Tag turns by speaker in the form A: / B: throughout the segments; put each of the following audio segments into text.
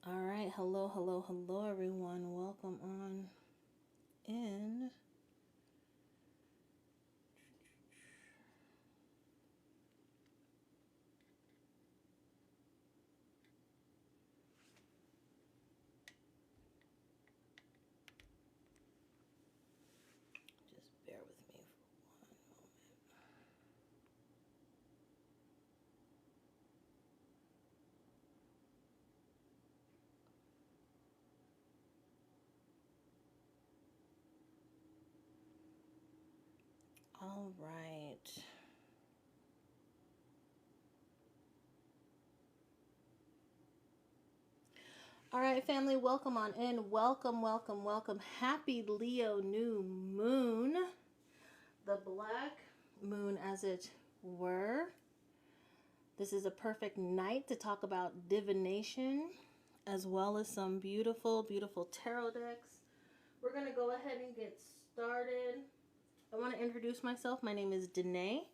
A: All right, hello, hello, hello, everyone. Welcome on in. Just bear with me for one moment. All right. All right, family, welcome on in. Welcome, welcome, welcome. Happy Leo new moon. The black moon, as it were. This is a perfect night to talk about divination, as well as some beautiful, beautiful tarot decks. We're going to go ahead and get started. I want to introduce myself. My name is Danae.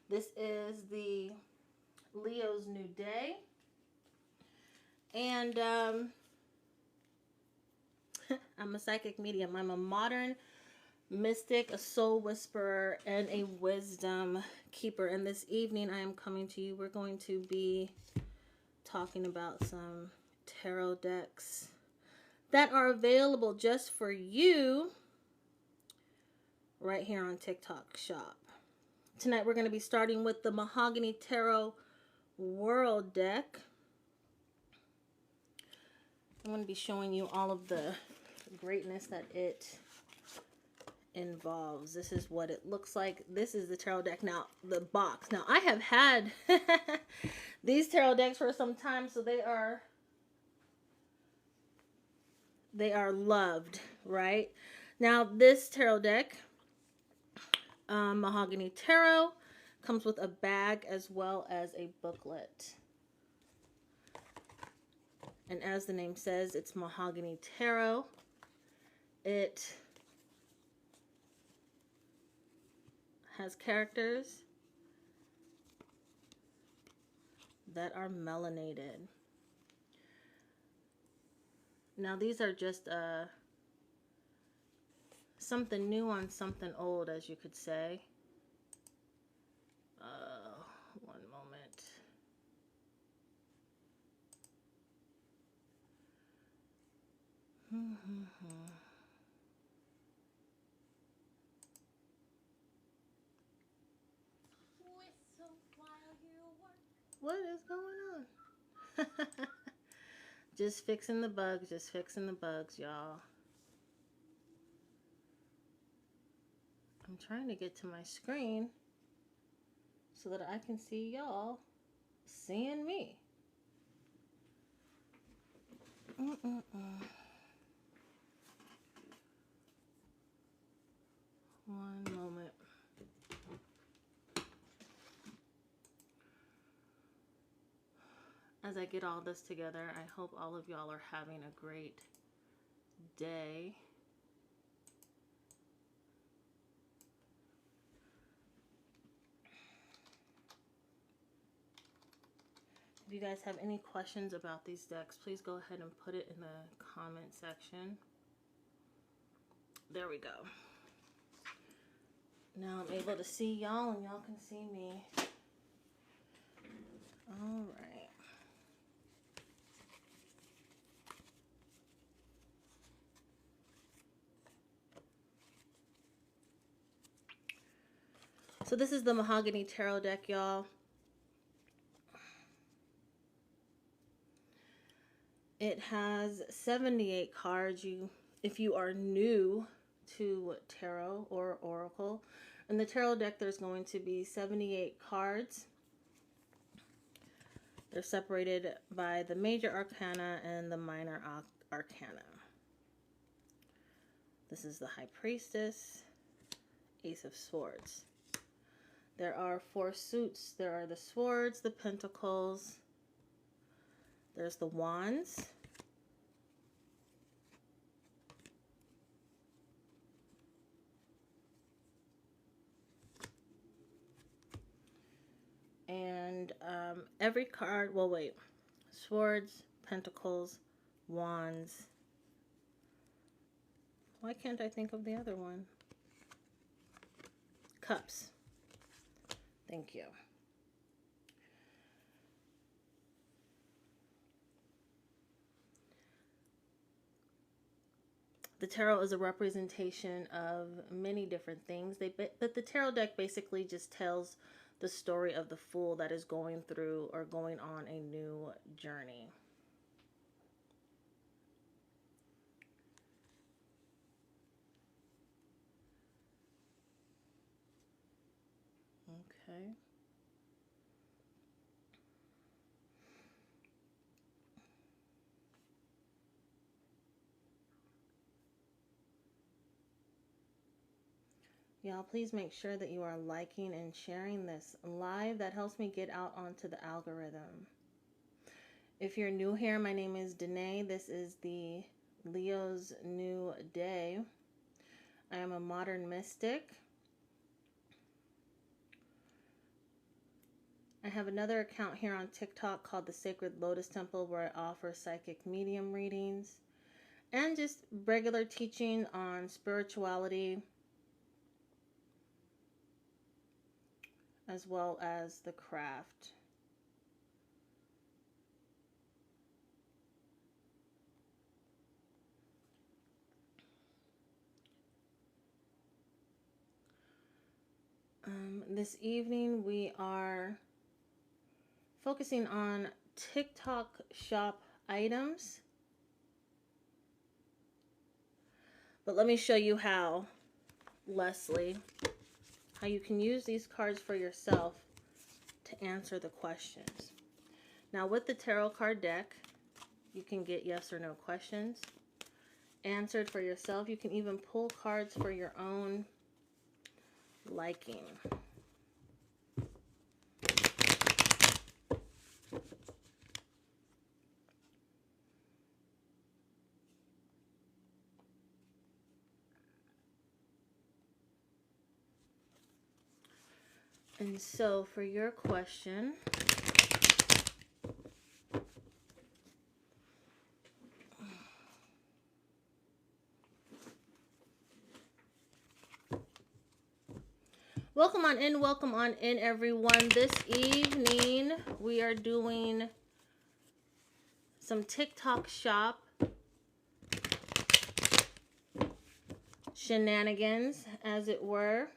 A: This is the Leo's New Day. And I'm a psychic medium. I'm a modern mystic, a soul whisperer, and a wisdom keeper. And this evening I am coming to you. We're going to be talking about some tarot decks that are available just for you right here on TikTok Shop. Tonight we're going to be starting with the Mahogany Tarot World deck. I'm going to be showing you all of the greatness that it involves. This is what it looks like. This is the tarot deck. Now, the box. Now, I have had these tarot decks for some time, so they are loved, right? Now, this tarot deck, Mahogany Tarot, comes with a bag as well as a booklet. And as the name says, it's Mahogany Tarot. It has characters that are melanated. Now these are just something new on something old, as you could say. One moment. What is going on? Just fixing the bugs, y'all. I'm trying to get to my screen so that I can see y'all seeing me. One moment. As I get all this together, I hope all of y'all are having a great day. If you guys have any questions about these decks, please go ahead and put it in the comment section. There we go. Now I'm able to see y'all and y'all can see me. All right. So this is the Mahogany Tarot deck, y'all. It has 78 cards. If you are new to tarot or oracle, in the tarot deck there's going to be 78 cards. They're separated by the major arcana and the minor arcana. This is the High Priestess, Ace of Swords. There are 4 suits. There are the swords, the pentacles, there's the wands, and every card, well, wait, swords, pentacles, Wands. Why can't I think of the other one? Cups. Thank you. The tarot is a representation of many different things. But the tarot deck basically just tells the story of the fool that is going through or going on a new journey. Okay. Y'all, please make sure that you are liking and sharing this live. That helps me get out onto the algorithm. If you're new here, my name is Danae. This is the Leo's New Day. I am a modern mystic. I have another account here on TikTok called the Sacred Lotus Temple, where I offer psychic medium readings and just regular teaching on spirituality, as well as the craft. This evening we are focusing on TikTok shop items. But let me show you how, Leslie, how you can use these cards for yourself to answer the questions. Now, with the tarot card deck, you can get yes or no questions answered for yourself. You can even pull cards for your own liking. And so for your question, welcome on in everyone. This evening we are doing some TikTok shop shenanigans, as it were.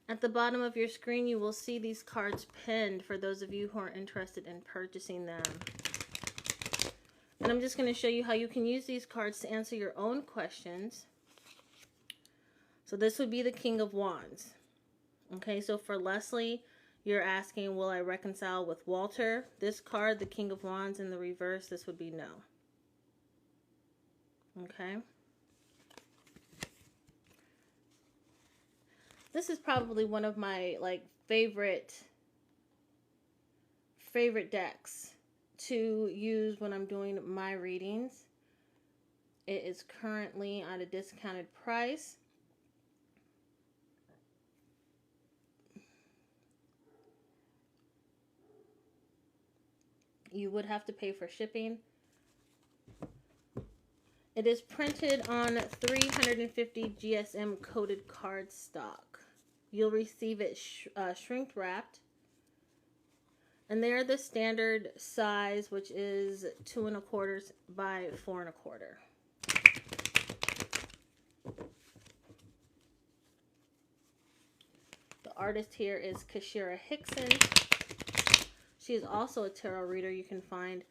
A: At the bottom of your screen, you will see these cards pinned for those of you who are interested in purchasing them. And I'm just going to show you how you can use these cards to answer your own questions. So this would be the King of Wands. Okay, so for Leslie, you're asking, will I reconcile with Walter? This card, the King of Wands, in the reverse, this would be no. Okay. This is probably one of my favorite decks to use when I'm doing my readings. It is currently at a discounted price. You would have to pay for shipping. It is printed on 350 GSM coated card stock. You'll receive it shrink wrapped. And they're the standard size, which is 2 1/4 by 4 1/4. The artist here is Kashira Hickson. She is also a tarot reader. You can find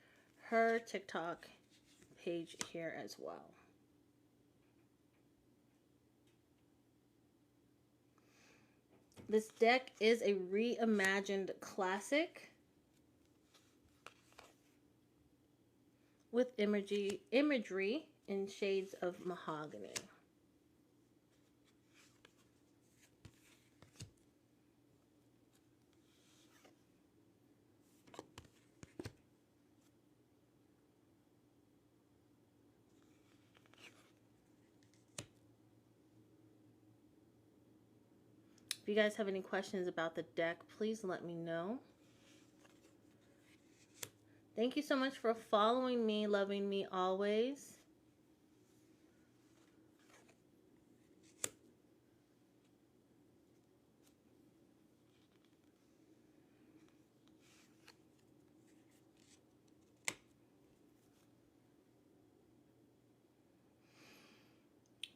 A: her TikTok page here as well. This deck is a reimagined classic with imagery in shades of mahogany. If you guys have any questions about the deck, please let me know. Thank you so much for following me, loving me always.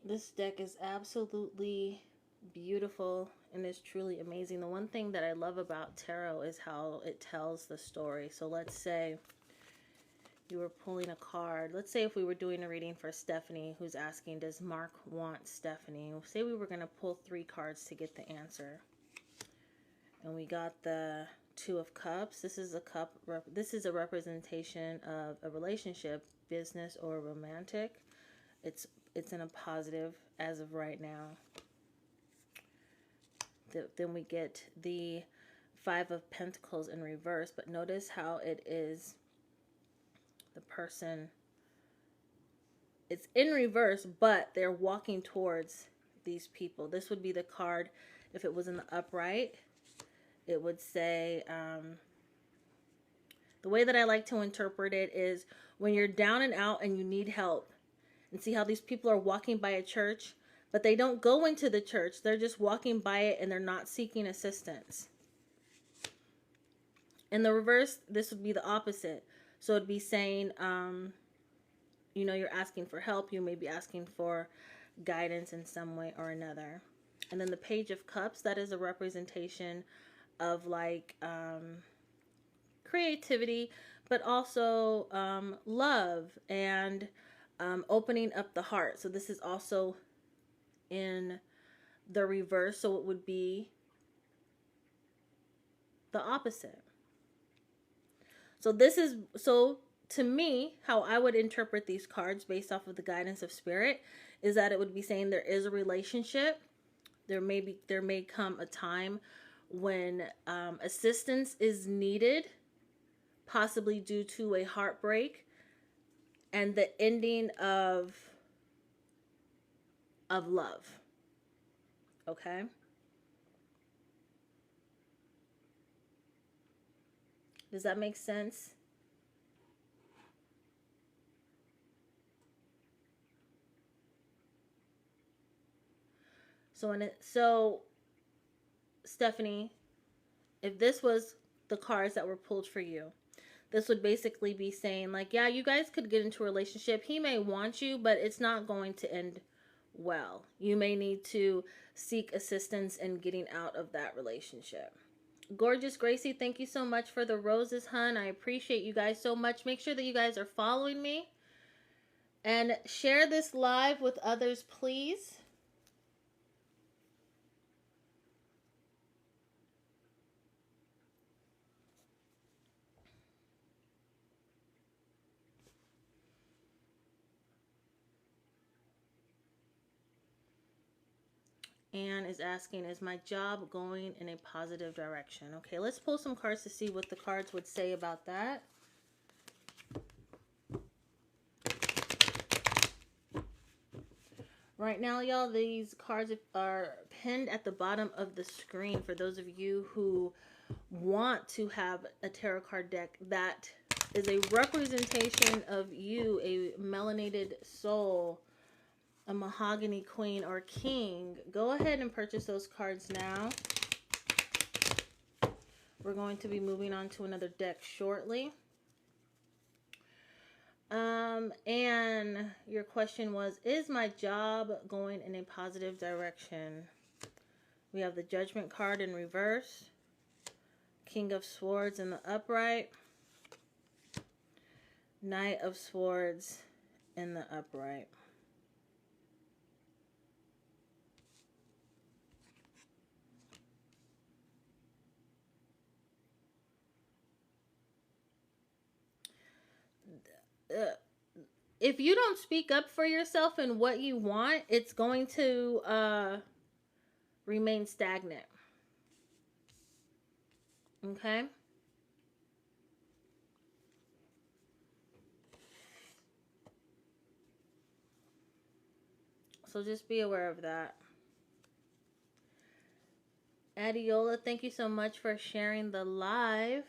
A: This deck is absolutely beautiful and is truly amazing. The one thing that I love about tarot is how it tells the story. So let's say you were pulling a card. Let's say if we were doing a reading for Stephanie, who's asking, does Mark want Stephanie? Say we were going to pull 3 cards to get the answer. And we got the Two of Cups. This is a representation of a relationship, business or romantic. It's in a positive as of right now. Then we get the Five of Pentacles in reverse, but notice how it is the person, it's in reverse, but they're walking towards these people. This would be the card if it was in the upright. It would say, the way that I like to interpret it is when you're down and out and you need help, and see how these people are walking by a church, but they don't go into the church. They're just walking by it and they're not seeking assistance. In the reverse, this would be the opposite. So it'd be saying, you know, you're asking for help. You may be asking for guidance in some way or another. And then the Page of Cups, that is a representation of like creativity, but also love and opening up the heart. So this is also in the reverse, so it would be the opposite. So to me, how I would interpret these cards based off of the guidance of spirit is that it would be saying there is a relationship. There may come a time when assistance is needed, possibly due to a heartbreak and the ending of love. Okay? Does that make sense? So Stephanie, if this was the cards that were pulled for you, this would basically be saying like, yeah, you guys could get into a relationship. He may want you, but it's not going to end well. You may need to seek assistance in getting out of that relationship. Gorgeous Gracie, thank you so much for the roses, hun. I appreciate you guys so much. Make sure that you guys are following me. And share this live with others, please. Anne is asking, is my job going in a positive direction? Okay, let's pull some cards to see what the cards would say about that. Right now, y'all, these cards are pinned at the bottom of the screen for those of you who want to have a tarot card deck that is a representation of you, a melanated soul, a mahogany queen or king. Go ahead and purchase those cards now. We're going to be moving on to another deck shortly. And your question was, is my job going in a positive direction? We have the Judgment card in reverse, King of Swords in the upright, Knight of Swords in the upright. If you don't speak up for yourself and what you want, it's going to remain stagnant. Okay? So just be aware of that. Adiola, thank you so much for sharing the live.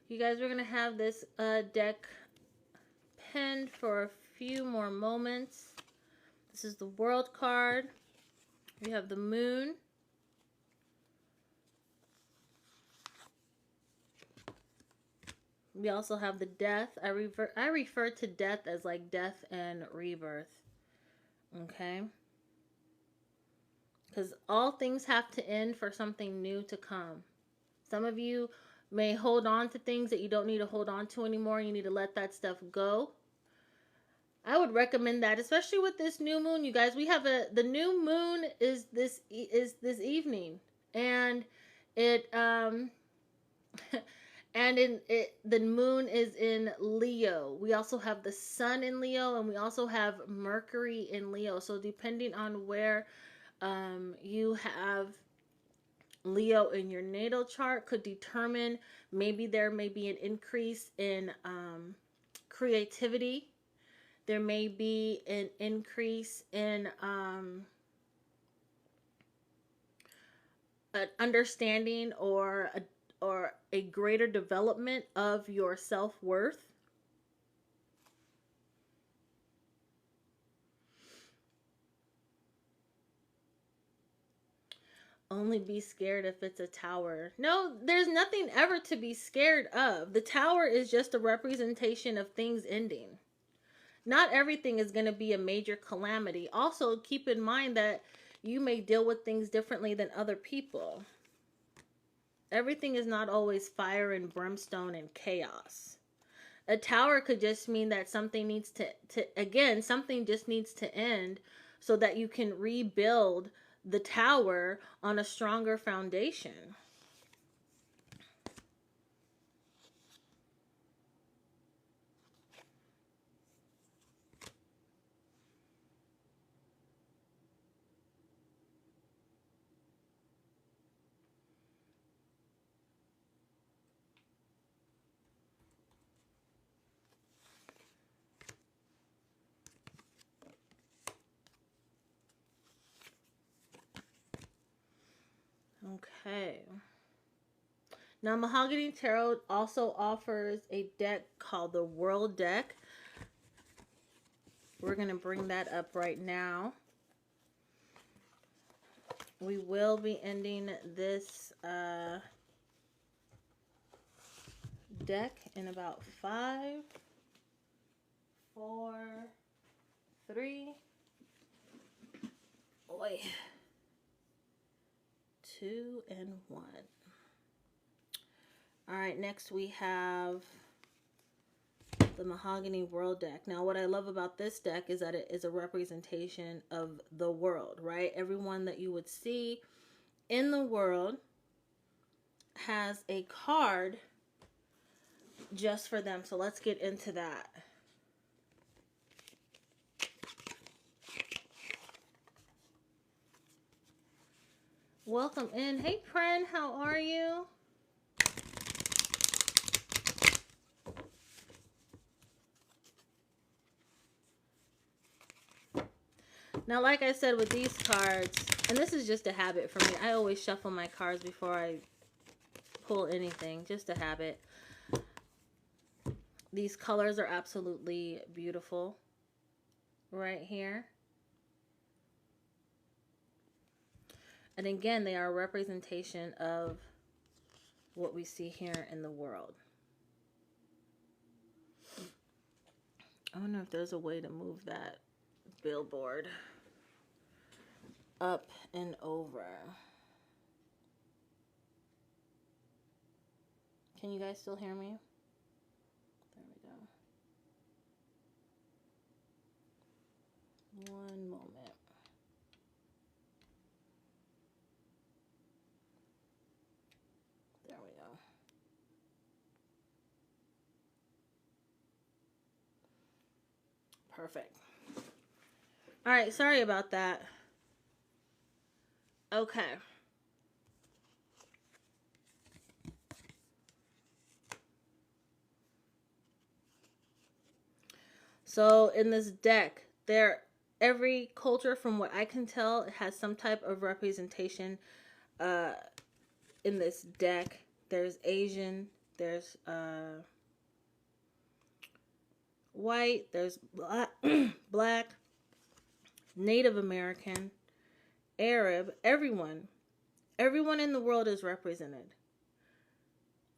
A: You guys, we're going to have this deck pinned for a few more moments. This is the World card. We have the Moon. We also have the Death. I refer to death as like death and rebirth. Okay? Because all things have to end for something new to come. Some of you may hold on to things that you don't need to hold on to anymore. You need to let that stuff go. I would recommend that, especially with this new moon, you guys. We have the new moon is this evening, and it the moon is in Leo. We also have the sun in Leo, and we also have Mercury in Leo. So depending on where you have Leo in your natal chart, could determine maybe there may be an increase in creativity. There may be an increase in an understanding or a greater development of your self-worth. Only be scared if it's a tower. No, there's nothing ever to be scared of. The tower is just a representation of things ending. Not everything is going to be a major calamity. Also, keep in mind that you may deal with things differently than other people. Everything is not always fire and brimstone and chaos. A tower could just mean that something needs something just needs to end so that you can rebuild the tower on a stronger foundation. Okay. Now, Mahogany Tarot also offers a deck called the World Deck. We're going to bring that up right now. We will be ending this deck in about 5, 4, 3, 2, and 1. All right, next we have the Mahogany World deck. Now, what I love about this deck is that it is a representation of the world, right? Everyone that you would see in the world has a card just for them. So let's get into that. Welcome in. Hey, Pren, how are you? Now, like I said with these cards, and this is just a habit for me. I always shuffle my cards before I pull anything. Just a habit. These colors are absolutely beautiful right here. And again, they are a representation of what we see here in the world. I wonder if there's a way to move that billboard up and over. Can you guys still hear me? There we go. One moment. There we go. Perfect. All right, sorry about that. Okay. So in this deck, every culture, from what I can tell, it has some type of representation in this deck. There's Asian, there's white, there's black, Native American, Arab, everyone. Everyone in the world is represented.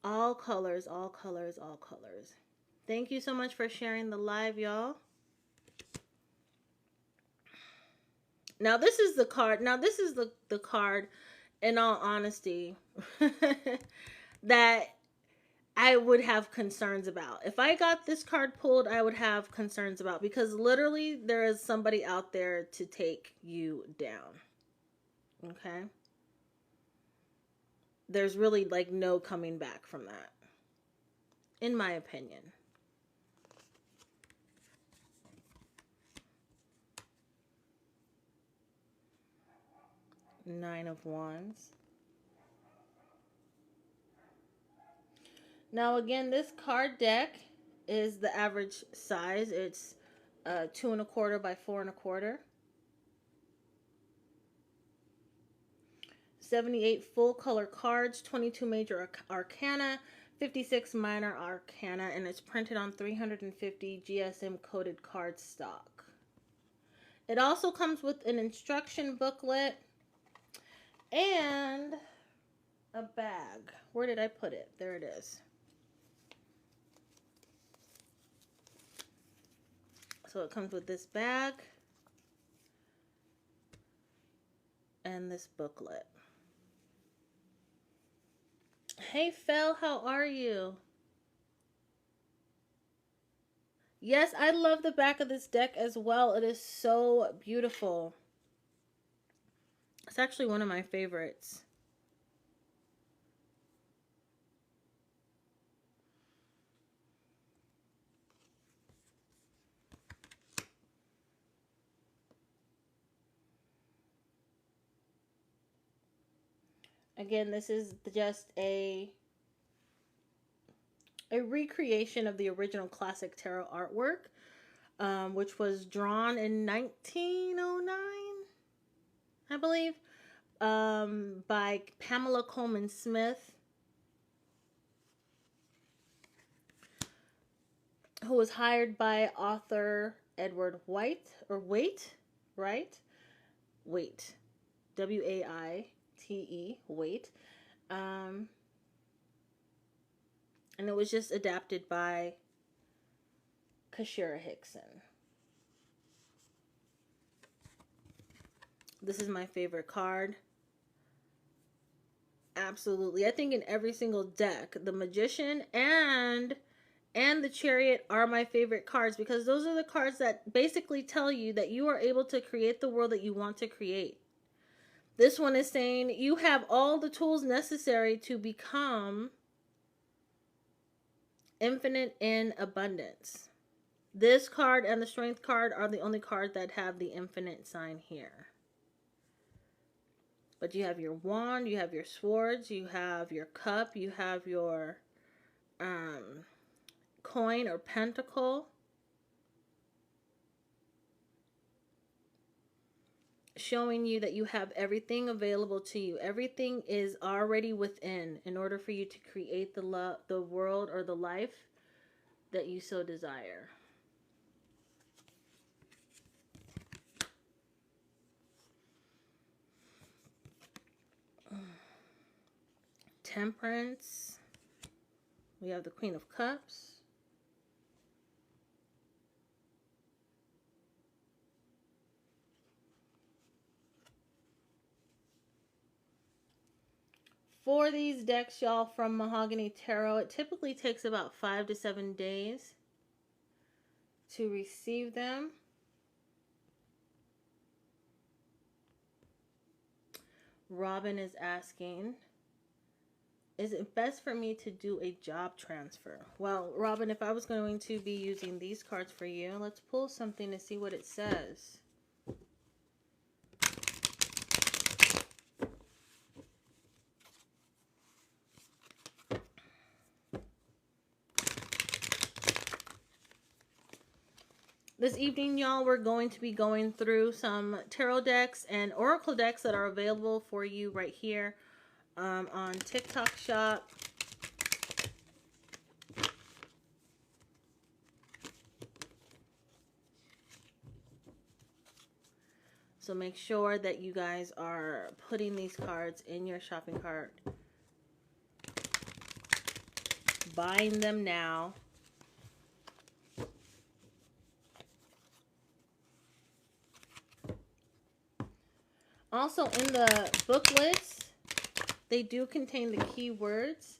A: All colors, all colors, all colors. Thank you so much for sharing the live, y'all. Now, this is the card. Now, this is the card, in all honesty, that I would have concerns about. If I got this card pulled, I would have concerns about, because literally there is somebody out there to take you down. Okay? There's really like no coming back from that, in my opinion. Nine of Wands. Now again, this card deck is the average size. It's 2 1/4 by 4 1/4. 78 full color cards, 22 major arcana, 56 minor arcana, and it's printed on 350 GSM coded card stock. It also comes with an instruction booklet and a bag. Where did I put it? There it is. So it comes with this bag and this booklet. Hey, Fel, how are you? Yes, I love the back of this deck as well. It is so beautiful. It's actually one of my favorites. Again, this is just a recreation of the original classic tarot artwork, which was drawn in 1909, I believe, by Pamela Coleman Smith, who was hired by author Edward Waite, right? Waite, W-A-I-T-E, Waite. And it was just adapted by Kashira Hickson. This is my favorite card. Absolutely. I think in every single deck, the Magician and the Chariot are my favorite cards, because those are the cards that basically tell you that you are able to create the world that you want to create. This one is saying you have all the tools necessary to become infinite in abundance. This card and the Strength card are the only cards that have the infinite sign here. But you have your wand, you have your swords, you have your cup, you have your coin or pentacle. Showing you that you have everything available to you. Everything is already within in order for you to create the world or the life that you so desire. Temperance. We have the Queen of Cups. For these decks, y'all, from Mahogany Tarot, it typically takes about 5 to 7 days to receive them. Robin is asking, is it best for me to do a job transfer? Well, Robin, if I was going to be using these cards for you, let's pull something to see what it says. This evening, y'all, we're going to be going through some tarot decks and oracle decks that are available for you right here on TikTok Shop. So make sure that you guys are putting these cards in your shopping cart. Buying them now. Also in the booklets, they do contain the keywords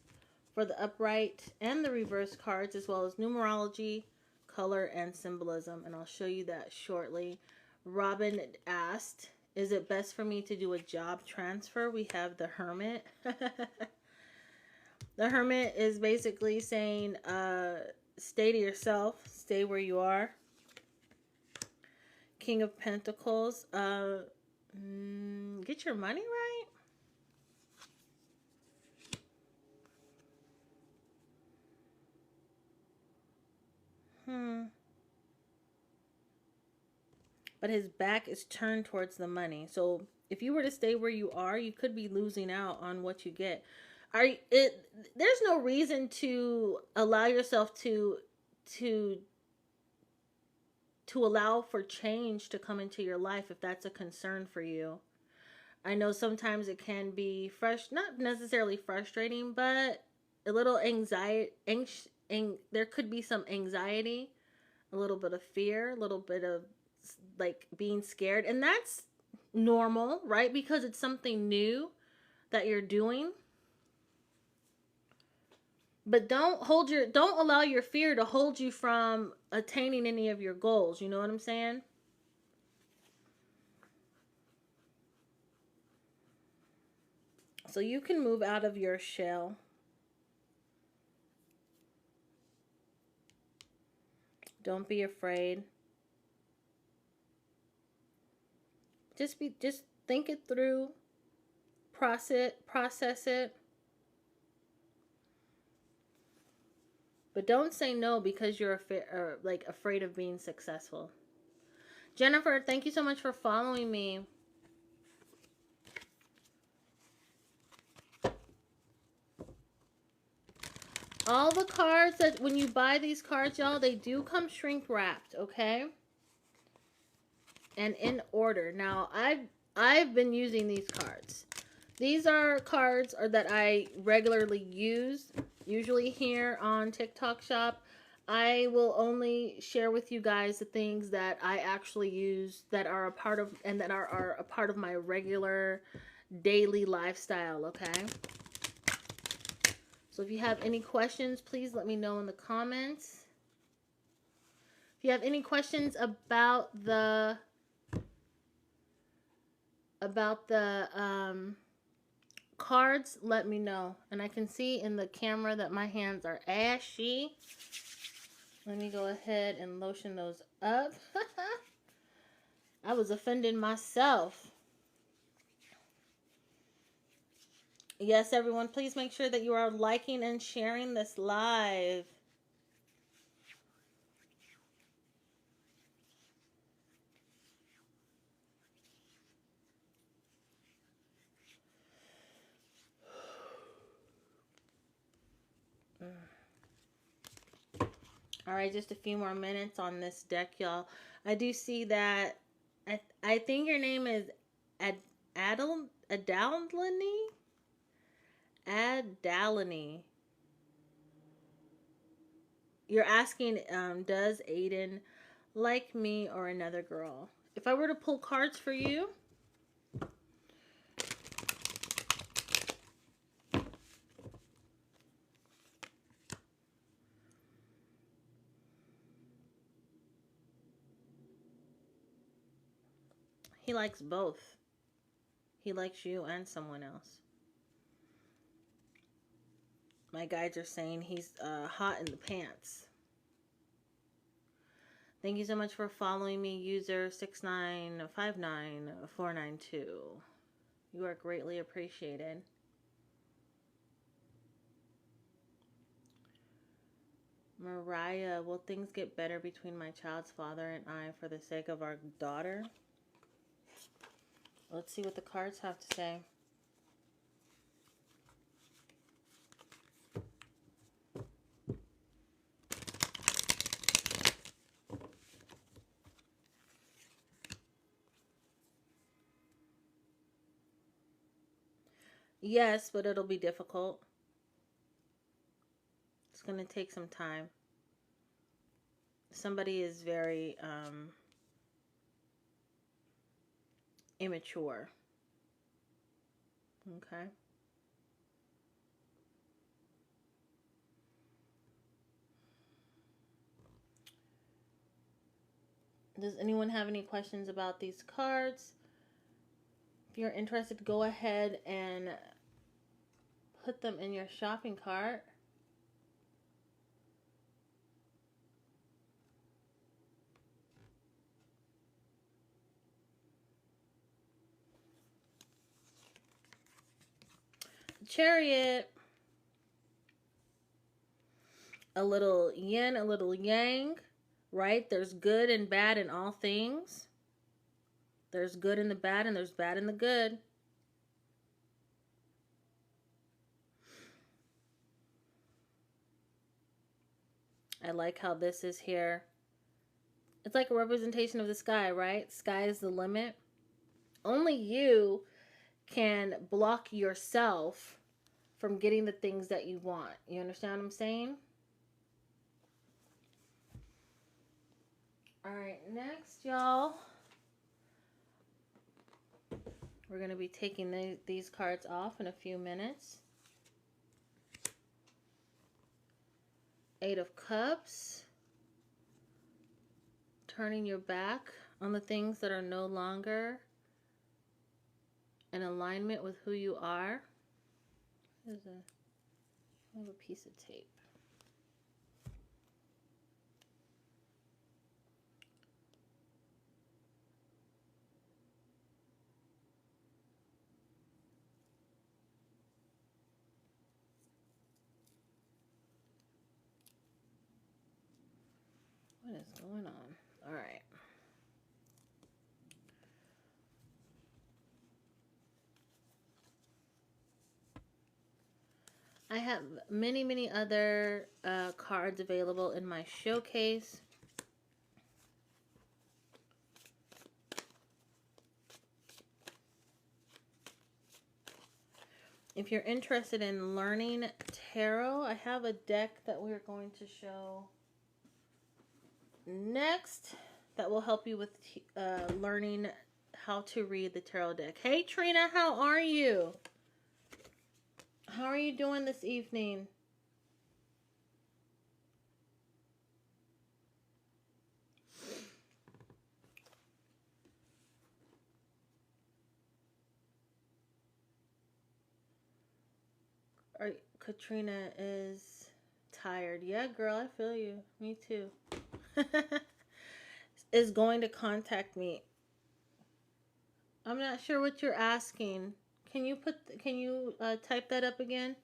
A: for the upright and the reverse cards, as well as numerology, color, and symbolism. And I'll show you that shortly. Robin asked, is it best for me to do a job transfer? We have the Hermit. The Hermit is basically saying, stay to yourself, stay where you are. King of Pentacles, get your money right. But his back is turned towards the money. So if you were to stay where you are, you could be losing out on what you get. There's no reason to allow yourself to allow for change to come into your life if that's a concern for you. I know sometimes it can be not necessarily frustrating, but a little anxiety. There could be some anxiety, a little bit of fear, a little bit of like being scared, and that's normal, right? Because it's something new that you're doing. But don't allow your fear to hold you from attaining any of your goals. You know what I'm saying? So you can move out of your shell. Don't be afraid. Just think it through. Process it. But don't say no because you're afraid of being successful. Jennifer, thank you so much for following me. All the cards that when you buy these cards, y'all, they do come shrink wrapped, okay? And in order. Now, I've been using these cards. These are cards that I regularly use, usually here on TikTok Shop. I will only share with you guys the things that I actually use that are a part of a part of my regular daily lifestyle, okay? So if you have any questions, please let me know in the comments. If you have any questions about the cards, let me know. And I can see in the camera that my hands are ashy. Let me go ahead and lotion those up. I was offending myself. Yes, everyone, please make sure that you are liking and sharing this live. All right, just a few more minutes on this deck, y'all. I do see that I think your name is Adalany. You're asking, does Aiden like me or another girl? If I were to pull cards for you, he likes both. He likes you and someone else. My guides are saying he's hot in the pants. Thank you so much for following me, user 6959492. You are greatly appreciated. Mariah, will things get better between my child's father and I for the sake of our daughter? Let's see what the cards have to say. Yes, but it'll be difficult. It's going to take some time. Somebody is very immature. Okay. Does anyone have any questions about these cards? If you're interested, go ahead and put them in your shopping cart. Chariot. A little yin, a little yang, right? There's good and bad in all things. There's good in the bad, and there's bad in the good. I like how this is here. It's like a representation of the sky, right? Sky is the limit. Only you can block yourself from getting the things that you want. You understand what I'm saying? All right, next, y'all. We're going to be taking these cards off in a few minutes. Eight of Cups. Turning your back on the things that are no longer in alignment with who you are. I have a piece of tape. What is going on? All right. I have many, many other cards available in my showcase. If you're interested in learning tarot, I have a deck that we're going to show next that will help you with learning how to read the tarot deck. Hey Trina, how are you? How are you doing this evening? Katrina is tired. Yeah, girl, I feel you. Me too. Is going to contact me. I'm not sure what you're asking. Can you type that up again?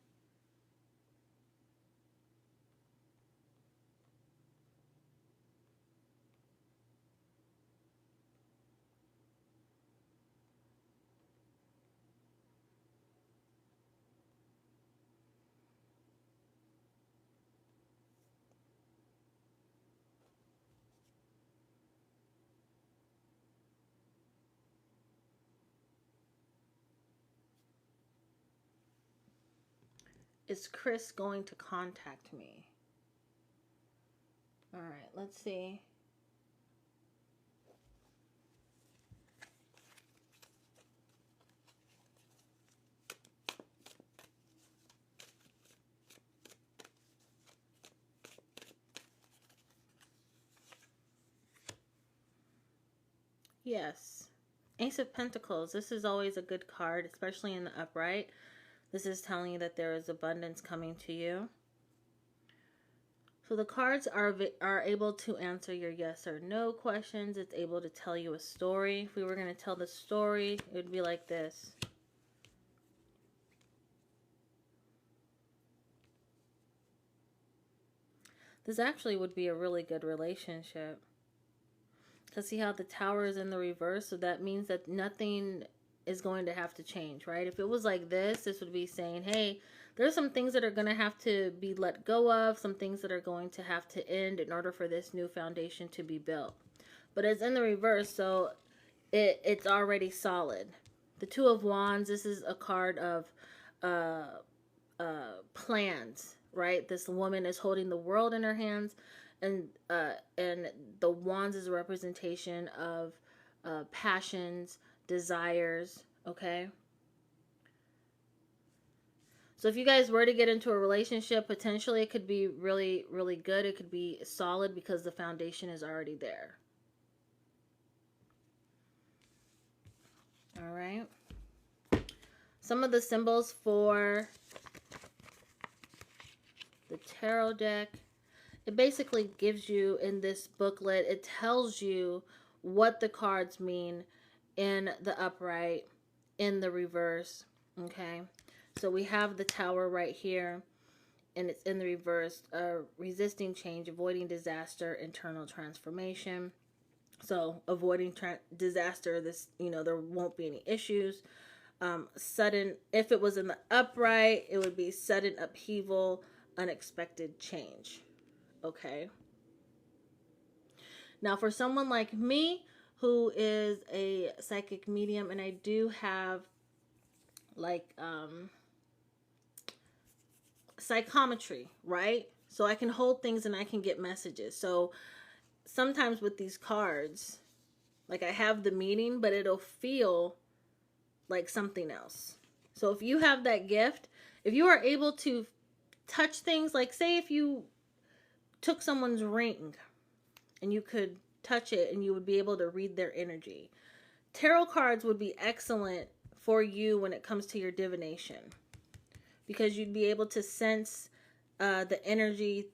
A: Is Chris going to contact me? All right, let's see. Yes. Ace of Pentacles. This is always a good card, especially in the upright. This is telling you that there is abundance coming to you. So the cards are able to answer your yes or no questions. It's able to tell you a story. If we were going to tell the story, it would be like this. This actually would be a really good relationship. Because see how the Tower is in the reverse? So that means that nothing is going to have to change, right? If it was like this would be saying, hey, there's some things that are going to have to be let go of, some things that are going to have to end in order for this new foundation to be built. But it's in the reverse, so it's already solid. The Two of Wands, this is a card of plans, right? This woman is holding the world in her hands, and the wands is a representation of passions, desires, okay? So if you guys were to get into a relationship, potentially it could be really, really good. It could be solid because the foundation is already there. All right. Some of the symbols for the tarot deck. It basically gives you, in this booklet, it tells you what the cards mean in the upright, in the reverse, okay? So we have the Tower right here, and it's in the reverse, resisting change, avoiding disaster, internal transformation. So avoiding disaster, this, you know, there won't be any issues. Sudden, if it was in the upright, it would be sudden upheaval, unexpected change. Okay. Now, for someone like me who is a psychic medium, and I do have like psychometry, right? So I can hold things and I can get messages. So sometimes with these cards, like I have the meaning, but it'll feel like something else. So if you have that gift, if you are able to touch things, like say if you took someone's ring and you could touch it and you would be able to read their energy. Tarot cards would be excellent for you when it comes to your divination, because you'd be able to sense the energy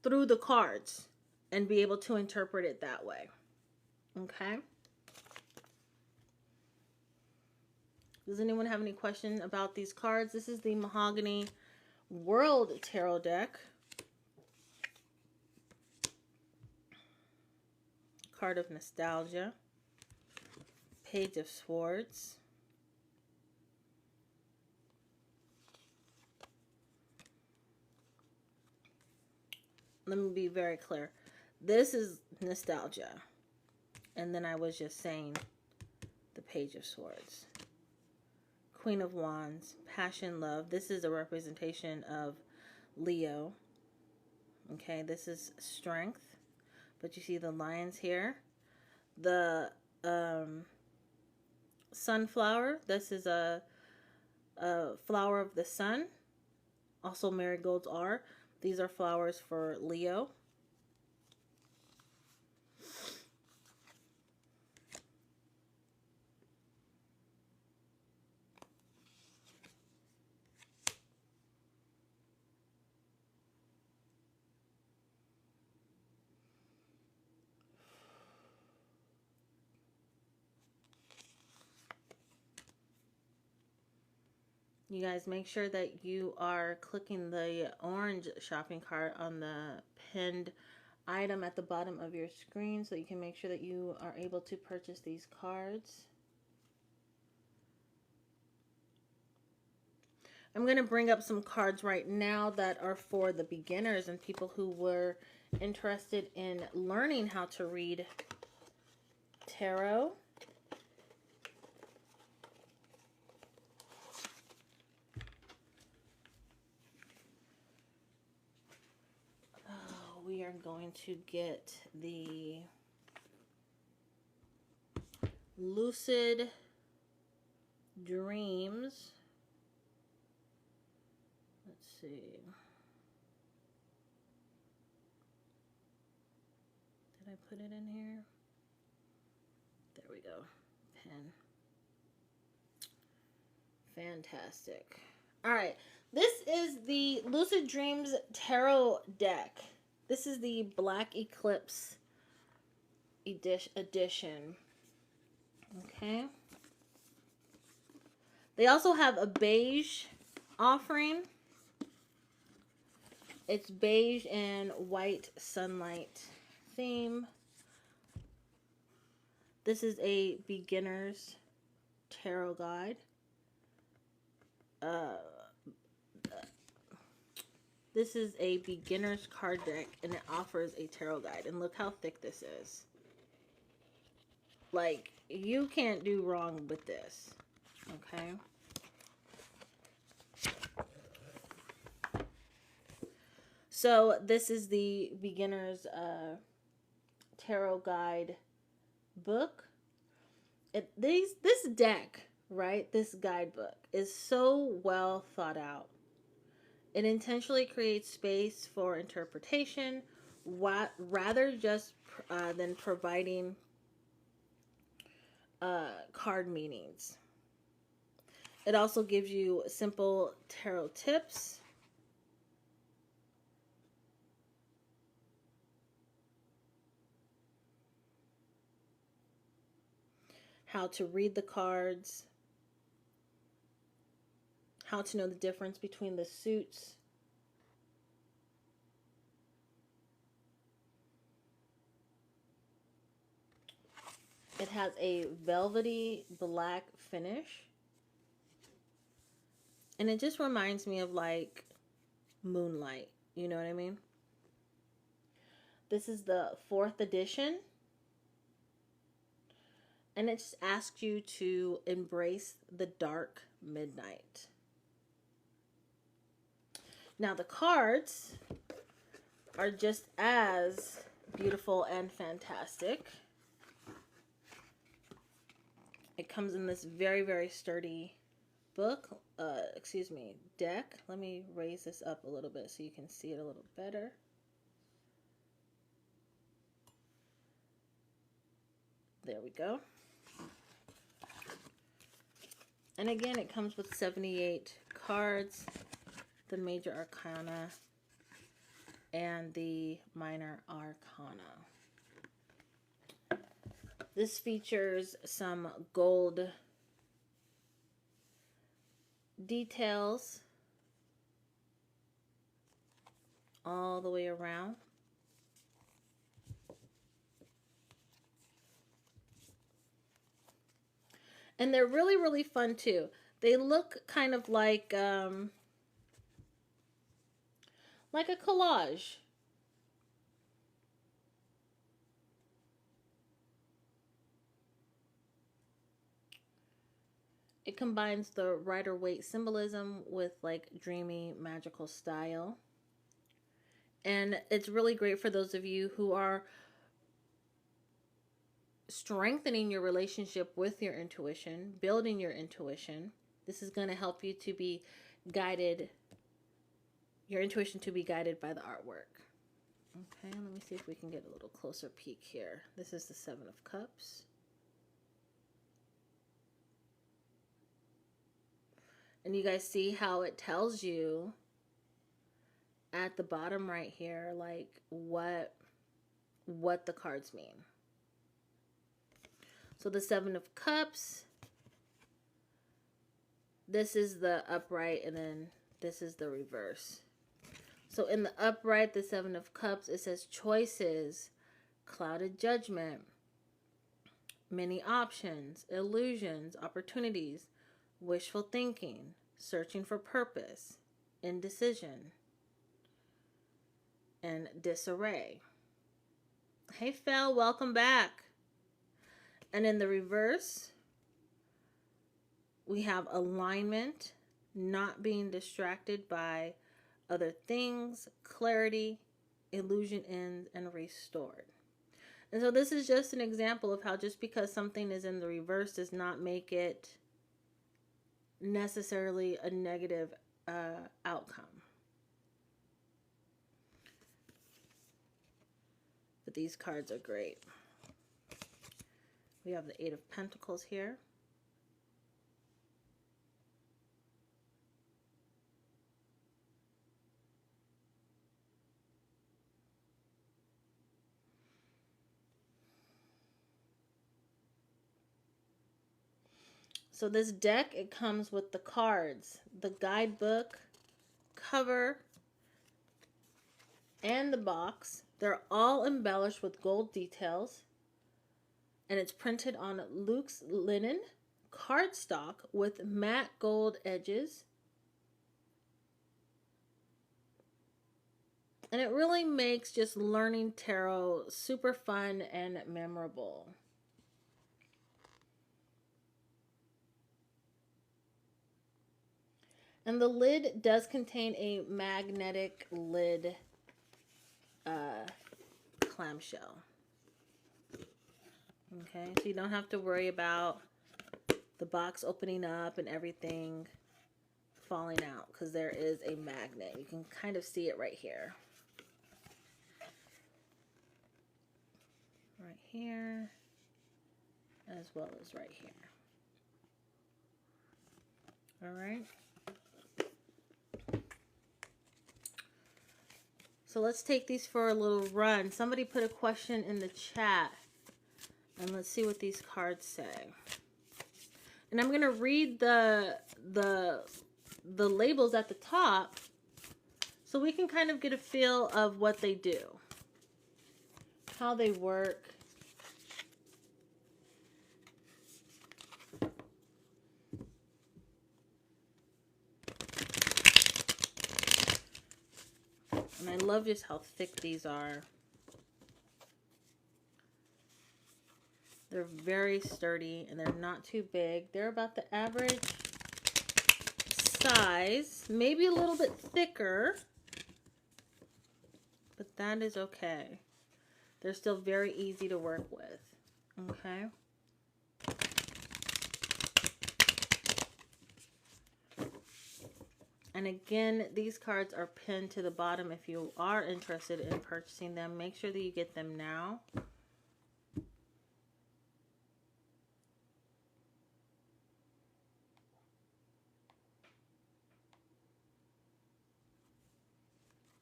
A: through the cards and be able to interpret it that way. Okay? Does anyone have any questions about these cards? This is the Mahogany World Tarot deck. Card of Nostalgia. Page of Swords. Let me be very clear. This is nostalgia. And then I was just saying the Page of Swords. Queen of Wands, passion, love. This is a representation of Leo. Okay, this is strength. But you see the lions here. The sunflower. This is a flower of the sun. Also marigolds are. These are flowers for Leo. You guys make sure that you are clicking the orange shopping cart on the pinned item at the bottom of your screen so you can make sure that you are able to purchase these cards. I'm going to bring up some cards right now that are for the beginners and people who were interested in learning how to read tarot. We are going to get the Lucid Dreams. Let's see. Did I put it in here? There we go. Pen. Fantastic. All right. This is the Lucid Dreams Tarot deck. This is the Black Eclipse edition. Okay. They also have a beige offering. It's beige and white sunlight theme. This is a beginner's tarot guide. This is a beginner's card deck, and it offers a tarot guide. And look how thick this is. Like, you can't do wrong with this. Okay? So this is the beginner's tarot guide book. This deck, right? This guidebook is so well thought out. It intentionally creates space for interpretation, rather just than providing card meanings. It also gives you simple tarot tips, how to read the cards, how to know the difference between the suits. It has a velvety black finish. And it just reminds me of like moonlight. You know what I mean? This is the 4th edition. And it just asks you to embrace the dark midnight. Now the cards are just as beautiful and fantastic. It comes in this very, very sturdy deck. Let me raise this up a little bit so you can see it a little better. There we go. And again, it comes with 78 cards, the major arcana and the minor arcana. This features some gold details all the way around. And they're really, really fun too. They look kind of like a collage. It combines the Rider-Waite symbolism with like dreamy, magical style. And it's really great for those of you who are strengthening your relationship with your intuition, building your intuition. This is going to help you to be guided, your intuition to be guided by the artwork. Okay, let me see if we can get a little closer peek here. This is the 7 of Cups. And you guys see how it tells you at the bottom right here, like what the cards mean. So the 7 of Cups, this is the upright, and then this is the reverse. So in the upright, the 7 of Cups, it says choices, clouded judgment, many options, illusions, opportunities, wishful thinking, searching for purpose, indecision, and disarray. Hey, Phil, welcome back. And in the reverse, we have alignment, not being distracted by other things, clarity, illusion ends, and restored. And so this is just an example of how just because something is in the reverse does not make it necessarily a negative outcome. But these cards are great. We have the 8 of Pentacles here. So this deck, it comes with the cards, the guidebook, cover, and the box. They're all embellished with gold details. And it's printed on luxe linen cardstock with matte gold edges. And it really makes just learning tarot super fun and memorable. And the lid does contain a magnetic lid clamshell. Okay, so you don't have to worry about the box opening up and everything falling out, because there is a magnet. You can kind of see it right here. Right here, as well as right here. All right. So let's take these for a little run. Somebody put a question in the chat, and let's see what these cards say. And I'm going to read the labels at the top so we can kind of get a feel of what they do, how they work. And I love just how thick these are. They're very sturdy and they're not too big. They're about the average size, maybe a little bit thicker, but that is okay. They're still very easy to work with. Okay. And again, these cards are pinned to the bottom. If you are interested in purchasing them, make sure that you get them now.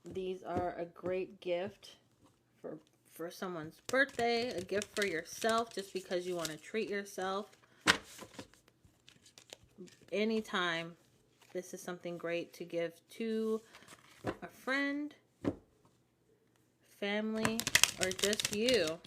A: These are a great gift for someone's birthday, a gift for yourself, just because you want to treat yourself. Anytime, this is something great to give to a friend, family, or just you.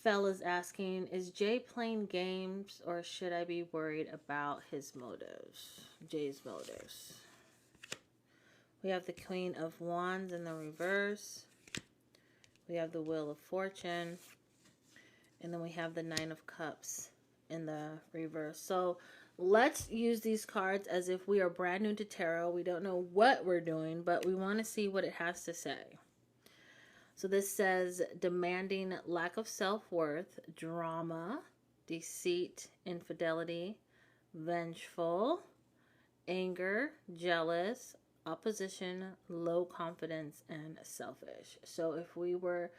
A: Fella's asking, is Jay playing games or should I be worried about his motives? Jay's motives. We have the Queen of Wands in the reverse. We have the Wheel of Fortune. And then we have the Nine of Cups in the reverse. So let's use these cards as if we are brand new to tarot. We don't know what we're doing, but we want to see what it has to say. So this says demanding lack of self-worth, drama, deceit, infidelity, vengeful, anger, jealous, opposition, low confidence, and selfish. So if we were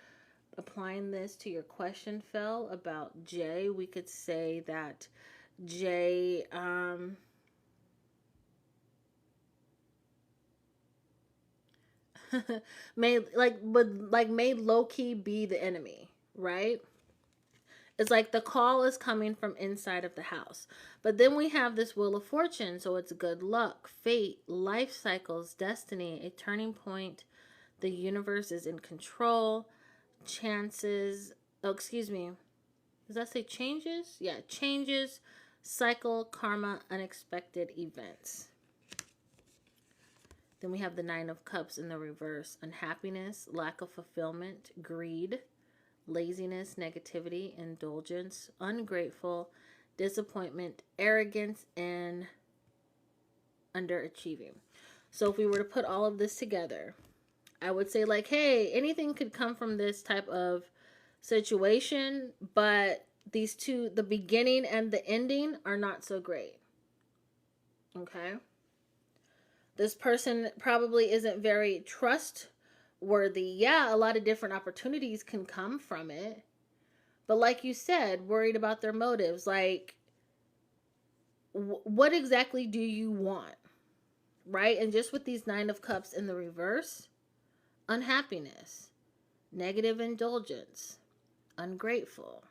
A: applying this to your question, Phil, about Jay, we could say that Jay may low-key be the enemy, right? It's like the call is coming from inside of the house. But then we have this Wheel of Fortune, so it's good luck, fate, life cycles, destiny, a turning point. The universe is in control. Chances, does that say changes? Yeah, changes, cycle, karma, unexpected events. Then we have the Nine of Cups in the reverse. Unhappiness, lack of fulfillment, greed, laziness, negativity, indulgence, ungrateful, disappointment, arrogance, and underachieving. So if we were to put all of this together, I would say like, hey, anything could come from this type of situation, but these two, the beginning and the ending, are not so great. Okay? This person probably isn't very trustworthy. Yeah, a lot of different opportunities can come from it. But like you said, worried about their motives. Like, what exactly do you want? Right? And just with these Nine of Cups in the reverse, unhappiness, negative indulgence, ungrateful.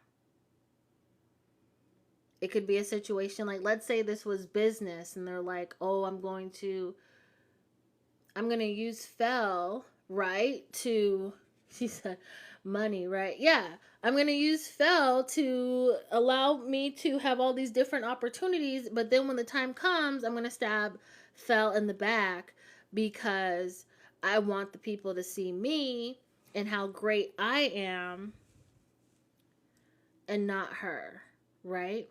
A: It could be a situation like, let's say this was business and they're like, oh, I'm going to use Fel, right, to, she said, money, right? Yeah, I'm going to use Fel to allow me to have all these different opportunities, but then when the time comes, I'm going to stab Fel in the back because I want the people to see me and how great I am and not her, right?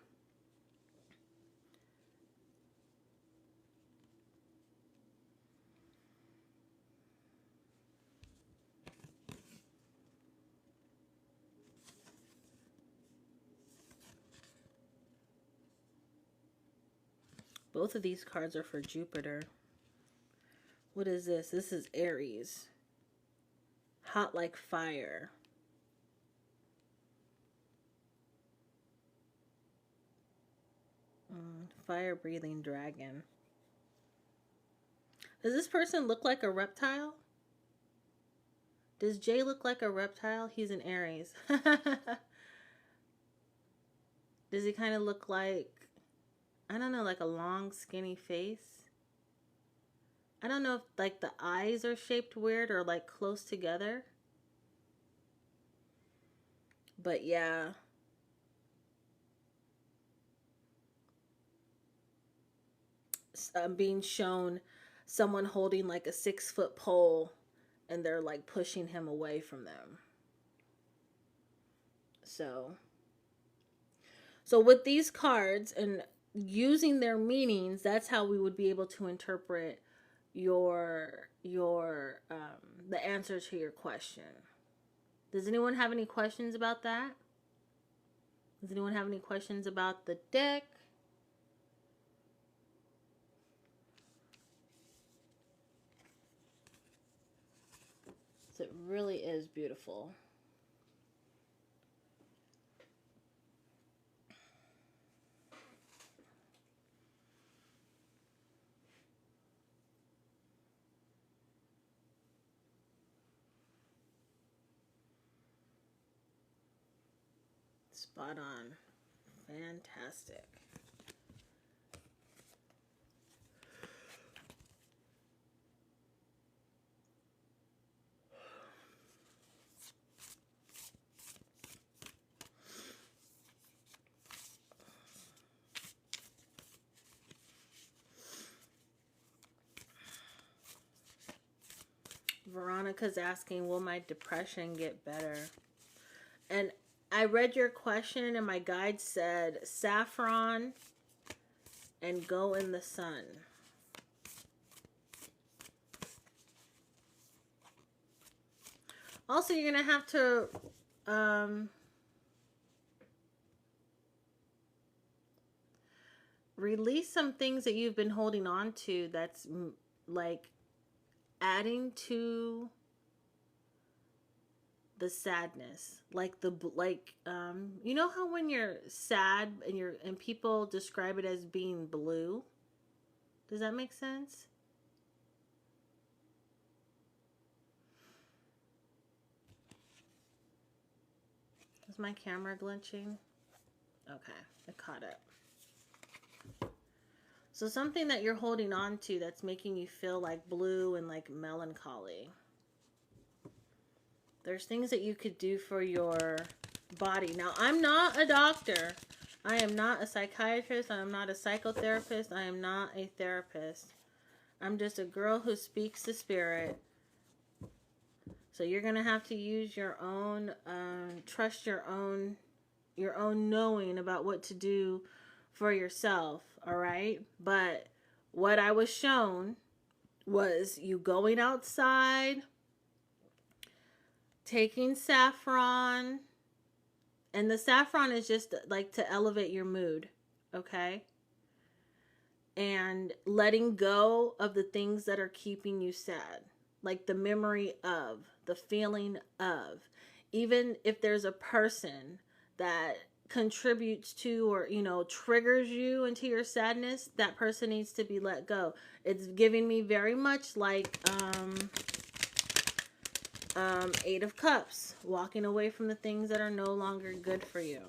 A: Both of these cards are for Jupiter. What is this? This is Aries. Hot like fire. Fire-breathing dragon. Does this person look like a reptile? Does Jay look like a reptile? He's an Aries. Does he kind of look like, I don't know, like a long, skinny face? I don't know if like the eyes are shaped weird or like close together. But yeah. I'm being shown someone holding like a 6-foot pole and they're like pushing him away from them. So with these cards and using their meanings, that's how we would be able to interpret your the answer to your question. Does anyone have any questions about that? Does anyone have any questions about the deck? So it really is beautiful. Spot on. Fantastic. Veronica's asking, will my depression get better? And I read your question and my guide said saffron and go in the sun. Also, you're going to have to release some things that you've been holding on to that's like adding to the sadness, like you know how when you're sad and people describe it as being blue? Does that make sense? Is my camera glitching? Okay, it caught up. So something that you're holding on to that's making you feel like blue and like melancholy. There's things that you could do for your body. Now, I'm not a doctor. I am not a psychiatrist. I am not a psychotherapist. I am not a therapist. I'm just a girl who speaks the spirit. So you're going to have to use your own, trust your own knowing about what to do for yourself. All right. But what I was shown was you going outside, taking saffron, and the saffron is just like to elevate your mood, okay? And letting go of the things that are keeping you sad, like the memory of, the feeling of. Even if there's a person that contributes to or, you know, triggers you into your sadness, that person needs to be let go. It's giving me very much like Eight of Cups, walking away from the things that are no longer good for you.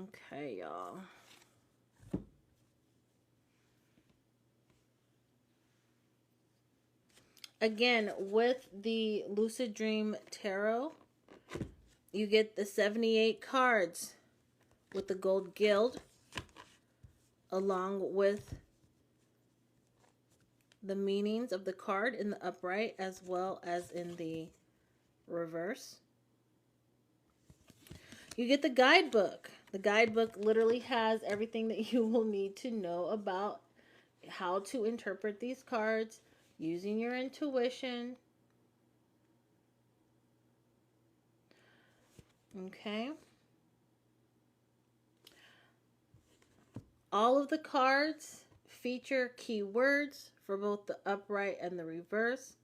A: Okay, y'all. Again, with the Lucid Dream Tarot, you get the 78 cards with the gold guild, along with the meanings of the card in the upright as well as in the reverse. You get the guidebook. The guidebook literally has everything that you will need to know about how to interpret these cards, using your intuition. Okay. All of the cards feature keywords for both the upright and the reverse,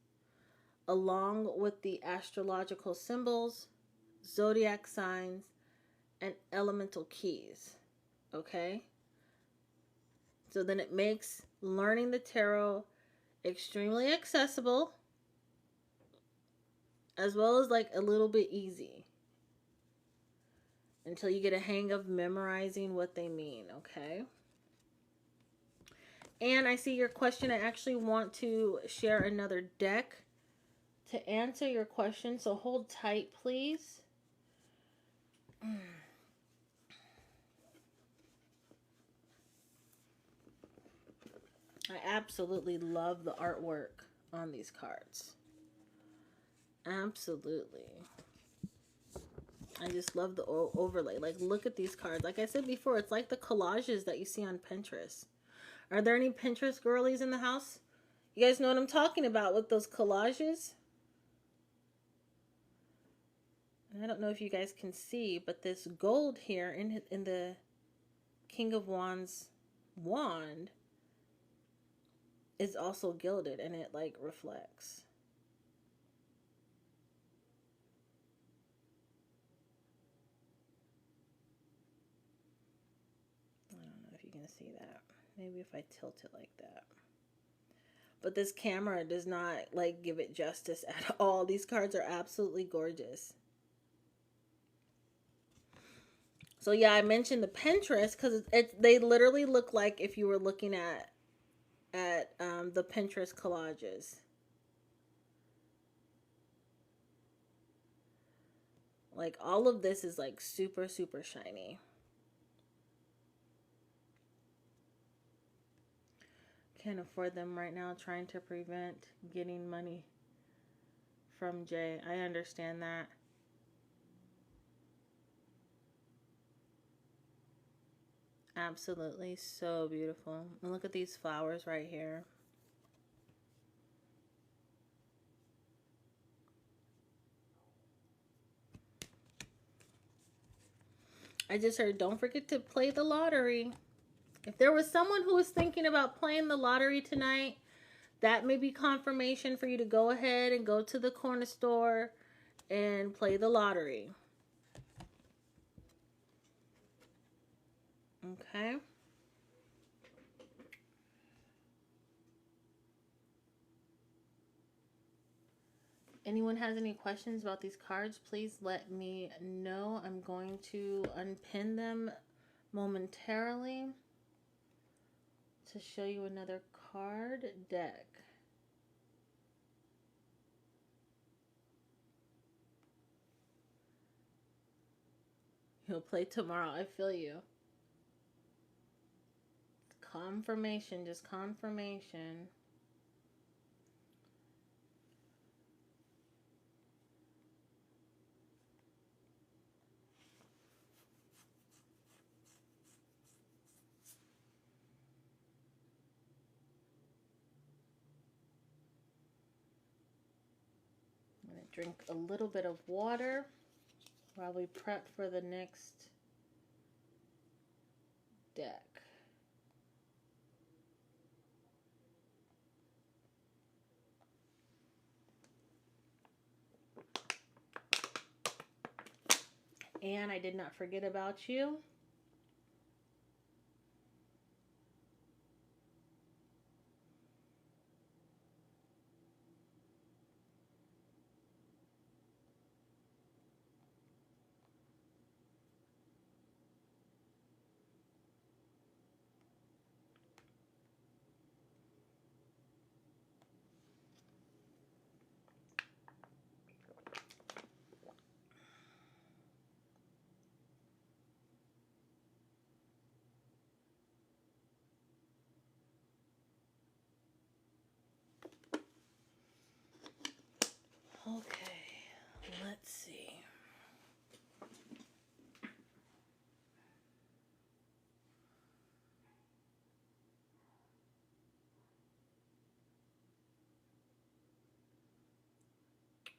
A: along with the astrological symbols, zodiac signs, and elemental keys. Okay? So then it makes learning the tarot extremely accessible, as well as like a little bit easy, until you get a hang of memorizing what they mean. Okay? And I see your question. I actually want to share another deck to answer your question, so hold tight, please. I absolutely love the artwork on these cards. Absolutely. I just love the overlay. Like, look at these cards. Like I said before, it's like the collages that you see on Pinterest. Are there any Pinterest girlies in the house? You guys know what I'm talking about with those collages? And I don't know if you guys can see, but this gold here in the King of Wands wand is also gilded, and it like reflects. I don't know if you can see that. Maybe if I tilt it like that. But this camera does not like give it justice at all. These cards are absolutely gorgeous. So yeah, I mentioned the Pinterest because they literally look like if you were looking at the Pinterest collages. Like, all of this is like super, super shiny. Can't afford them right now, trying to prevent getting money from Jay. I understand that. Absolutely so beautiful. And look at these flowers right here. I just heard, don't forget to play the lottery. If there was someone who was thinking about playing the lottery tonight, that may be confirmation for you to go ahead and go to the corner store and play the lottery. Okay. Anyone has any questions about these cards, please let me know. I'm going to unpin them momentarily to show you another card deck. You'll play tomorrow. I feel you. Confirmation, just confirmation. I'm going to drink a little bit of water while we prep for the next deck. And I did not forget about you.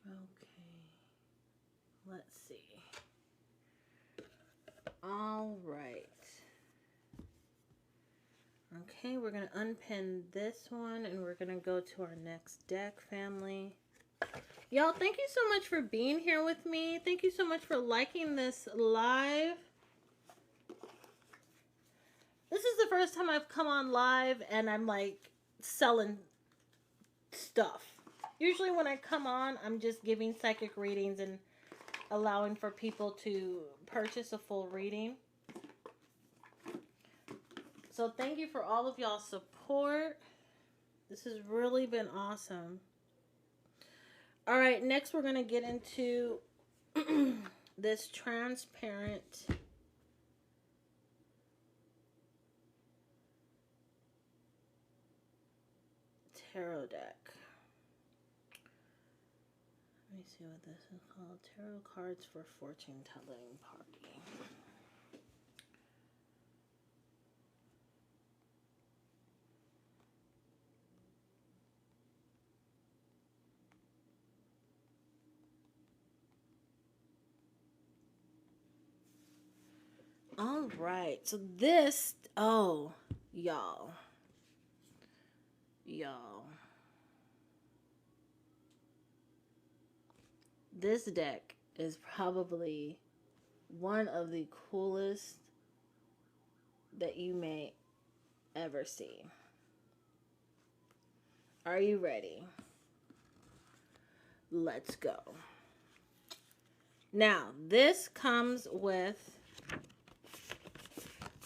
A: Okay. Let's see. All right. Okay, we're going to unpin this one and we're going to go to our next deck, family. Y'all, thank you so much for being here with me. Thank you so much for liking this live. This is the first time I've come on live and I'm like selling stuff. Usually when I come on, I'm just giving psychic readings and allowing for people to purchase a full reading. So thank you for all of y'all's support. This has really been awesome. All right, next we're going to get into this transparent tarot deck. Let me see what this is called. Tarot cards for fortune telling party. All right, so this, oh, y'all, this deck is probably one of the coolest that you may ever see. Are you ready? Let's go. Now, this comes with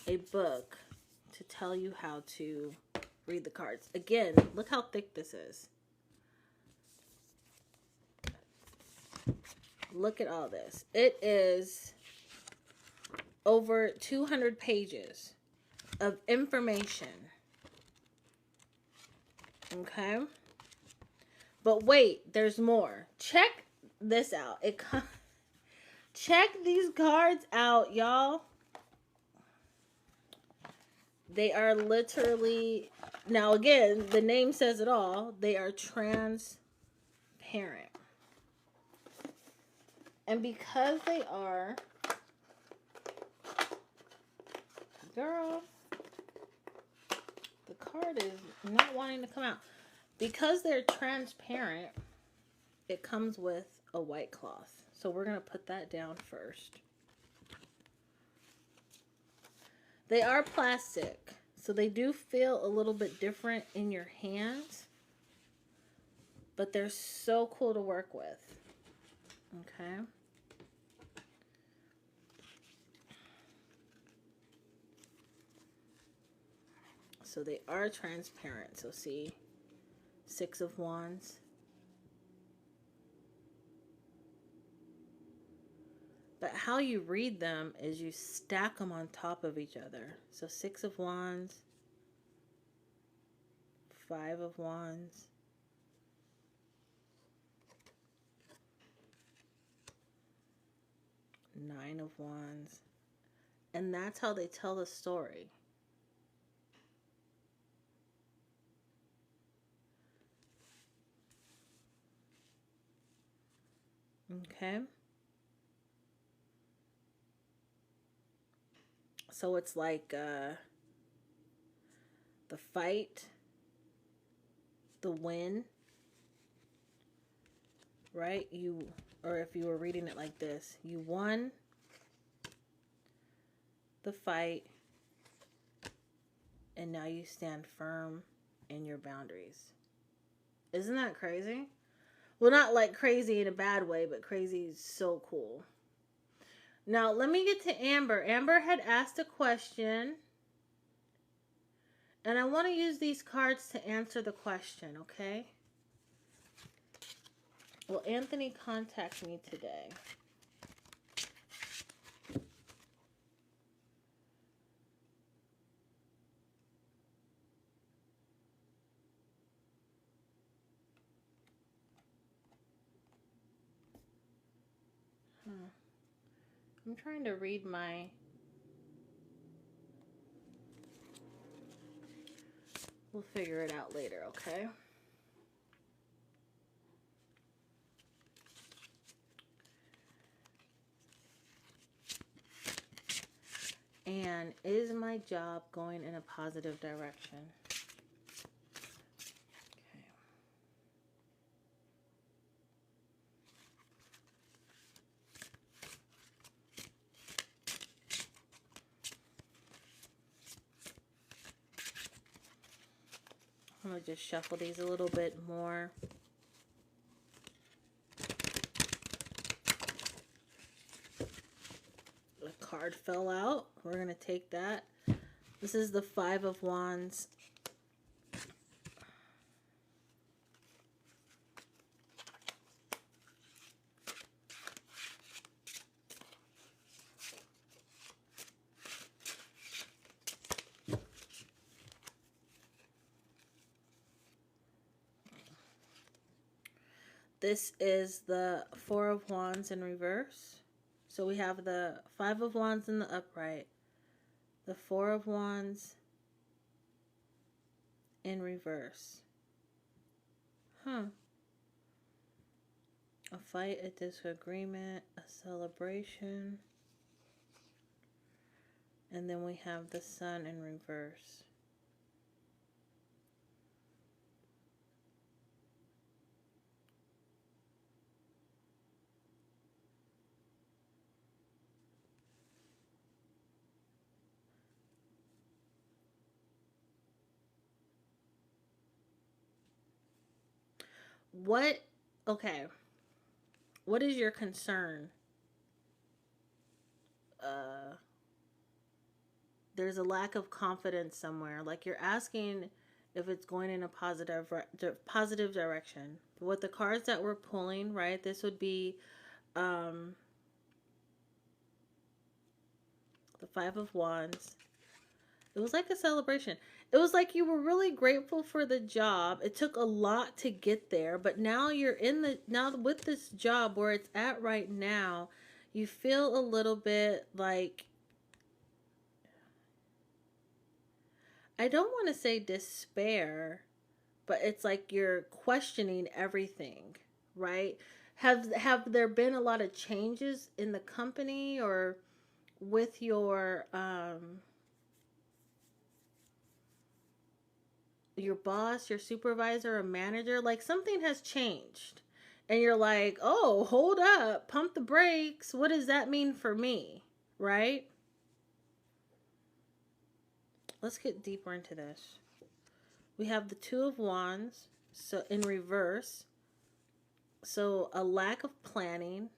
A: a book to tell you how to read the cards. Again, look how thick this is. Look at all this. It is over 200 pages of information. Okay? But wait, there's more. Check this out. Check these cards out, y'all. They are literally, now again, the name says it all. They are transparent. And because they are, girl, the card is not wanting to come out. Because they're transparent, it comes with a white cloth. So we're going to put that down first. They are plastic, so they do feel a little bit different in your hands. But they're so cool to work with. Okay. So they are transparent. So see, 6 of Wands. But how you read them is you stack them on top of each other. So 6 of Wands, 5 of Wands, 9 of Wands. And that's how they tell the story. Okay. So it's like the fight, the win, right? Or if you were reading it like this, you won the fight, and now you stand firm in your boundaries. Isn't that crazy? Well, not like crazy in a bad way, but crazy is so cool. Now, let me get to Amber. Amber had asked a question, and I want to use these cards to answer the question, okay? Will Anthony contact me today? I'm trying to read my... We'll figure it out later, okay? And is my job going in a positive direction? Okay. I'm going to just shuffle these a little bit more. A card fell out. We're going to take that. This is the Five of Wands. This is the Four of Wands in reverse. So we have the Five of Wands in the upright, the Four of Wands in reverse. A fight, a disagreement, a celebration. And then we have the Sun in reverse. Okay, what is your concern? There's a lack of confidence somewhere. Like you're asking if it's going in a positive direction. With the cards that we're pulling, right, this would be the Five of Wands. It was like a celebration. It was like you were really grateful for the job. It took a lot to get there, but now you're now with this job where it's at right now, you feel a little bit like, I don't want to say despair, but it's like you're questioning everything, right? Have there been a lot of changes in the company or with your boss, your supervisor, or manager? Like something has changed. And you're like, oh, hold up, pump the brakes. What does that mean for me? Right? Let's get deeper into this. We have the Two of Wands, so in reverse. So a lack of planning.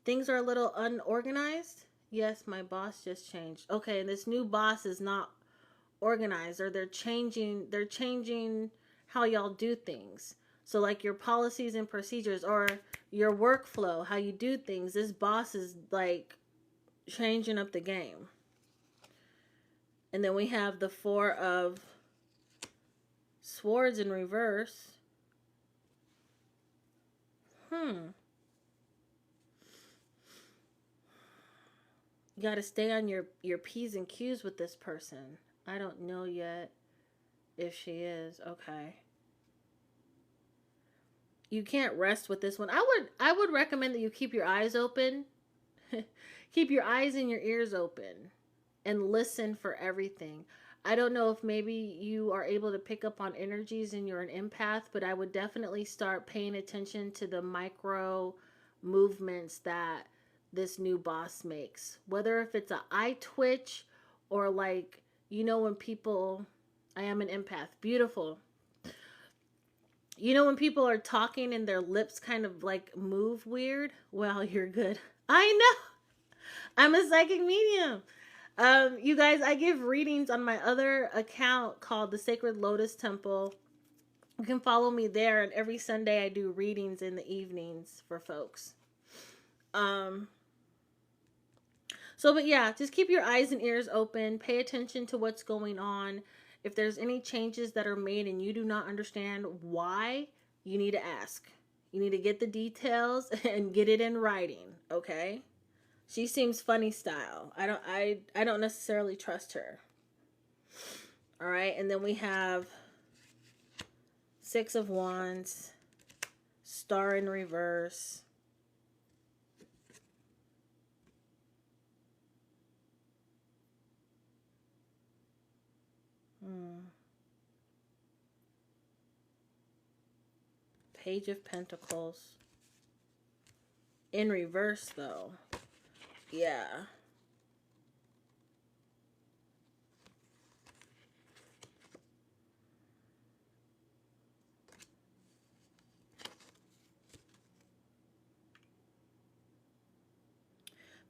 A: Things are a little unorganized. Yes, my boss just changed. Okay, and this new boss is not organized, or they're changing how y'all do things. So like your policies and procedures or your workflow, how you do things. This boss is like changing up the game. And then we have the Four of Swords in reverse. You got to stay on your P's and Q's with this person. I don't know yet if she is. Okay. You can't rest with this one. I would recommend that you keep your eyes open. Keep your eyes and your ears open and listen for everything. I don't know if maybe you are able to pick up on energies and you're an empath, but I would definitely start paying attention to the micro movements that this new boss makes. Whether if it's an eye twitch or like, when people, I am an empath, beautiful. When people are talking and their lips kind of like move weird, well, you're good. I know. I'm a psychic medium. You guys, I give readings on my other account called the Sacred Lotus Temple. You can follow me there, and every Sunday I do readings in the evenings for folks. But yeah, just keep your eyes and ears open. Pay attention to what's going on. If there's any changes that are made and you do not understand why, you need to ask. You need to get the details and get it in writing, okay? She seems funny style. I don't necessarily trust her. All right, and then we have Six of Wands, Star in reverse. Page of Pentacles. In reverse, though. Yeah.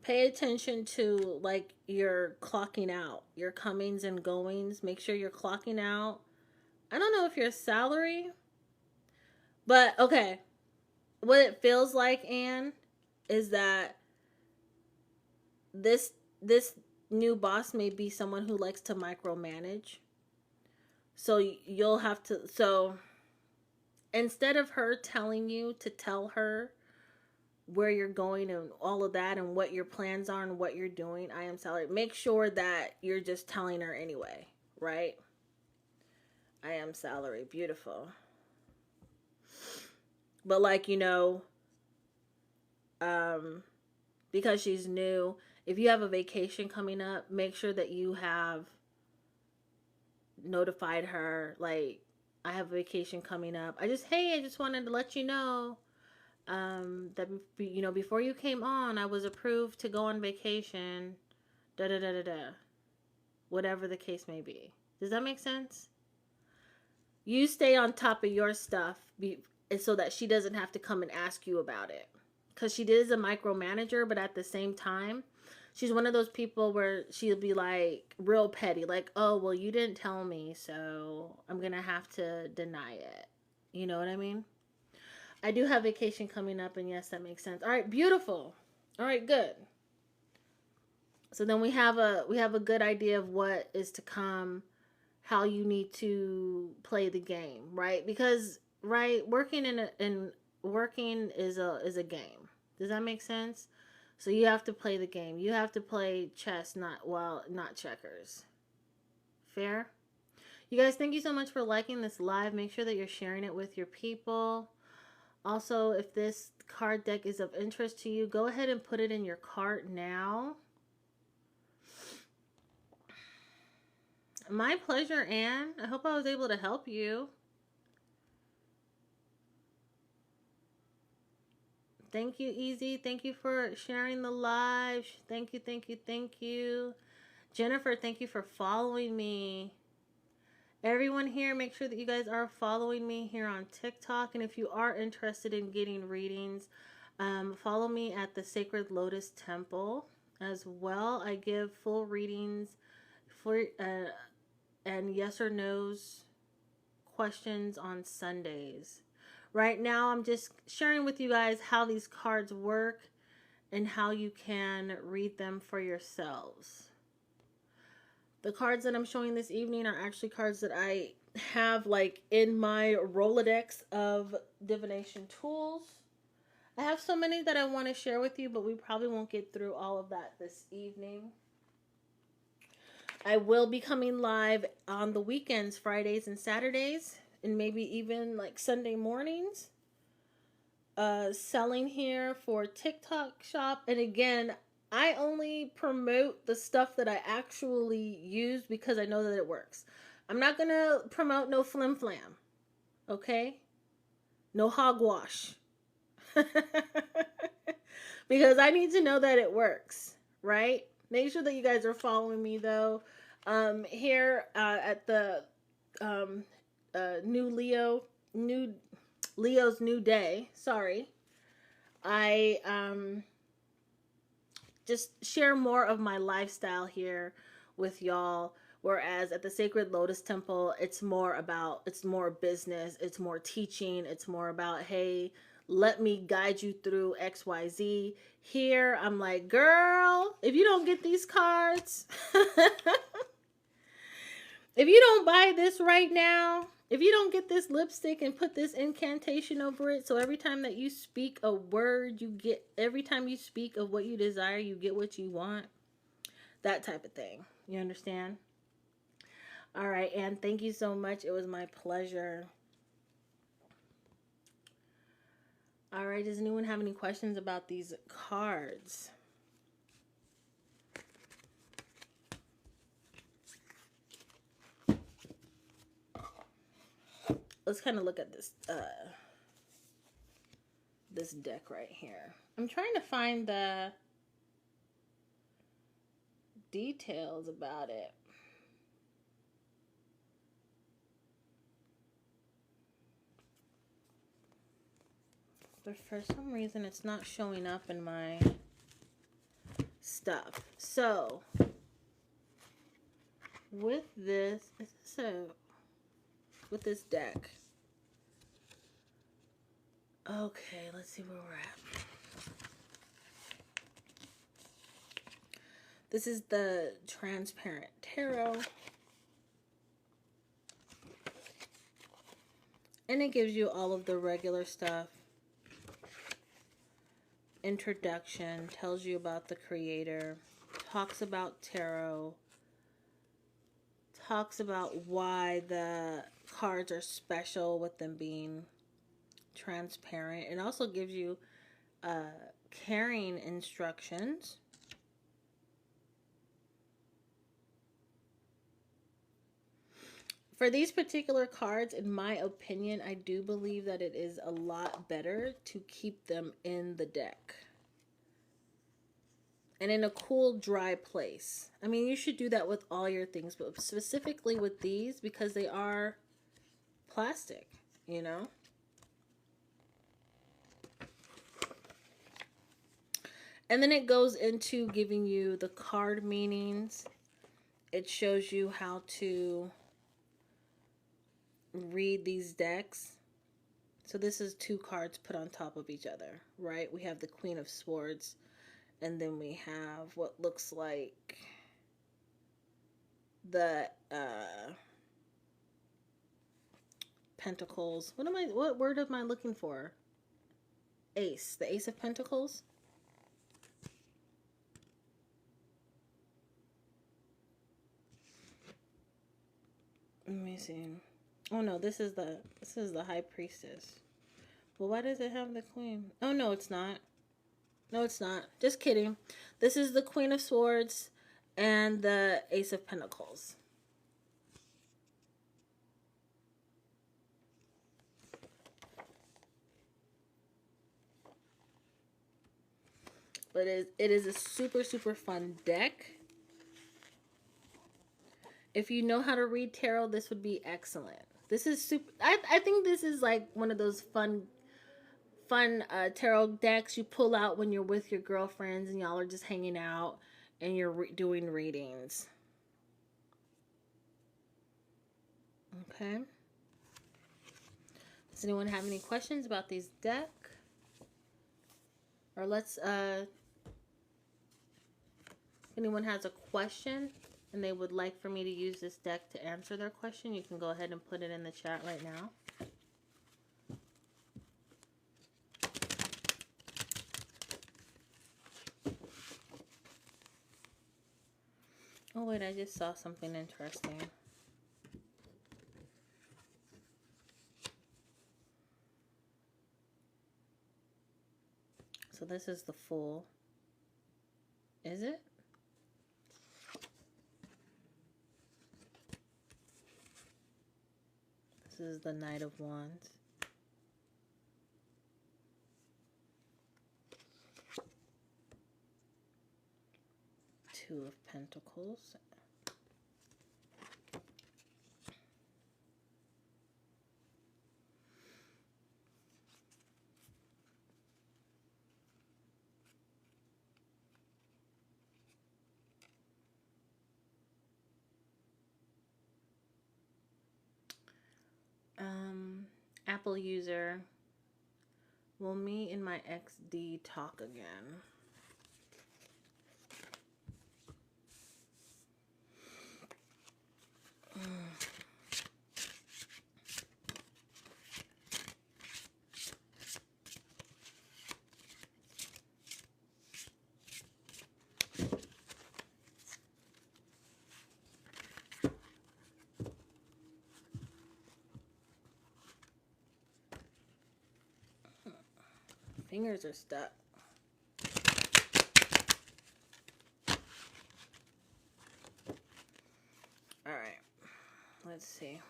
A: Pay attention to, like, your clocking out, your comings and goings. Make sure you're clocking out. I don't know if your salary, but okay. What it feels like, Anne, is that this new boss may be someone who likes to micromanage. So you'll have to, so instead of her telling you to tell her where you're going and all of that and what your plans are and what you're doing, I am salary. Make sure that you're just telling her anyway, right? I am salary. Beautiful. But like, because she's new, if you have a vacation coming up, make sure that you have notified her, like, I have a vacation coming up. I just wanted to let you know that, before you came on, I was approved to go on vacation, da da da da da, whatever the case may be. Does that make sense? You stay on top of your stuff so that she doesn't have to come and ask you about it. Because she is a micromanager, but at the same time, she's one of those people where she'll be like real petty. Like, oh, well, you didn't tell me, so I'm going to have to deny it. You know what I mean? I do have vacation coming up, and yes, that makes sense. All right, beautiful. All right, good. So then we have a good idea of what is to come, how you need to play the game, right? Because working working is a game. Does that make sense? So you have to play the game. You have to play chess, not checkers. Fair? You guys, thank you so much for liking this live. Make sure that you're sharing it with your people. Also, if this card deck is of interest to you, go ahead and put it in your cart now. My pleasure, Anne. I hope I was able to help you. Thank you, Easy. Thank you for sharing the live. Thank you, thank you, thank you. Jennifer, thank you for following me. Everyone here, make sure that you guys are following me here on TikTok. And if you are interested in getting readings, follow me at the Sacred Lotus Temple as well. I give full readings for and yes or no's questions on Sundays. Right now, I'm just sharing with you guys how these cards work and how you can read them for yourselves. The cards that I'm showing this evening are actually cards that I have like in my Rolodex of divination tools. I have so many that I want to share with you, but we probably won't get through all of that this evening. I will be coming live on the weekends, Fridays and Saturdays, and maybe even like Sunday mornings. Selling here for TikTok shop. And again, I only promote the stuff that I actually use because I know that it works. I'm not going to promote no flim flam. Okay? No hogwash. Because I need to know that it works. Right? Make sure that you guys are following me though. Here at the Leo's new day. Sorry. I just share more of my lifestyle here with y'all. Whereas at the Sacred Lotus Temple, it's more business, it's more teaching, it's more about, hey, let me guide you through XYZ. Here, I'm like, girl, if you don't get these cards, if you don't buy this right now, if you don't get this lipstick and put this incantation over it, so every time that you speak a word, every time you speak of what you desire, you get what you want. That type of thing. You understand? All right, Anne, thank you so much. It was my pleasure. All right, does anyone have any questions about these cards? let's kind of look at this this deck right here. I'm trying to find the details about it. But for some reason it's not showing up in my stuff. So with this, with this deck. Okay, let's see where we're at. This is the transparent tarot. And it gives you all of the regular stuff. Introduction, tells you about the creator, talks about tarot, talks about why the cards are special with them being transparent. It also gives you carrying instructions. For these particular cards, in my opinion, I do believe that it is a lot better to keep them in the deck. And in a cool, dry place. I mean, you should do that with all your things, but specifically with these, because they are plastic, you know? And then it goes into giving you the card meanings. It shows you how to read these decks. So this is 2 cards put on top of each other, right? We have the Queen of Swords, and then we have what looks like the Pentacles. What word am I looking for? Ace, the Ace of Pentacles. Let me see. Oh no, this is the High Priestess. Well, why does it have the Queen? Oh no, it's not. No, it's not. Just kidding. This is the Queen of Swords and the Ace of Pentacles. But it is a super, super fun deck. If you know how to read tarot, this would be excellent. This is super. I think this is like one of those fun tarot decks you pull out when you're with your girlfriends and y'all are just hanging out and you're doing readings. Okay. Does anyone have any questions about these decks? Or let's if anyone has a question and they would like for me to use this deck to answer their question, you can go ahead and put it in the chat right now. Oh wait, I just saw something interesting. So this is the Fool. Is it? This is the Knight of Wands. Two of Pentacles. Apple user, will me and my XD talk again? Fingers are stuck. All right, let's see.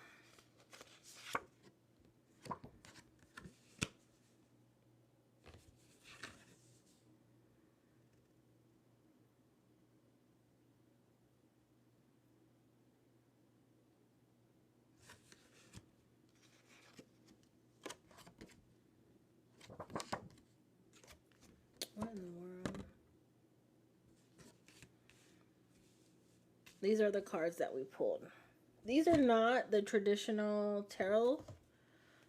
A: These are the cards that we pulled. These are not the traditional tarot,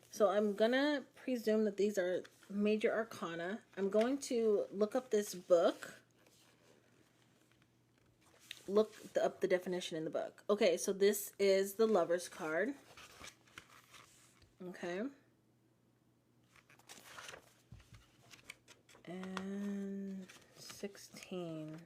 A: so I'm gonna presume that these are major arcana. I'm going to look up this book. Look up the definition in the book. Okay, so this is the Lover's card. Okay. And 16.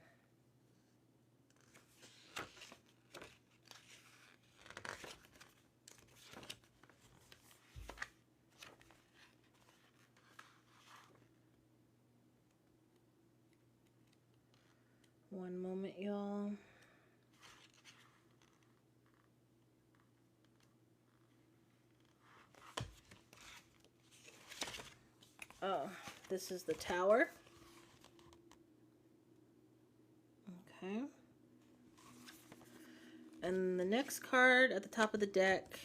A: One moment, y'all. Oh, this is the Tower. Okay. And the next card at the top of the deck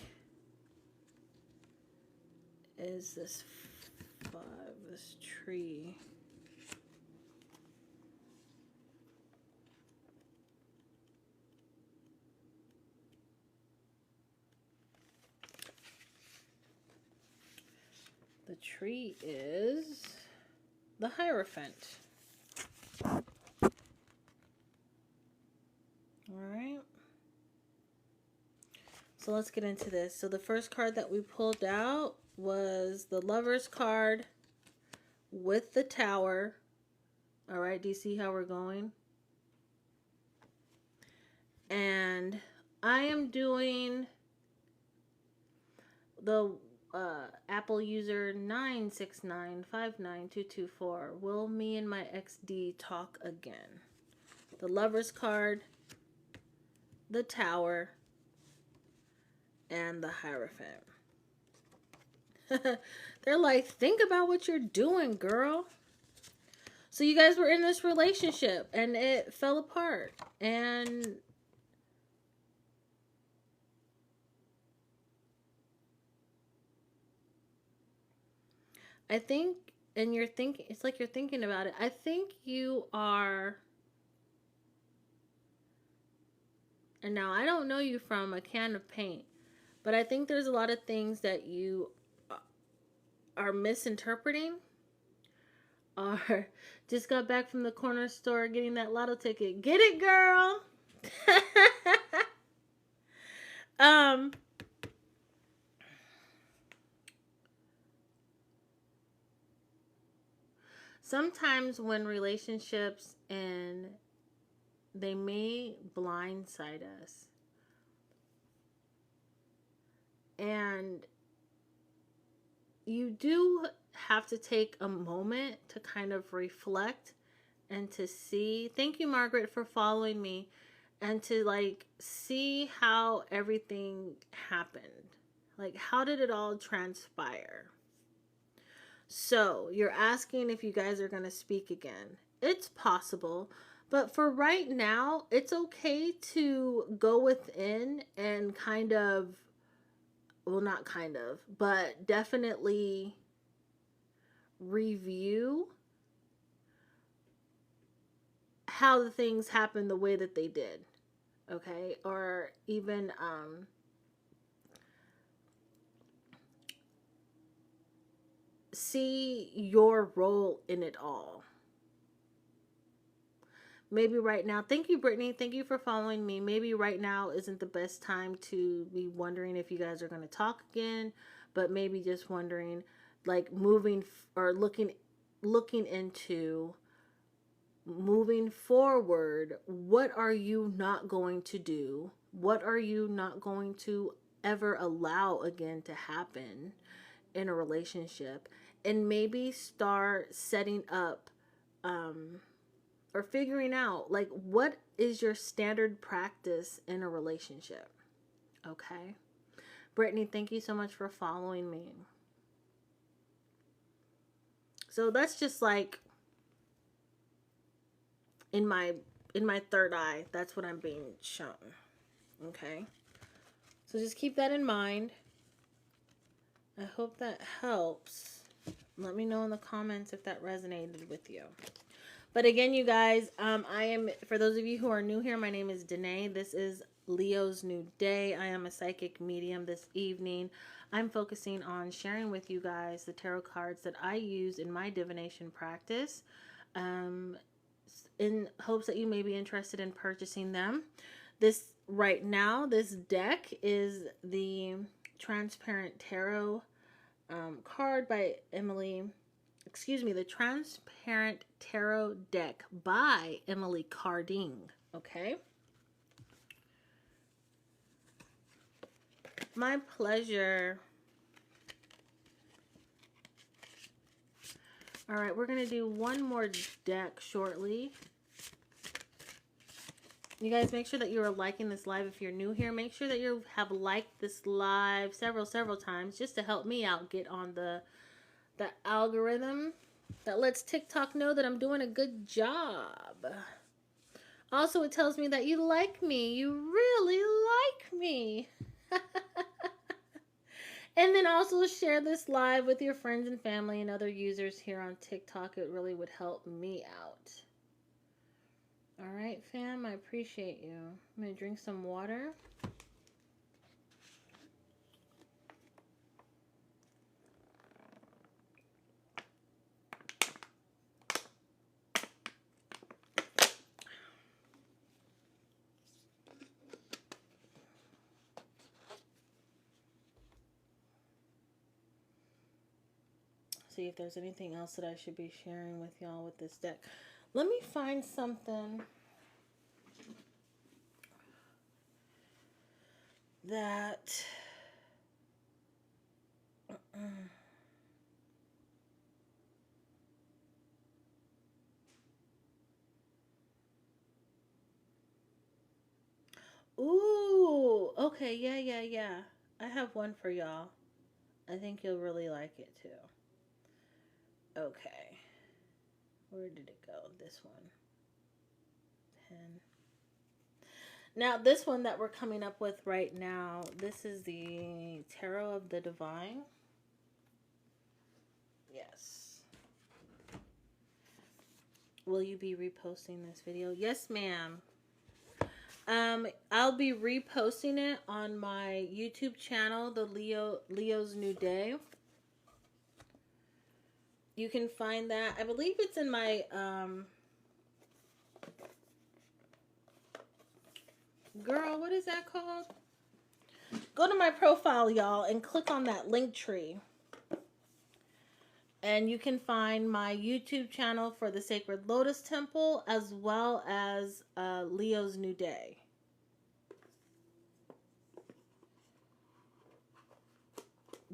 A: is this 5, this tree. The tree is the Hierophant. Alright. So let's get into this. So the first card that we pulled out was the Lover's card with the Tower. Alright, do you see how we're going? And I am doing the Apple user 969592224. Will me and my XD talk again? The Lover's card, the Tower, and the Hierophant. They're like, think about what you're doing, girl. So you guys were in this relationship and it fell apart. And I think, and you're thinking, it's like you're thinking about it. I think you are, and now I don't know you from a can of paint, but I think there's a lot of things that you are misinterpreting, or just got back from the corner store getting that lotto ticket. Get it, girl. Sometimes when relationships, and they may blindside us, and you do have to take a moment to kind of reflect and to see. Thank you, Margaret, for following me, and to like see how everything happened. Like, how did it all transpire? So you're asking if you guys are going to speak again. It's possible, but for right now, it's okay to go within and kind of, well, not kind of, but definitely review how the things happened the way that they did. Okay? Or even see your role in it all. Maybe right now, thank you, Brittany. Thank you for following me. Maybe right now isn't the best time to be wondering if you guys are going to talk again, but maybe just wondering, like, moving or looking into moving forward. What are you not going to do? What are you not going to ever allow again to happen in a relationship? And maybe start setting up or figuring out, like, what is your standard practice in a relationship. Okay, Brittany, thank you so much for following me. So that's just like in my third eye, that's what I'm being shown. Okay, so just keep that in mind. I hope that helps. Let me know in the comments if that resonated with you. But again, you guys, I am, for those of you who are new here, my name is Danae. This is Leo's New Day. I am a psychic medium this evening. I'm focusing on sharing with you guys the tarot cards that I use in my divination practice, in hopes that you may be interested in purchasing them. This right now, this deck is the Transparent Tarot card by the Transparent Tarot deck by Emily Carding. Okay. My pleasure. All right, we're going to do one more deck shortly. You guys, make sure that you are liking this live. If you're new here, make sure that you have liked this live several times just to help me out get on the algorithm that lets TikTok know that I'm doing a good job. Also, it tells me that you like me. You really like me. And then also share this live with your friends and family and other users here on TikTok. It really would help me out. All right, fam, I appreciate you. I'm going to drink some water. See if there's anything else that I should be sharing with y'all with this deck. Let me find something that ooh, okay, yeah. I have one for y'all. I think you'll really like it too. Okay. Where did it go? This one. 10. Now, this one that we're coming up with right now, this is the Tarot of the Divine. Yes. Will you be reposting this video? Yes, ma'am. I'll be reposting it on my YouTube channel, the Leo's New Day. You can find that. I believe it's in my girl, what is that called? Go to my profile, y'all, and click on that link tree. And you can find my YouTube channel for the Sacred Lotus Temple as well as Leo's New Day.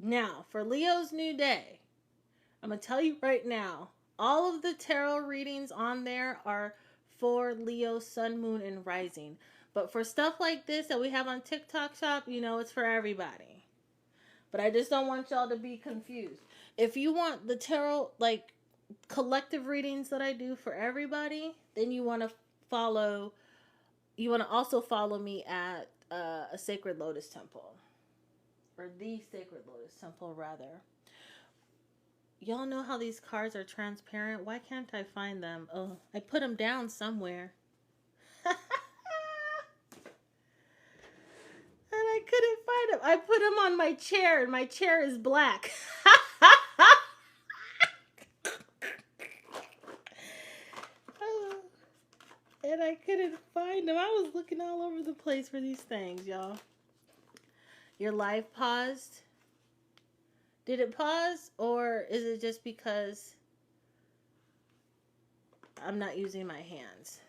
A: Now, for Leo's New Day, I'm going to tell you right now, all of the tarot readings on there are for Leo, Sun, Moon, and Rising. But for stuff like this that we have on TikTok Shop, you know, it's for everybody. But I just don't want y'all to be confused. If you want the tarot, like, collective readings that I do for everybody, then you want to also follow me at a Sacred Lotus Temple. Or the Sacred Lotus Temple, rather. Y'all know how these cards are transparent? Why can't I find them? Oh, I put them down somewhere. And I couldn't find them. I put them on my chair, and my chair is black. And I couldn't find them. I was looking all over the place for these things, y'all. Your live paused? Did it pause, or is it just because I'm not using my hands?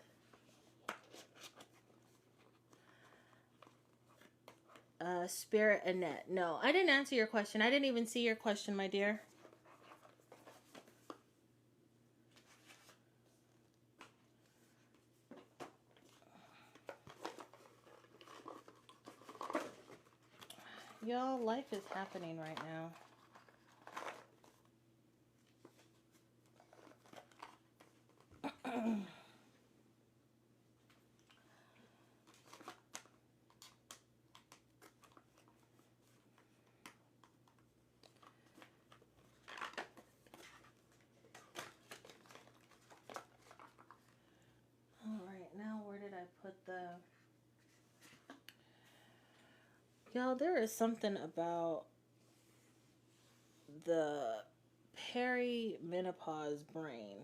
A: Spirit Annette. No, I didn't answer your question. I didn't even see your question, my dear. Y'all, life is happening right now. Y'all, there is something about the perimenopause brain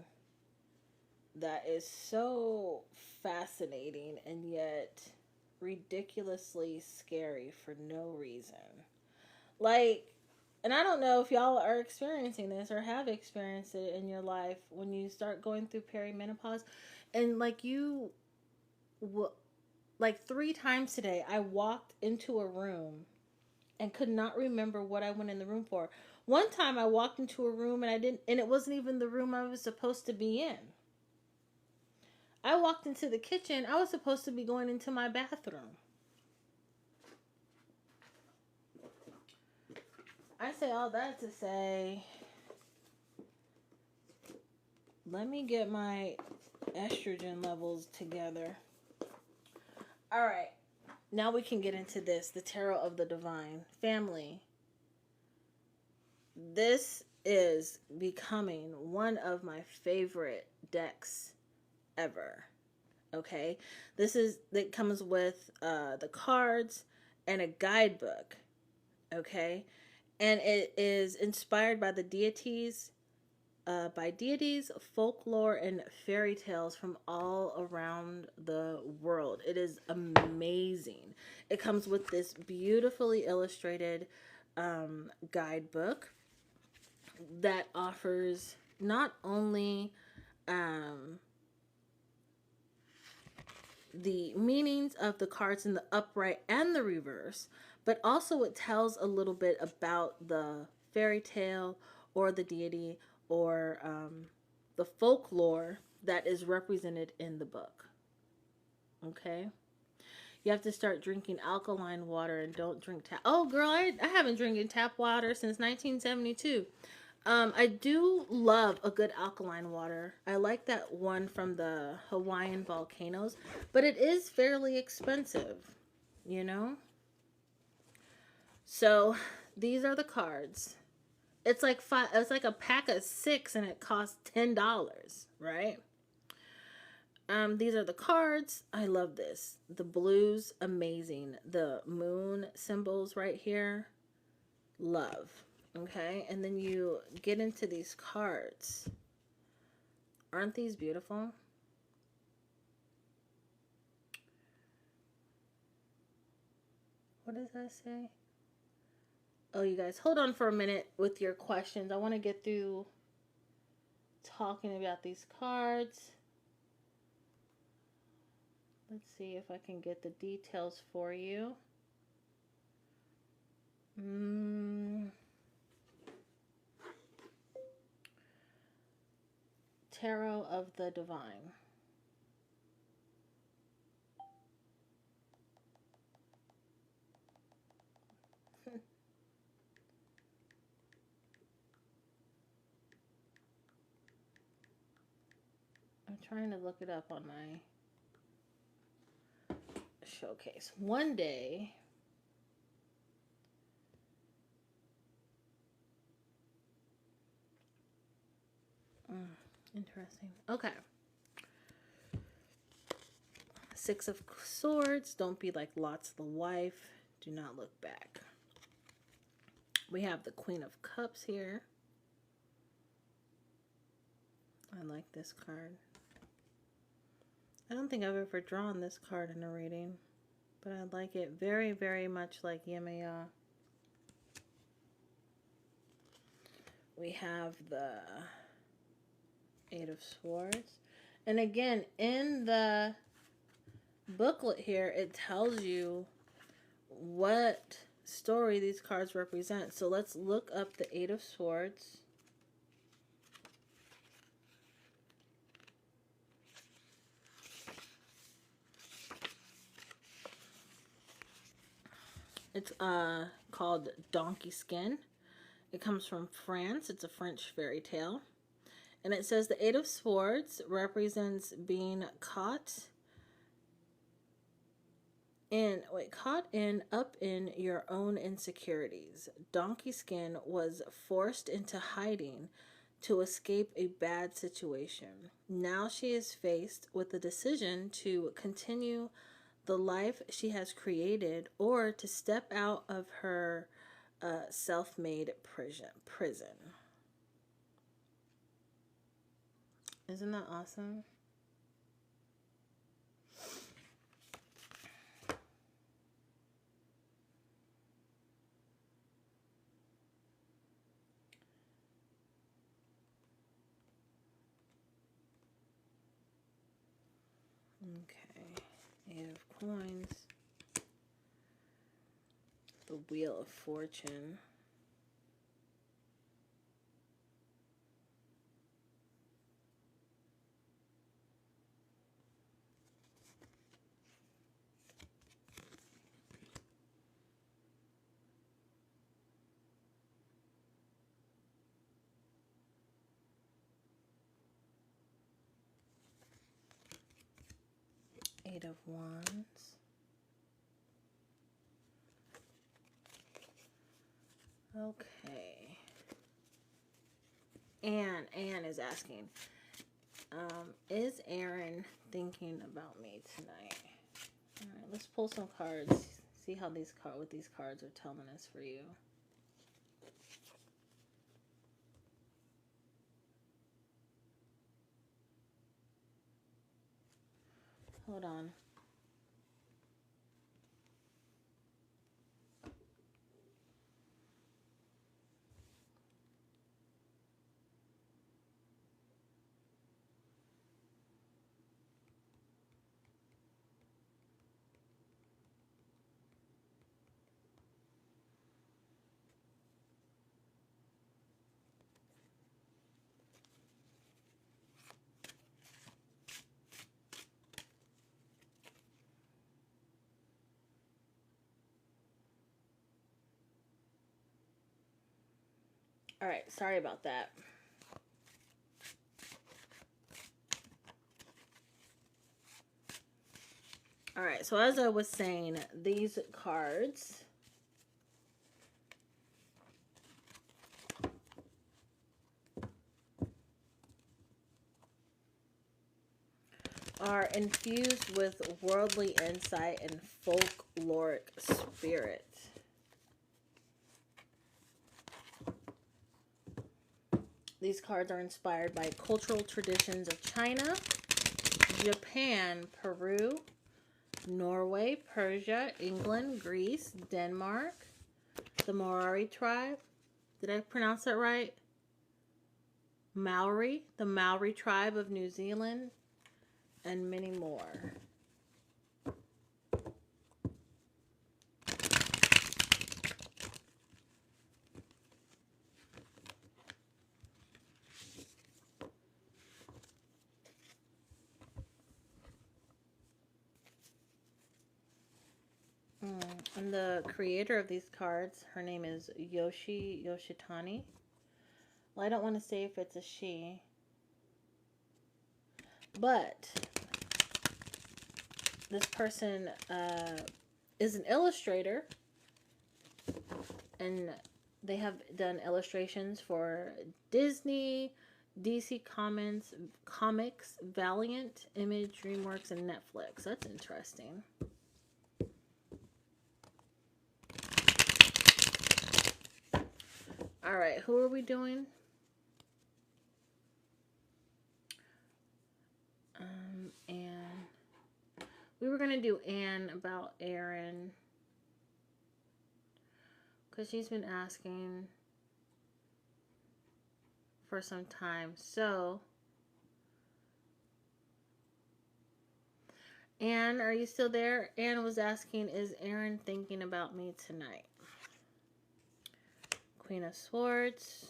A: that is so fascinating and yet ridiculously scary for no reason. Like, and I don't know if y'all are experiencing this or have experienced it in your life when you start going through perimenopause. And like, like 3 times today, I walked into a room and could not remember what I went in the room for. One time I walked into a room and it wasn't even the room I was supposed to be in. I walked into the kitchen. I was supposed to be going into my bathroom. I say all that to say, let me get my estrogen levels together. All right. Now we can get into this, the Tarot of the Divine. Family, this is becoming one of my favorite decks ever. Okay? That comes with the cards and a guidebook. Okay? And it is inspired by deities, folklore, and fairy tales from all around the world. It is amazing. It comes with this beautifully illustrated guidebook that offers not only the meanings of the cards in the upright and the reverse, but also it tells a little bit about the fairy tale or the deity or the folklore that is represented in the book. Okay? You have to start drinking alkaline water and don't drink tap. Oh, girl, I haven't drinking tap water since 1972. I do love a good alkaline water. I like that one from the Hawaiian volcanoes, but it is fairly expensive, you know? So, these are the cards. It's like a pack of 6 and it costs $10, right? These are the cards. I love this. The blues, amazing. The moon symbols right here, love. Okay, and then you get into these cards. Aren't these beautiful? What does that say? Oh, you guys, hold on for a minute with your questions. I want to get through talking about these cards. Let's see if I can get the details for you. Tarot of the Divine. I'm trying to look it up on my showcase. One day, interesting. Okay. 6 of Swords. Don't be like Lot's the wife. Do not look back. We have the Queen of Cups here. I like this card. I don't think I've ever drawn this card in a reading, but I like it very, very much like Yemaya. We have the 8 of Swords. And again, in the booklet here, it tells you what story these cards represent. So let's look up the 8 of Swords. It's called Donkey Skin. It comes from France. It's a French fairy tale. And it says the 8 of Swords represents being caught up in your own insecurities. Donkey Skin was forced into hiding to escape a bad situation. Now she is faced with the decision to continue the life she has created, or to step out of her self-made prison. Isn't that awesome? Okay, 8 of Coins. The Wheel of Fortune. Eight of Wands. Okay. Anne is asking, is Aaron thinking about me tonight? All right, let's pull some cards. See how what these cards are telling us for you. Hold on. All right, sorry about that. All right, so as I was saying, these cards are infused with worldly insight and folkloric spirit. These cards are inspired by cultural traditions of China, Japan, Peru, Norway, Persia, England, Greece, Denmark, the Maori tribe. Did I pronounce that right? Maori, the Maori tribe of New Zealand, and many more. And the creator of these cards, her name is Yoshitani. Well, I don't want to say if it's a she, but this person is an illustrator, and they have done illustrations for Disney, DC Comics, Valiant, Image, DreamWorks, and Netflix. That's interesting. All right, who are we doing? Anne. We were going to do Anne about Aaron, because she's been asking for some time. So, Anne, are you still there? Anne was asking, is Aaron thinking about me tonight? Queen of Swords.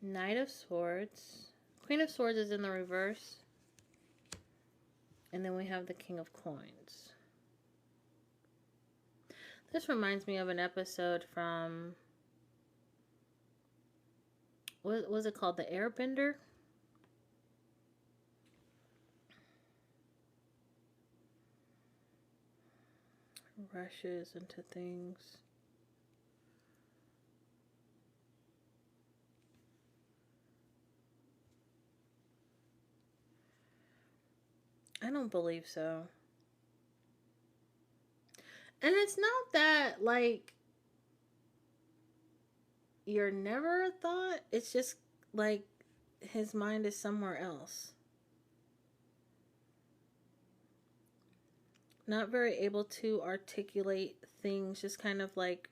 A: Knight of Swords. Queen of Swords is in the reverse. And then we have the King of Coins. This reminds me of an episode from, what was it called? The Airbender? Rushes into things. I don't believe so. And it's not that, like, you're never a thought. It's just, like, his mind is somewhere else. Not very able to articulate things. Just kind of, like,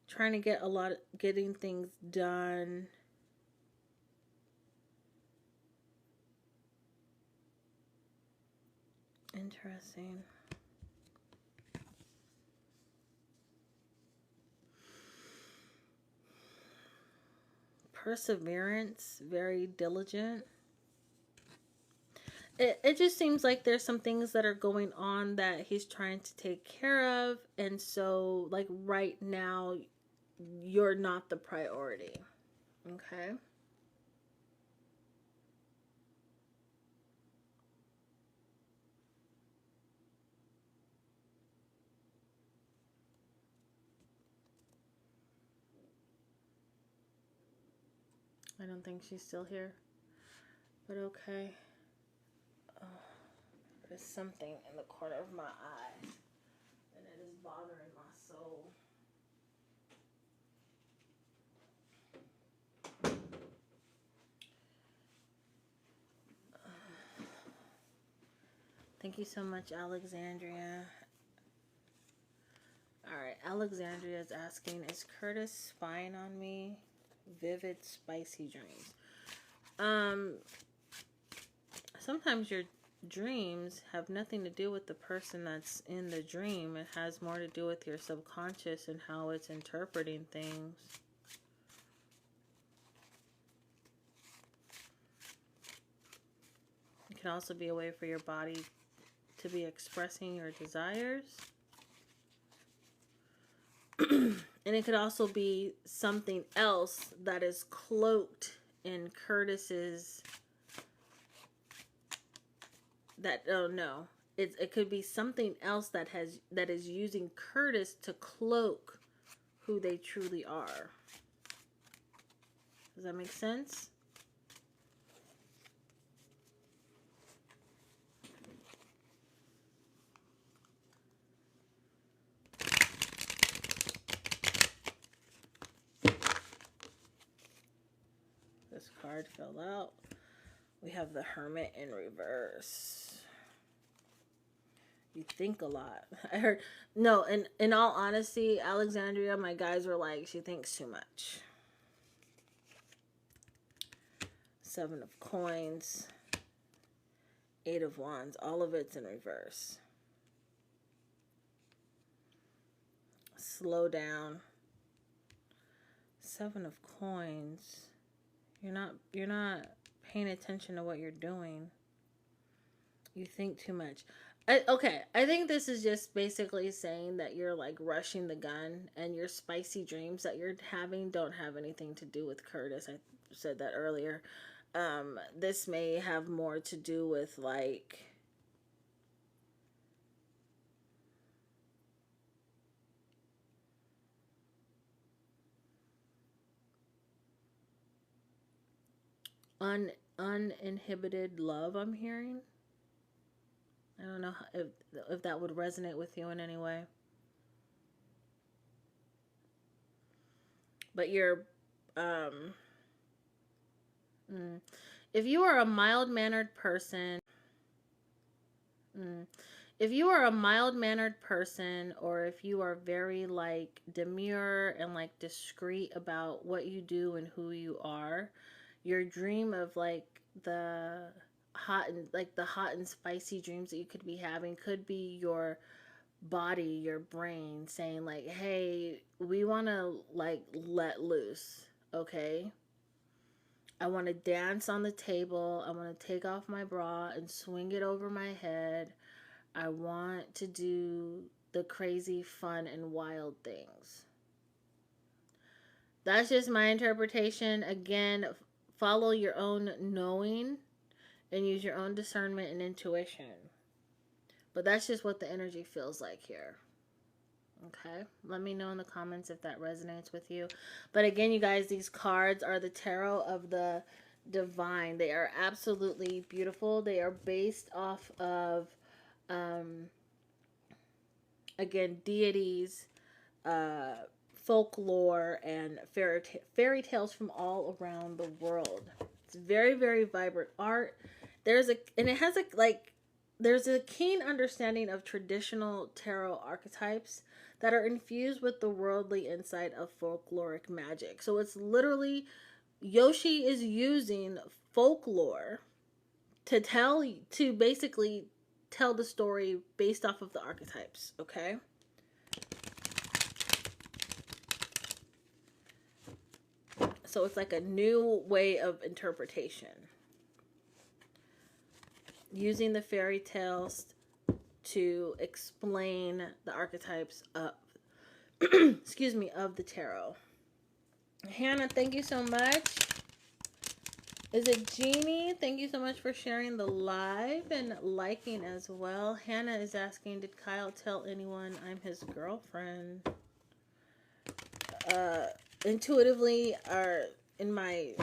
A: trying to getting things done. Interesting. Perseverance, very diligent. It just seems like there's some things that are going on that he's trying to take care of, and so, like, right now you're not the priority. Okay. I don't think she's still here, but okay. Oh, there's something in the corner of my eye, and it is bothering my soul. Thank you so much, Alexandria. Alright, Alexandria is asking, is Curtis spying on me? Vivid, spicy dreams. Sometimes your dreams have nothing to do with the person that's in the dream. It has more to do with your subconscious and how it's interpreting things. It can also be a way for your body to be expressing your desires. And it could also be something else that is cloaked in Curtis's... It could be something else that is using Curtis to cloak who they truly are. Does that make sense? This card fell out. We have the Hermit in reverse. You think a lot. I heard... No, in all honesty, Alexandria, my guys were like, she thinks too much. 7 of Coins. 8 of Wands. All of it's in reverse. Slow down. 7 of Coins. You're not paying attention to what you're doing. You think too much. I think this is just basically saying that you're, like, rushing the gun, and your spicy dreams that you're having don't have anything to do with Curtis. I said that earlier. This may have more to do with, like, uninhibited love, I'm hearing. I don't know if that would resonate with you in any way. But you're, if you are a mild-mannered person, if you are a mild-mannered person, or if you are very, like, demure and, like, discreet about what you do and who you are, your dream of, like, the hot and spicy dreams that you could be having could be your body, your brain saying, like, hey, we want to, like, let loose, okay? I want to dance on the table. I want to take off my bra and swing it over my head. I want to do the crazy, fun, and wild things. That's just my interpretation. Again, follow your own knowing and use your own discernment and intuition. But that's just what the energy feels like here. Okay? Let me know in the comments if that resonates with you. But again, you guys, these cards are the tarot of the divine. They are absolutely beautiful. They are based off of, um, again, deities, uh, folklore, and fairy tales from all around the world. It's very, very vibrant art. And it has there's a keen understanding of traditional tarot archetypes that are infused with the worldly insight of folkloric magic. So it's literally, Yoshi is using folklore to basically tell the story based off of the archetypes, okay? So it's like a new way of interpretation. Using the fairy tales to explain the archetypes of excuse me, of the tarot. Hannah, thank you so much. Is it Jeannie? Thank you so much for sharing the live and liking as well. Hannah is asking, did Kyle tell anyone I'm his girlfriend? Intuitively, or in my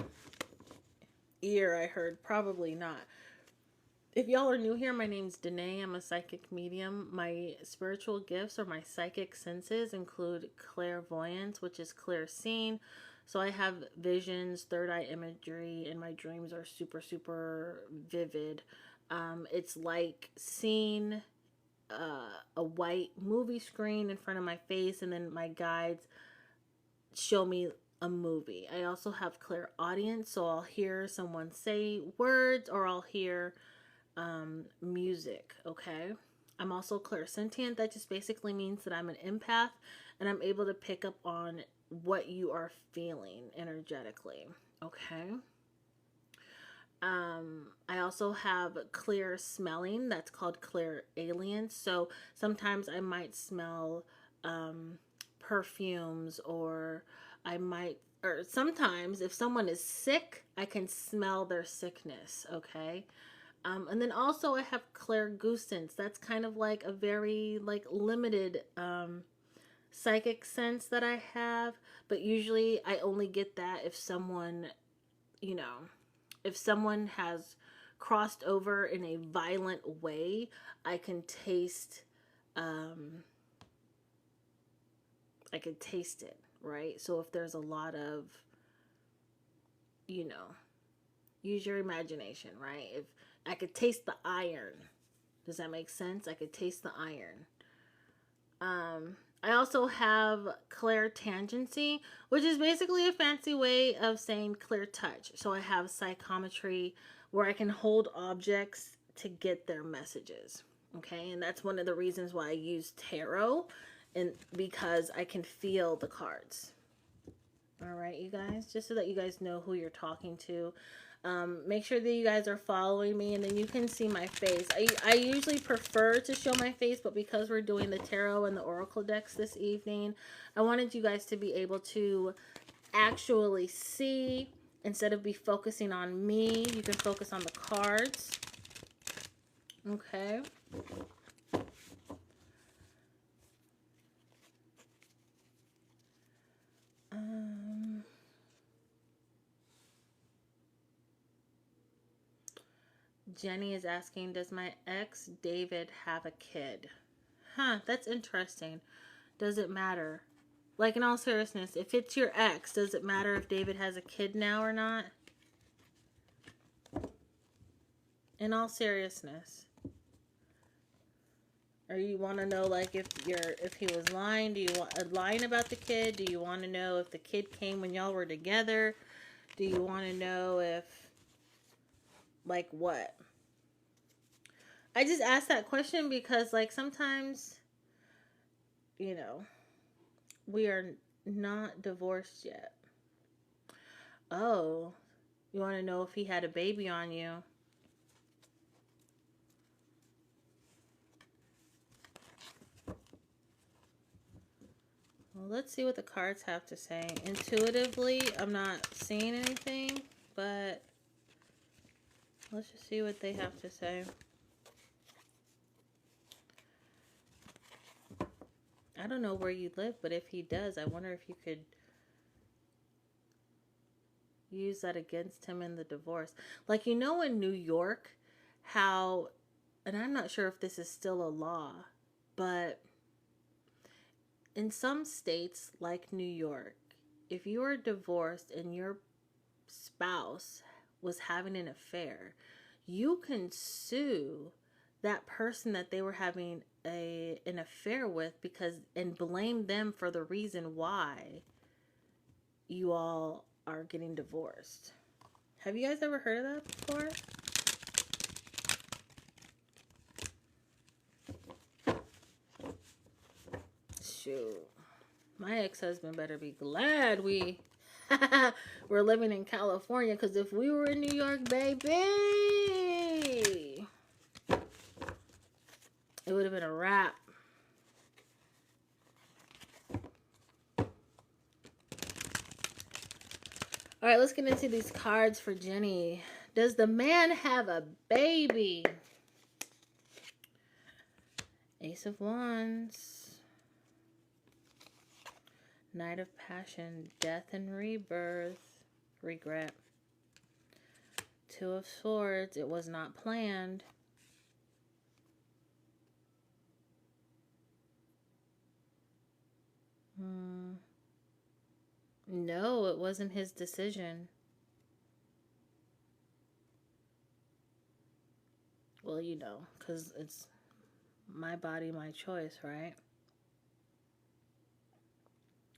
A: ear, I heard probably not. If y'all are new here, my name's Danae. I'm a psychic medium. My spiritual gifts or my psychic senses include clairvoyance, which is clear seeing. So I have visions, third eye imagery, and my dreams are super, super vivid. It's like seeing a white movie screen in front of my face, and then my guides show me a movie. I also have clairaudience, so I'll hear someone say words, or I'll hear music, okay? I'm also clairsentient. That just basically means that I'm an empath and I'm able to pick up on what you are feeling energetically, okay? I also have clear smelling. That's called clairalience. So sometimes I might smell perfumes, or sometimes if someone is sick, I can smell their sickness, okay? And then also I have clairgustance. That's kind of like a very limited psychic sense that I have, but usually I only get that if someone, if someone has crossed over in a violent way. I can taste I can taste it, right? So if there's a lot of, use your imagination, right? If I could taste the iron. Does that make sense? I could taste the iron. I also have clairtangency, which is basically a fancy way of saying clear touch. So I have psychometry, where I can hold objects to get their messages. Okay, and that's one of the reasons why I use tarot, and because I can feel the cards. All right, you guys, just so that you guys know who you're talking to. Make sure that you guys are following me, and then you can see my face. I usually prefer to show my face, but because we're doing the tarot and the oracle decks this evening, I wanted you guys to be able to actually see, instead of be focusing on me. You can focus on the cards. Okay. Jenny is asking, does my ex David have a kid? Huh, that's interesting. Does it matter? Like, in all seriousness, if it's your ex, does it matter if David has a kid now or not? In all seriousness. Or you want to know, like, if he was lying? Do you want lying about the kid? Do you want to know if the kid came when y'all were together? Do you want to know if, like, what? I just asked that question because, like, sometimes, we are not divorced yet. Oh, you want to know if he had a baby on you? Well, let's see what the cards have to say. Intuitively, I'm not seeing anything, but let's just see what they have to say. I don't know where you live, but if he does, I wonder if you could, use that against him in the divorce. Like, you know, in New York, how, and I'm not sure if this is still a law, but in some states like New York, if you are divorced and your spouse was having an affair, you can sue that person that they were having an affair with, because, and blame them for the reason why you all are getting divorced. Have you guys ever heard of that before? Shoot. My ex-husband better be glad we're living in California, because if we were in New York, baby, it would have been a wrap. All right, let's get into these cards for Jenny. Does the man have a baby? Ace of Wands. Knight of Passion. Death and rebirth. Regret. Two of Swords. It was not planned. No, it wasn't his decision. Well, you know, because it's my body, my choice, right?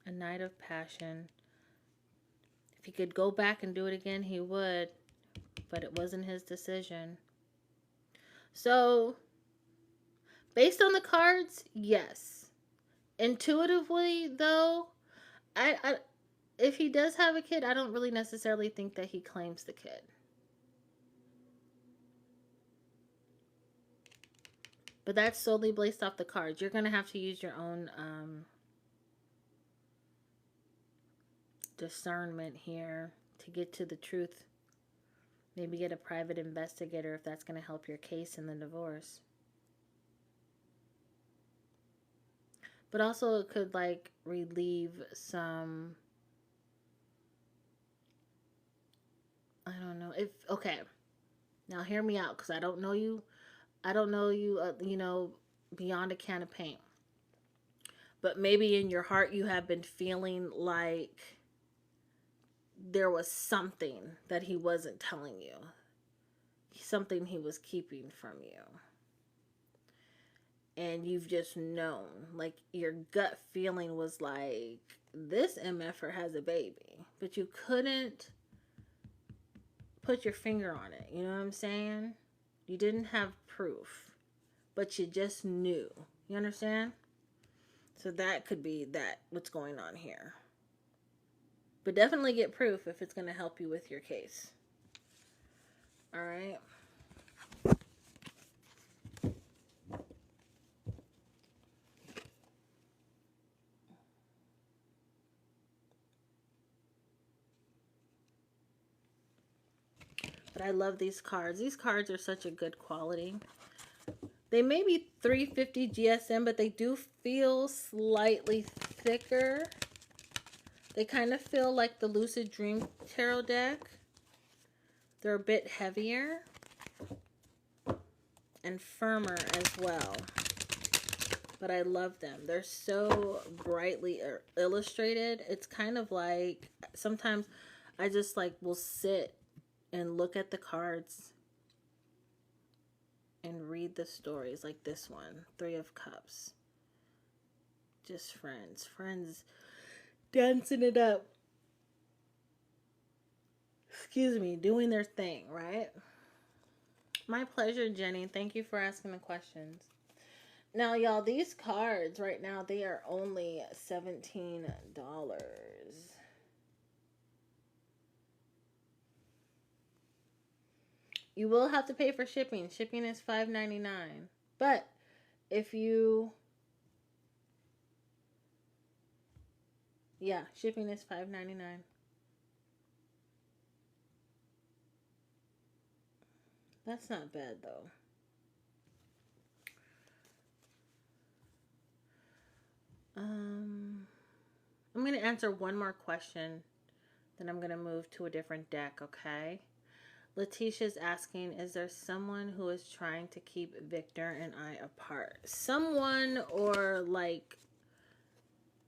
A: A Knight of Passion. If he could go back and do it again, he would. But it wasn't his decision. So, based on the cards, yes. Intuitively, though, if he does have a kid, I don't really necessarily think that he claims the kid. But that's solely based off the cards. You're going to have to use your own discernment here to get to the truth. Maybe get a private investigator if that's going to help your case in the divorce. But also it could, like, relieve some, I don't know. Okay. Now hear me out, because I don't know you. I don't know you, you know, beyond a can of paint. But maybe in your heart you have been feeling like there was something that he wasn't telling you. Something he was keeping from you. And you've just known. Like, your gut feeling was like, this MFer has a baby. But you couldn't put your finger on it. You know what I'm saying? You didn't have proof, but you just knew. You understand? So that could be that, what's going on here. But definitely get proof if it's going to help you with your case. All right. But I love these cards. These cards are such a good quality. They may be 350 GSM, but they do feel slightly thicker. They kind of feel like the Lucid Dream Tarot deck. They're a bit heavier and firmer as well. But I love them. They're so brightly illustrated. It's kind of like, sometimes I just like will sit and look at the cards and read the stories, like this one, Three of Cups. Just friends dancing it up. Excuse me, doing their thing, right? My pleasure, Jenny. Thank you for asking the questions. Now, y'all, these cards right now, they are only $17. You will have to pay for shipping. Shipping is $5.99. But if you... Yeah, shipping is $5.99. That's not bad, though. I'm going to answer one more question Then I'm going to move to a different deck, okay? Letitia's asking, is there someone who is trying to keep Victor and I apart? Someone, or like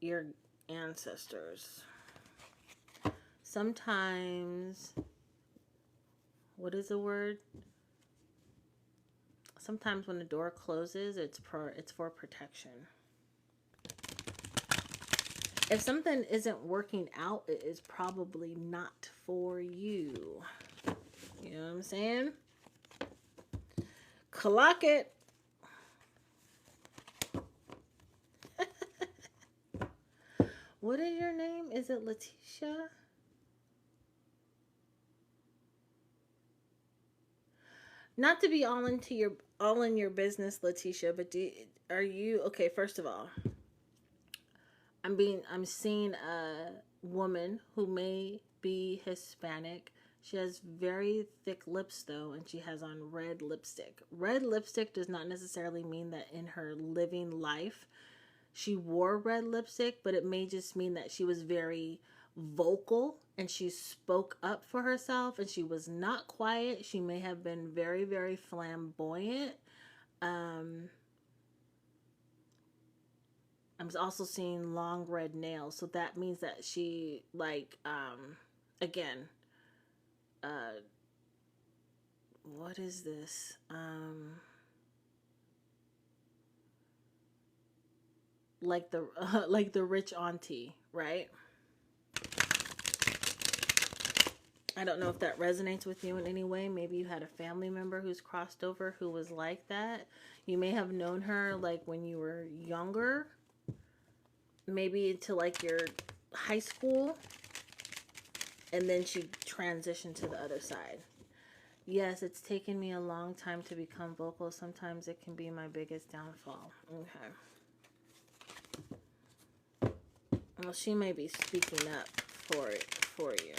A: your ancestors. Sometimes, what is the word? Sometimes when the door closes, it's for protection. If something isn't working out, it is probably not for you. You know what I'm saying? Clock it. What is your name? Is it Letitia? Not to be all in your business, Letitia, but are you okay? First of all, I'm seeing a woman who may be Hispanic. She has very thick lips though, and she has on red lipstick. Red lipstick does not necessarily mean that in her living life she wore red lipstick, but it may just mean that she was very vocal and she spoke up for herself, and she was not quiet. She may have been very, very flamboyant. I'm also seeing long red nails, so that means that she again, what is this? Like the like the rich auntie, right? I don't know if that resonates with you in any way. Maybe you had a family member who's crossed over who was like that. You may have known her like when you were younger, maybe to like your high school, and then she transitioned to the other side. Yes, it's taken me a long time to become vocal. Sometimes it can be my biggest downfall. Okay. Well, she may be speaking up for you.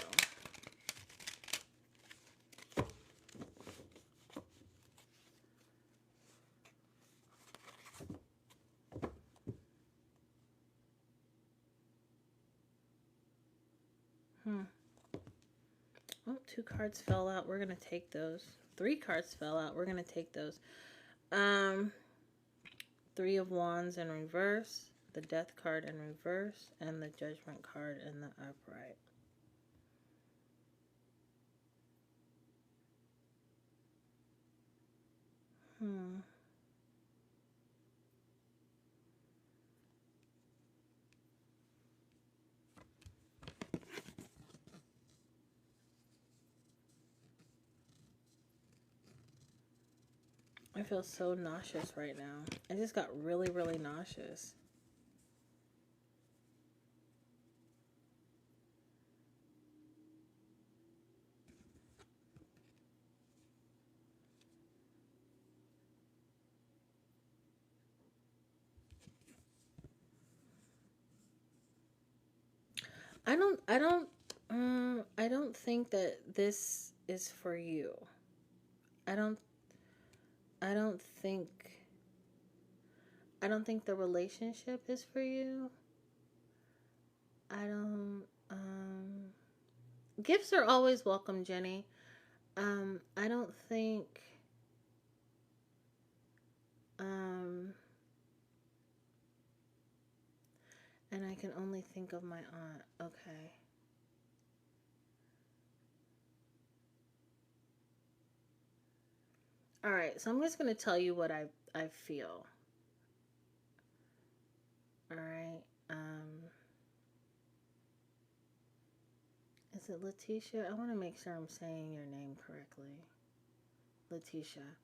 A: Oh, 2 cards fell out. We're going to take those. 3 cards fell out. We're going to take those. 3 of Wands in reverse, the Death card in reverse, and the Judgment card in the upright. I feel so nauseous right now. I just got really, really nauseous. I don't think that this is for you. I don't think the relationship is for you. I don't gifts are always welcome, Jenny. I don't think and I can only think of my aunt. Okay. All right, so I'm just going to tell you what I feel. All right. Is it Letitia? I want to make sure I'm saying your name correctly. Letitia.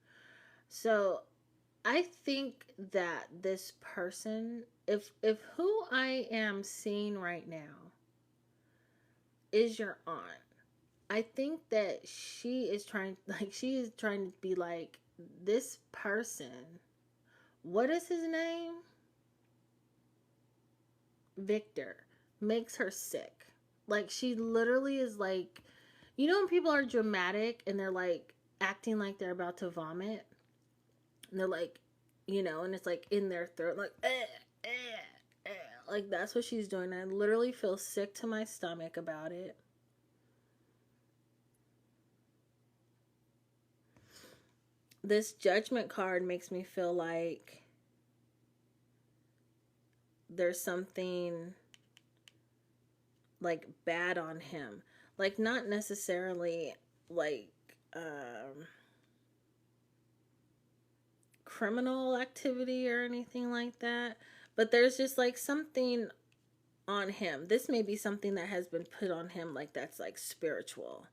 A: So, I think that this person, if who I am seeing right now is your aunt, I think that she is trying to be like, this person, what is his name? Victor, makes her sick. Like, she literally is like, you know when people are dramatic and they're like acting like they're about to vomit? And they're like, you know, and it's like in their throat, like, like that's what she's doing. I literally feel sick to my stomach about it. this Judgment card makes me feel like there's something like bad on him. Like not necessarily like criminal activity or anything like that, but there's just like something on him. This may be something that has been put on him, like that's like spiritual,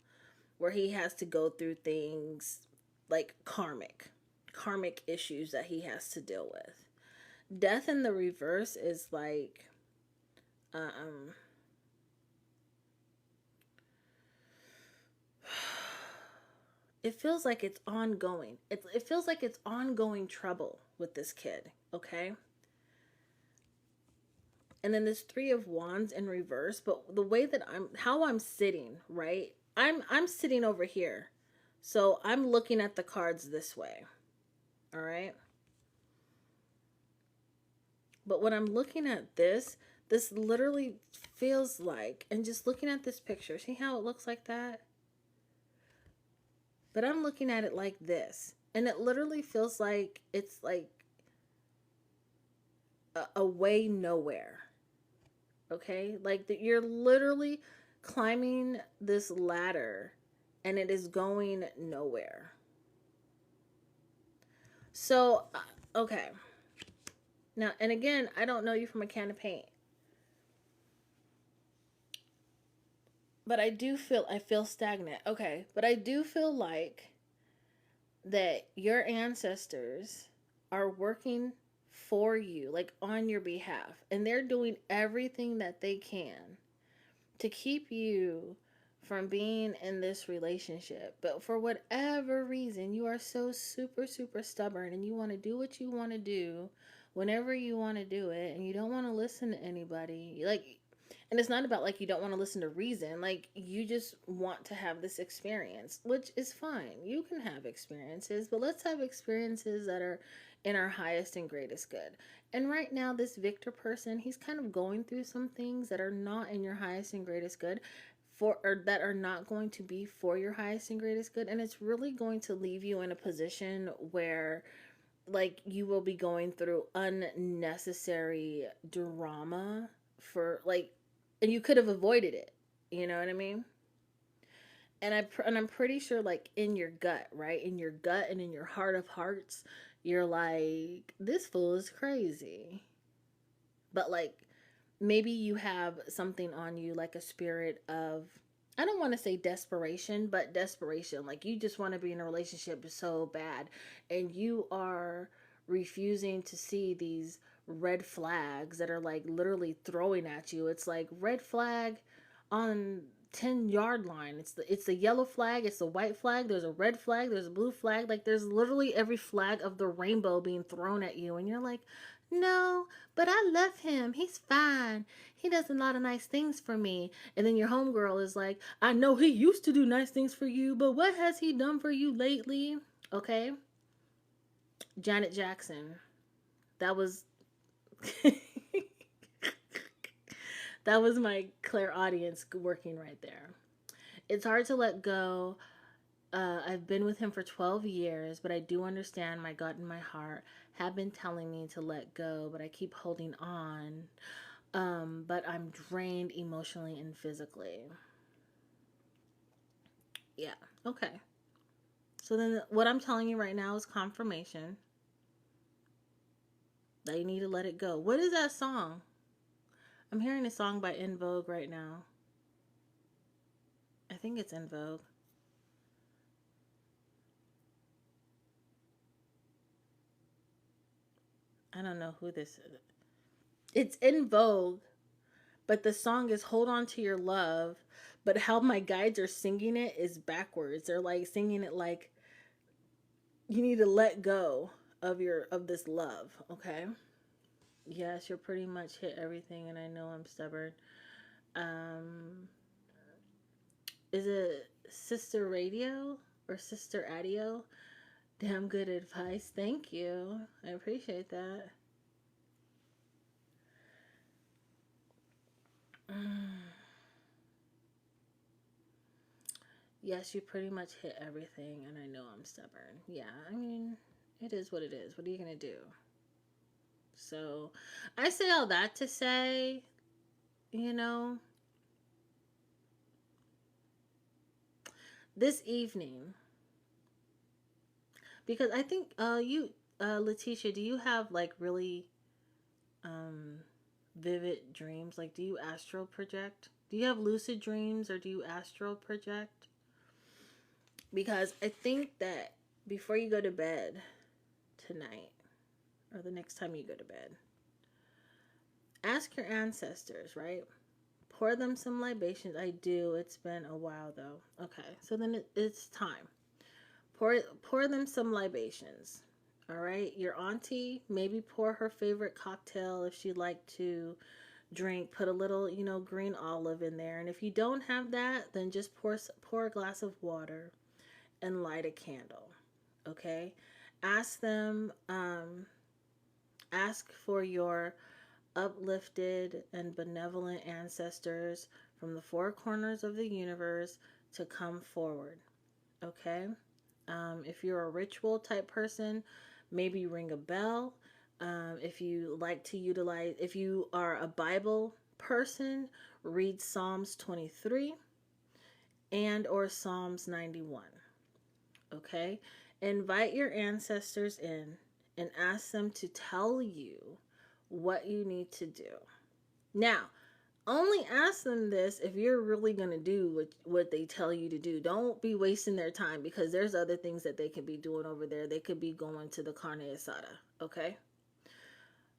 A: where he has to go through things like karmic issues that he has to deal with. Death in the reverse is like um it feels like it's ongoing. It feels like it's ongoing trouble with this kid, okay? And then this 3 of Wands in reverse, but the way that I'm sitting, right? I'm sitting over here. So I'm looking at the cards this way. All right? But when I'm looking at this literally feels like, and just looking at this picture, see how it looks like that? But I'm looking at it like this. And it literally feels like it's like a way nowhere. Okay? Like that you're literally climbing this ladder and it is going nowhere. So, okay. Now, and again, I don't know you from a can of paint. But I feel stagnant. Okay, but I do feel like that your ancestors are working for you, like on your behalf, and they're doing everything that they can to keep you from being in this relationship. But for whatever reason, you are so super, super stubborn and you want to do what you want to do whenever you want to do it, and you don't want to listen to anybody. Like, and it's not about like you don't want to listen to reason, like you just want to have this experience, which is fine. You can have experiences, but let's have experiences that are in our highest and greatest good. And right now, this Victor person, he's kind of going through some things that are not in your highest and greatest good, for or that are not going to be for your highest and greatest good, and it's really going to leave you in a position where like you will be going through unnecessary drama for like, and you could have avoided it. You know what I mean? And I'm pretty sure like in your gut, right? In your gut and in your heart of hearts, you're like, this fool is crazy. But like maybe you have something on you, like a spirit of, I don't want to say desperation, but desperation. Like you just want to be in a relationship so bad, and you are refusing to see these red flags that are like literally throwing at you. It's like red flag on 10-yard line. It's the yellow flag, it's the white flag, there's a red flag, there's a blue flag. Like there's literally every flag of the rainbow being thrown at you, and you're like, no, but I love him. He's fine. He does a lot of nice things for me. And then your homegirl is like, I know he used to do nice things for you, but what has he done for you lately? Okay. Janet Jackson. That was that was my clairaudience working right there. It's hard to let go. I've been with him for 12 years, but I do understand my gut and my heart have been telling me to let go, but I keep holding on. But I'm drained emotionally and physically. Yeah, okay. So then what I'm telling you right now is confirmation that you need to let it go. What is that song? I'm hearing a song by In Vogue right now. I think it's In Vogue. I don't know who this is. It's In Vogue, but the song is Hold On to Your Love. But how my guides are singing it is backwards. They're like singing it like you need to let go of this love, okay? Yes, you're pretty much hit everything, and I know I'm stubborn. Um, is it Sister Radio or Sister Adio? Damn good advice. Thank you. I appreciate that. Yes, you pretty much hit everything, and I know I'm stubborn. Yeah, I mean, it is what it is. What are you going to do? So, I say all that to say, you know, this evening, because I think Letitia, do you have like really um vivid dreams? Like, do you astral project? Do you have lucid dreams or do you astral project? Because I think that before you go to bed tonight or the next time you go to bed, ask your ancestors, right? Pour them some libations. I do. It's been a while though. Okay, so then it's time. Pour them some libations. All right, your auntie, maybe pour her favorite cocktail if she'd like to drink. Put a little, green olive in there, and if you don't have that, then just pour a glass of water and light a candle. Okay, ask them. Ask for your uplifted and benevolent ancestors from the four corners of the universe to come forward. Okay. If you're a ritual type person, maybe ring a bell. If you like to utilize, if you are a Bible person, read Psalms 23 and or Psalms 91. Okay? Invite your ancestors in and ask them to tell you what you need to do. Now, only ask them this if you're really going to do what they tell you to do. Don't be wasting their time because there's other things that they could be doing over there. They could be going to the carne asada, okay?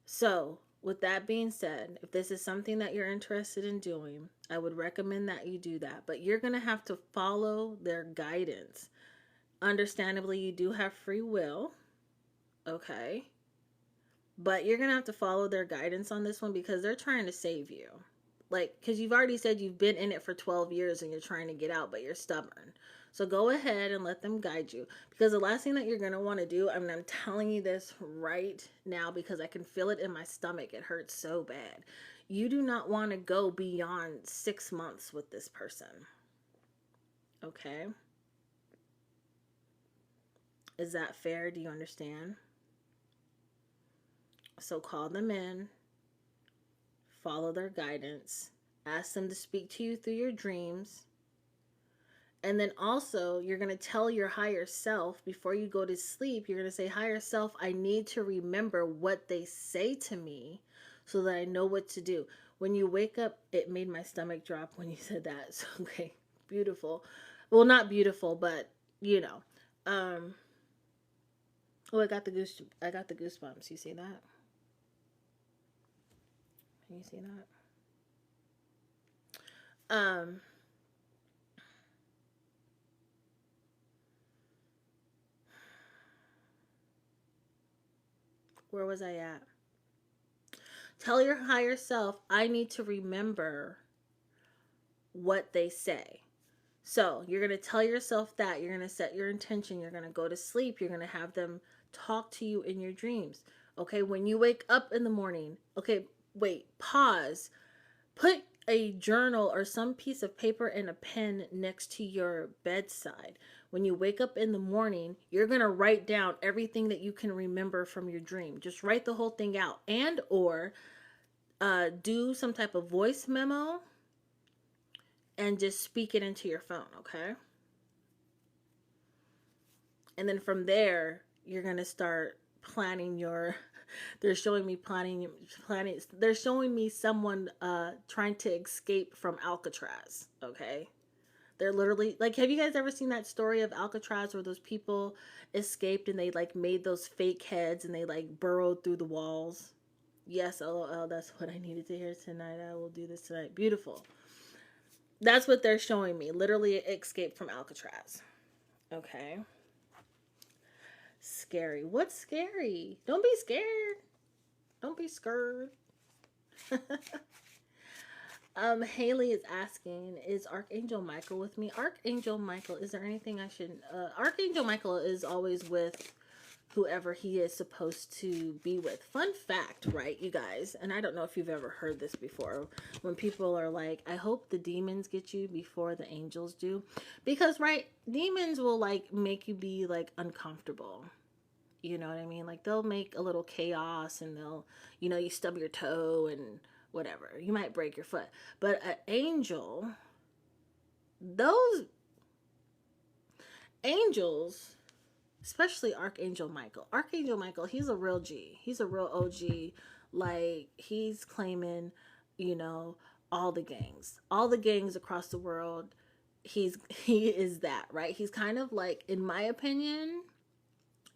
A: So, with that being said, if this is something that you're interested in doing, I would recommend that you do that. But you're going to have to follow their guidance. Understandably, you do have free will, okay? But you're going to have to follow their guidance on this one because they're trying to save you. Like, because you've already said you've been in it for 12 years and you're trying to get out, but you're stubborn. So go ahead and let them guide you. Because the last thing that you're going to want to do, I mean, I'm telling you this right now because I can feel it in my stomach. It hurts so bad. You do not want to go beyond 6 months with this person. Okay? Is that fair? Do you understand? So call them in. Follow their guidance. Ask them to speak to you through your dreams. And then also, you're going to tell your higher self before you go to sleep, you're going to say, higher self, I need to remember what they say to me so that I know what to do. When you wake up, it made my stomach drop when you said that. So, okay, beautiful. Well, not beautiful, but, Oh, I got the goosebumps. You see that? Can you see that? Where was I at? Tell your higher self, I need to remember what they say. So you're going to tell yourself that. You're going to set your intention. You're going to go to sleep. You're going to have them talk to you in your dreams. Okay, when you wake up in the morning, okay, wait, pause. Put a journal or some piece of paper and a pen next to your bedside. When you wake up in the morning, you're going to write down everything that you can remember from your dream. Just write the whole thing out and or do some type of voice memo and just speak it into your phone, okay? And then from there, you're going to start planning your they're showing me planning they're showing me someone trying to escape from Alcatraz, okay? They're literally like, have you guys ever seen that story of Alcatraz where those people escaped and they like made those fake heads and they like burrowed through the walls? Yes, LOL, that's what I needed to hear tonight. I will do this tonight. Beautiful. That's what they're showing me. Literally escape from Alcatraz. Okay. Scary. What's scary? Don't be scared. Don't be scared. Haley is asking, is Archangel Michael with me? Archangel Michael, is there anything I should... Archangel Michael is always with whoever he is supposed to be with. Fun fact, right, you guys? And I don't know if you've ever heard this before. When people are like, I hope the demons get you before the angels do. Because, right, demons will like make you be like uncomfortable. You know what I mean? Like they'll make a little chaos and they'll, you know, you stub your toe and whatever. You might break your foot. But an angel, those angels, especially Archangel Michael. Archangel Michael, he's a real G. He's a real OG. Like, he's claiming, you know, all the gangs across the world. He is that, right? He's kind of like, in my opinion,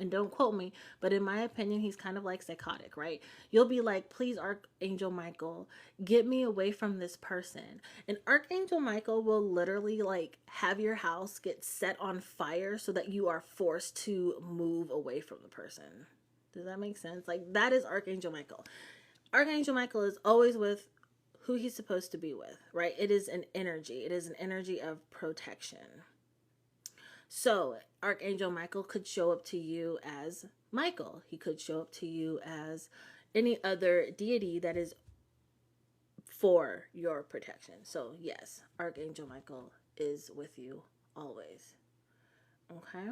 A: and don't quote me, but in my opinion, he's kind of like psychotic, right? You'll be like, please, Archangel Michael, get me away from this person. And Archangel Michael will literally like have your house get set on fire so that you are forced to move away from the person. Does that make sense? Like, that is Archangel Michael. Archangel Michael is always with who he's supposed to be with, right? It is an energy. It is an energy of protection. So Archangel Michael could show up to you as Michael. He could show up to you as any other deity that is for your protection. So yes, Archangel Michael is with you always. Okay.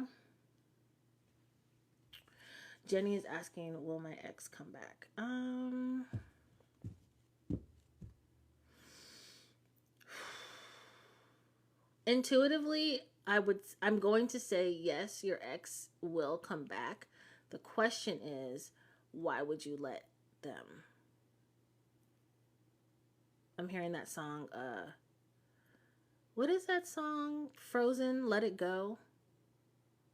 A: Jenny is asking, will my ex come back? Intuitively, I'm going to say yes, your ex will come back. The question is, why would you let them? I'm hearing that song, what is that song? Frozen, Let It Go.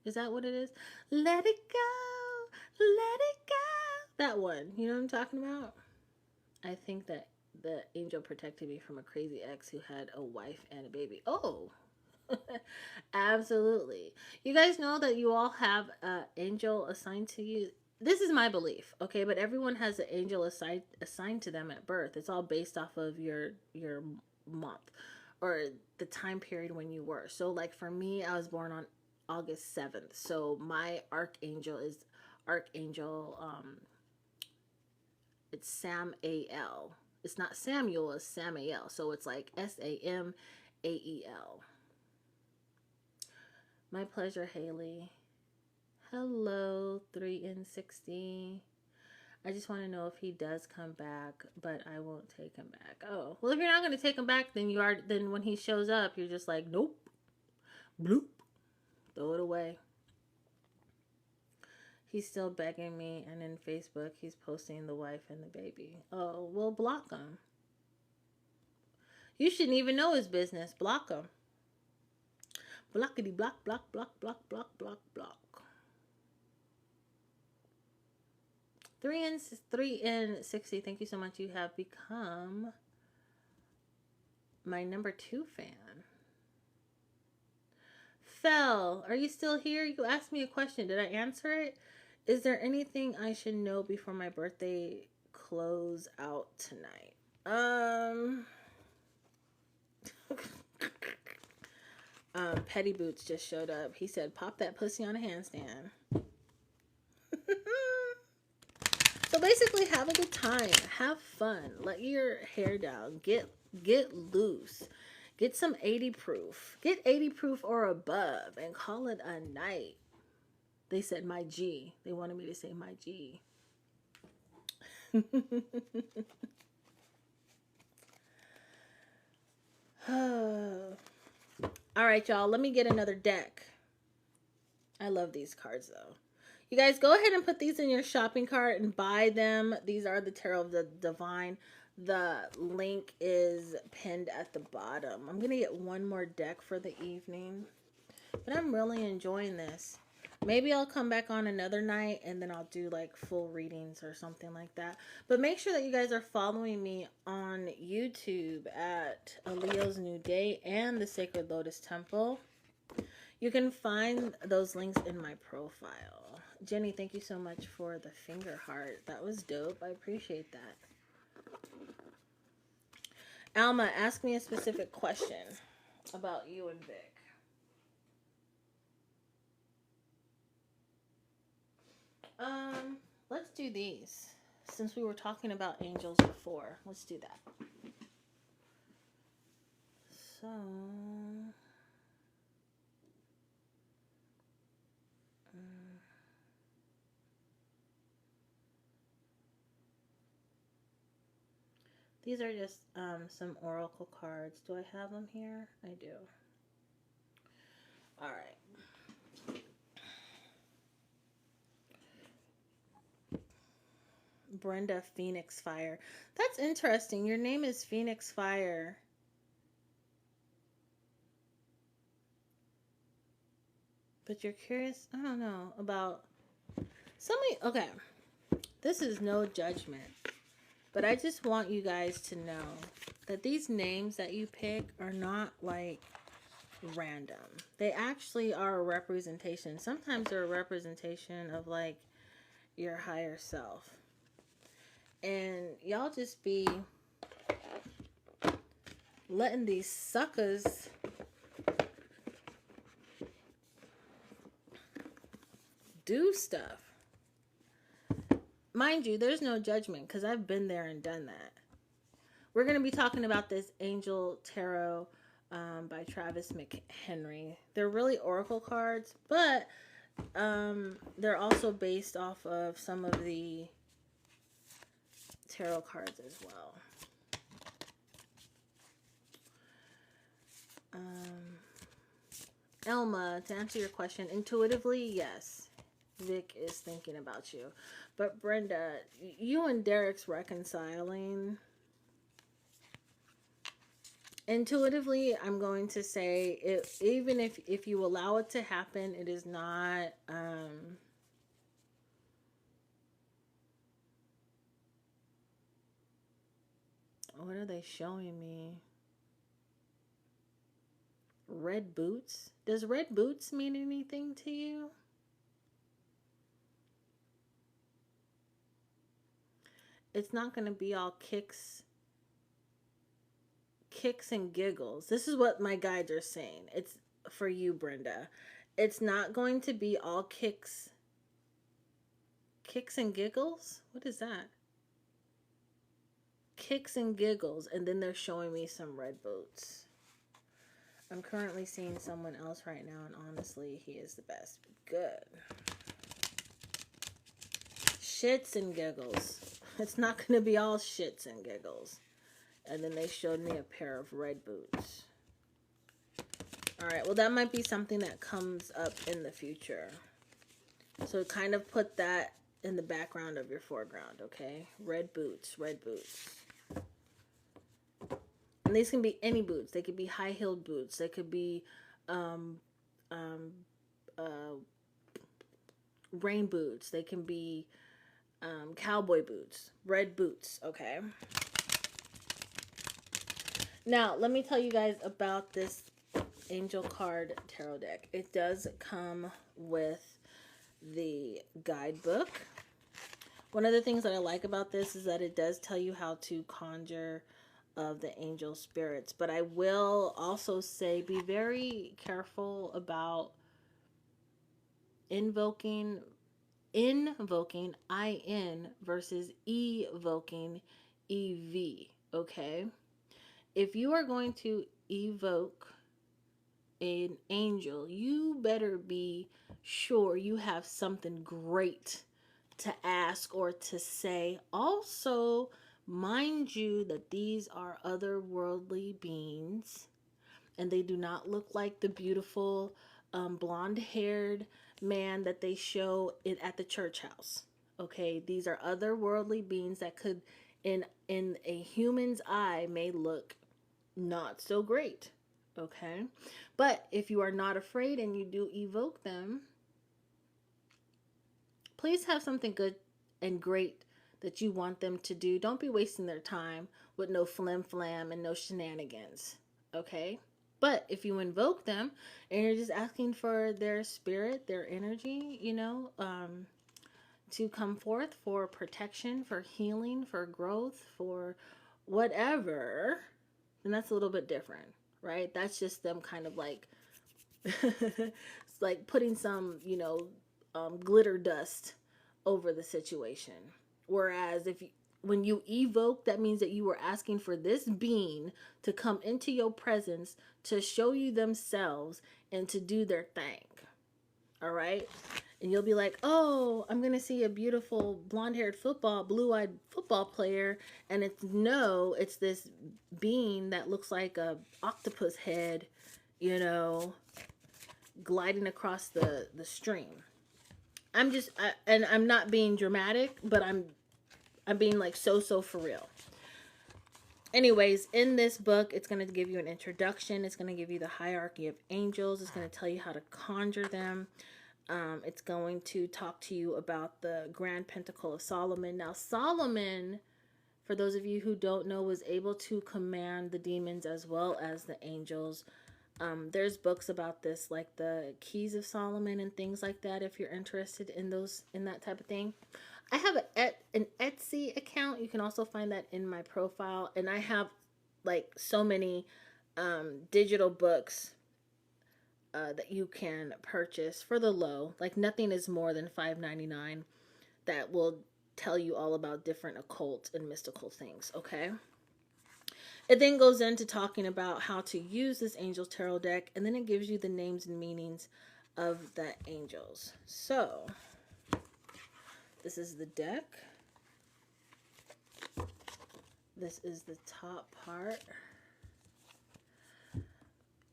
A: Is that what it is? Let it go, let it go. That one, you know what I'm talking about? I think that the angel protected me from a crazy ex who had a wife and a baby. Oh, absolutely. You guys know that you all have an angel assigned to you. This is my belief, okay? But everyone has an angel assigned to them at birth. It's all based off of your month or the time period when you were. So, like for me, I was born on August 7th. So my archangel is Archangel. It's Samael. It's not Samuel. It's Samael. So it's like Samael. My pleasure, Haley. Hello, 3N60. I just want to know if he does come back, but I won't take him back. Oh, well, if you're not going to take him back, then when he shows up, you're just like, nope, bloop, throw it away. He's still begging me, and in Facebook, he's posting the wife and the baby. Oh, well, block him. You shouldn't even know his business. Block him. Blockity block, block, block, block, block, block, block. 3N60, thank you so much. You have become my number 2 fan. Fel, are you still here? You asked me a question. Did I answer it? Is there anything I should know before my birthday close out tonight? Petty Boots just showed up. He said, pop that pussy on a handstand. So basically, have a good time. Have fun. Let your hair down. Get loose. Get some 80 proof. Get 80 proof or above and call it a night. They said my G. They wanted me to say my G. All right, y'all. Let me get another deck. I love these cards, though. You guys, go ahead and put these in your shopping cart and buy them. These are the Tarot of the Divine. The link is pinned at the bottom. I'm going to get one more deck for the evening. But I'm really enjoying this. Maybe I'll come back on another night and then I'll do like full readings or something like that. But make sure that you guys are following me on YouTube at A Leo's New Day and the Sacred Lotus Temple. You can find those links in my profile. Jenny, thank you so much for the finger heart. That was dope. I appreciate that. Alma, ask me a specific question about you and Vic. Let's do these. Since we were talking about angels before, let's do that. So, these are just some oracle cards. Do I have them here? I do. All right. Brenda Phoenix Fire. That's interesting. Your name is Phoenix Fire. But you're curious, I don't know, about somebody. Okay. This is no judgment. But I just want you guys to know that these names that you pick are not like random. They actually are a representation. Sometimes they're a representation of like your higher self. And y'all just be letting these suckers do stuff. Mind you, there's no judgment because I've been there and done that. We're going to be talking about this Angel Tarot by Travis McHenry. They're really oracle cards, but they're also based off of some of the tarot cards as well. Elma, to answer your question, intuitively, yes. Vic is thinking about you. But Brenda, you and Derek's reconciling. Intuitively, I'm going to say, even if you allow it to happen, it is not... what are they showing me? Red boots? Does red boots mean anything to you? It's not going to be all kicks and giggles. This is what my guides are saying. It's for you, Brenda. It's not going to be all kicks and giggles? What is that? Kicks and giggles, and then they're showing me some red boots. I'm currently seeing someone else right now, and honestly, he is the best. Good. Shits and giggles. It's not going to be all shits and giggles. And then they showed me a pair of red boots. Alright, well that might be something that comes up in the future. So kind of put that in the background of your foreground, okay? Red boots, red boots. And these can be any boots. They could be high-heeled boots. They could be rain boots. They can be cowboy boots. Red boots, okay? Now, let me tell you guys about this Angel Card Tarot deck. It does come with the guidebook. One of the things that I like about this is that it does tell you how to conjure of the angel spirits. But I will also say be very careful about invoking IN versus evoking EV, okay? If you are going to evoke an angel, you better be sure you have something great to ask or to say. Also, mind you that these are otherworldly beings and they do not look like the beautiful blonde-haired man that they show it at the church house. Okay, these are otherworldly beings that could, in a human's eye, may look not so great. Okay, but if you are not afraid and you do evoke them, please have something good and great that you want them to do. Don't be wasting their time with no flim-flam and no shenanigans. Okay? But if you invoke them and you're just asking for their spirit, their energy, you know, to come forth for protection, for healing, for growth, for whatever, then that's a little bit different, right? That's just them kind of like, it's like putting some, you know, glitter dust over the situation. Whereas when you evoke, that means that you were asking for this being to come into your presence to show you themselves and to do their thing. All right? And you'll be like, "Oh, I'm going to see a beautiful blonde-haired blue-eyed football player." And it's this being that looks like a octopus head, you know, gliding across the stream. And I'm not being dramatic, but I'm being like so for real. Anyways, in this book, it's going to give you an introduction. It's going to give you the hierarchy of angels. It's going to tell you how to conjure them. It's going to talk to you about the Grand Pentacle of Solomon. Now, Solomon, for those of you who don't know, was able to command the demons as well as the angels. There's books about this, like the Keys of Solomon and things like that, if you're interested in that type of thing. I have an Etsy account. You can also find that in my profile. And I have like so many digital books that you can purchase for the low. Like nothing is more than $5.99 that will tell you all about different occult and mystical things, okay? It then goes into talking about how to use this Angels Tarot deck, and then it gives you the names and meanings of the angels. So, this is the deck. This is the top part.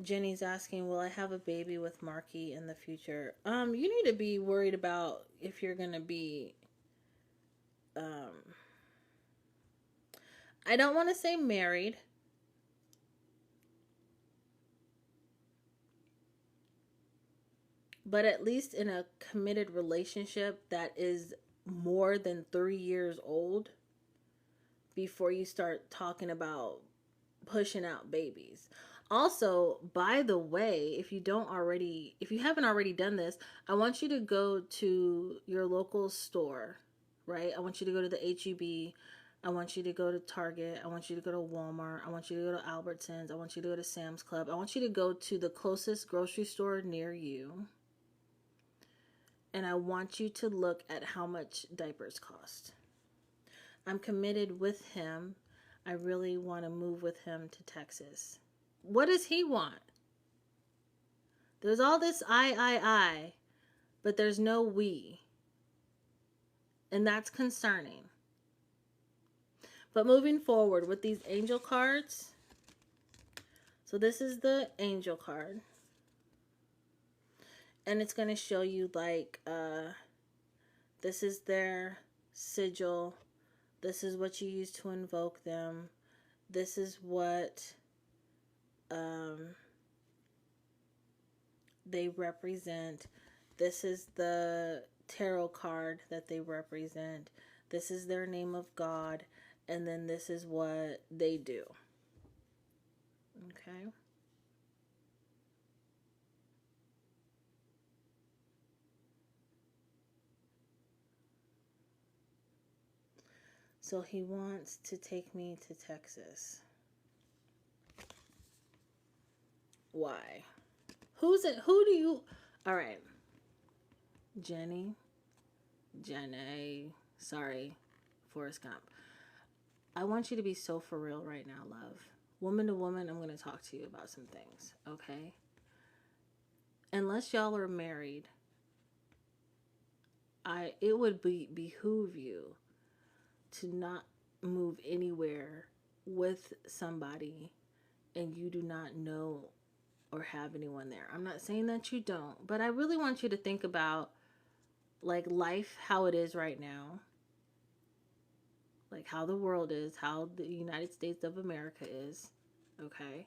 A: Jenny's asking, will I have a baby with Marky in the future? You need to be worried about if you're going to be, I don't want to say married, but at least in a committed relationship that is more than 3 years old before you start talking about pushing out babies. Also, by the way, if you haven't already done this, I want you to go to your local store, right? I want you to go to the H-E-B. I want you to go to Target. I want you to go to Walmart. I want you to go to Albertsons. I want you to go to Sam's Club. I want you to go to the closest grocery store near you. And I want you to look at how much diapers cost. I'm committed with him. I really want to move with him to Texas. What does he want? There's all this I, but there's no we. And that's concerning. But moving forward with these angel cards. So this is the angel card. And it's going to show you like, this is their sigil. This is what you use to invoke them. This is what they represent. This is the tarot card that they represent. This is their name of God. And then this is what they do. Okay. So he wants to take me to Texas. Why? Who's it? Who do you... All right. Jenny. Sorry. Forrest Gump. I want you to be so for real right now, love. Woman to woman, I'm going to talk to you about some things, okay? Unless y'all are married, it would behoove you to not move anywhere with somebody and you do not know or have anyone there. I'm not saying that you don't, but I really want you to think about like life, how it is right now, like how the world is, how the United States of America is, okay?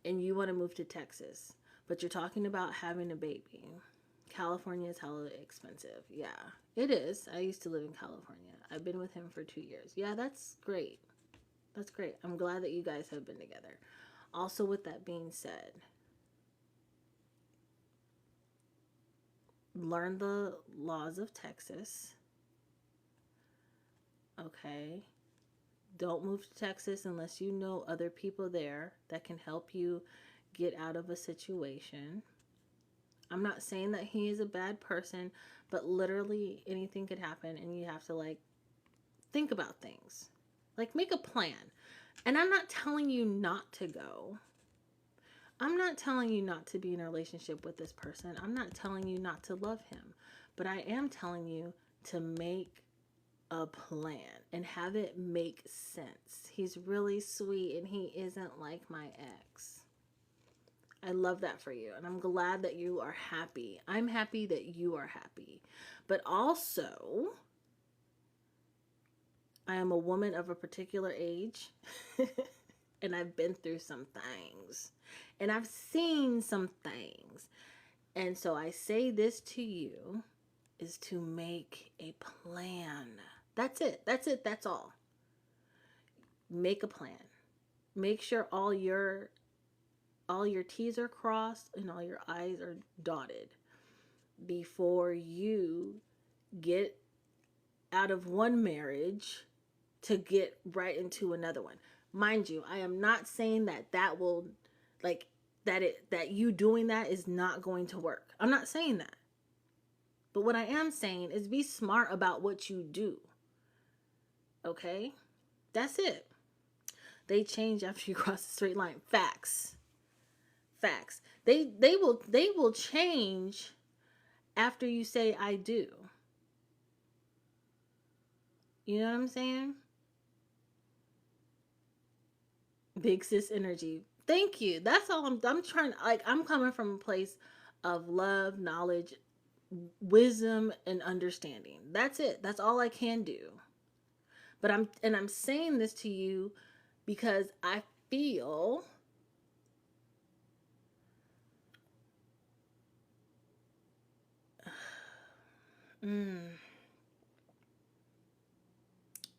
A: And you want to move to Texas, but you're talking about having a baby. California is hella expensive. Yeah, it is. I used to live in California. I've been with him for 2 years. Yeah, that's great. That's great. I'm glad that you guys have been together. Also, with that being said, learn the laws of Texas. Okay? Don't move to Texas unless you know other people there that can help you get out of a situation. I'm not saying that he is a bad person, but literally anything could happen and you have to like think about things. Like make a plan. And I'm not telling you not to go. I'm not telling you not to be in a relationship with this person. I'm not telling you not to love him. But I am telling you to make a plan and have it make sense. He's really sweet and he isn't like my ex. I love that for you. And I'm glad that you are happy. I'm happy that you are happy. But also, I am a woman of a particular age. And I've been through some things. And I've seen some things. And so I say this to you is to make a plan. That's it. That's it. That's all. Make a plan. Make sure all your T's are crossed and all your I's are dotted before you get out of one marriage to get right into another one. Mind you, I am not saying that will like that you doing that is not going to work. I'm not saying that. But what I am saying is be smart about what you do. Okay? That's it. They change after you cross the straight line. Facts. Facts. They will change after you say I do. You know what I'm saying? Big sis energy. Thank you. That's all I'm trying, like I'm coming from a place of love, knowledge, wisdom and understanding. That's it. That's all I can do. But I'm saying this to you because I feel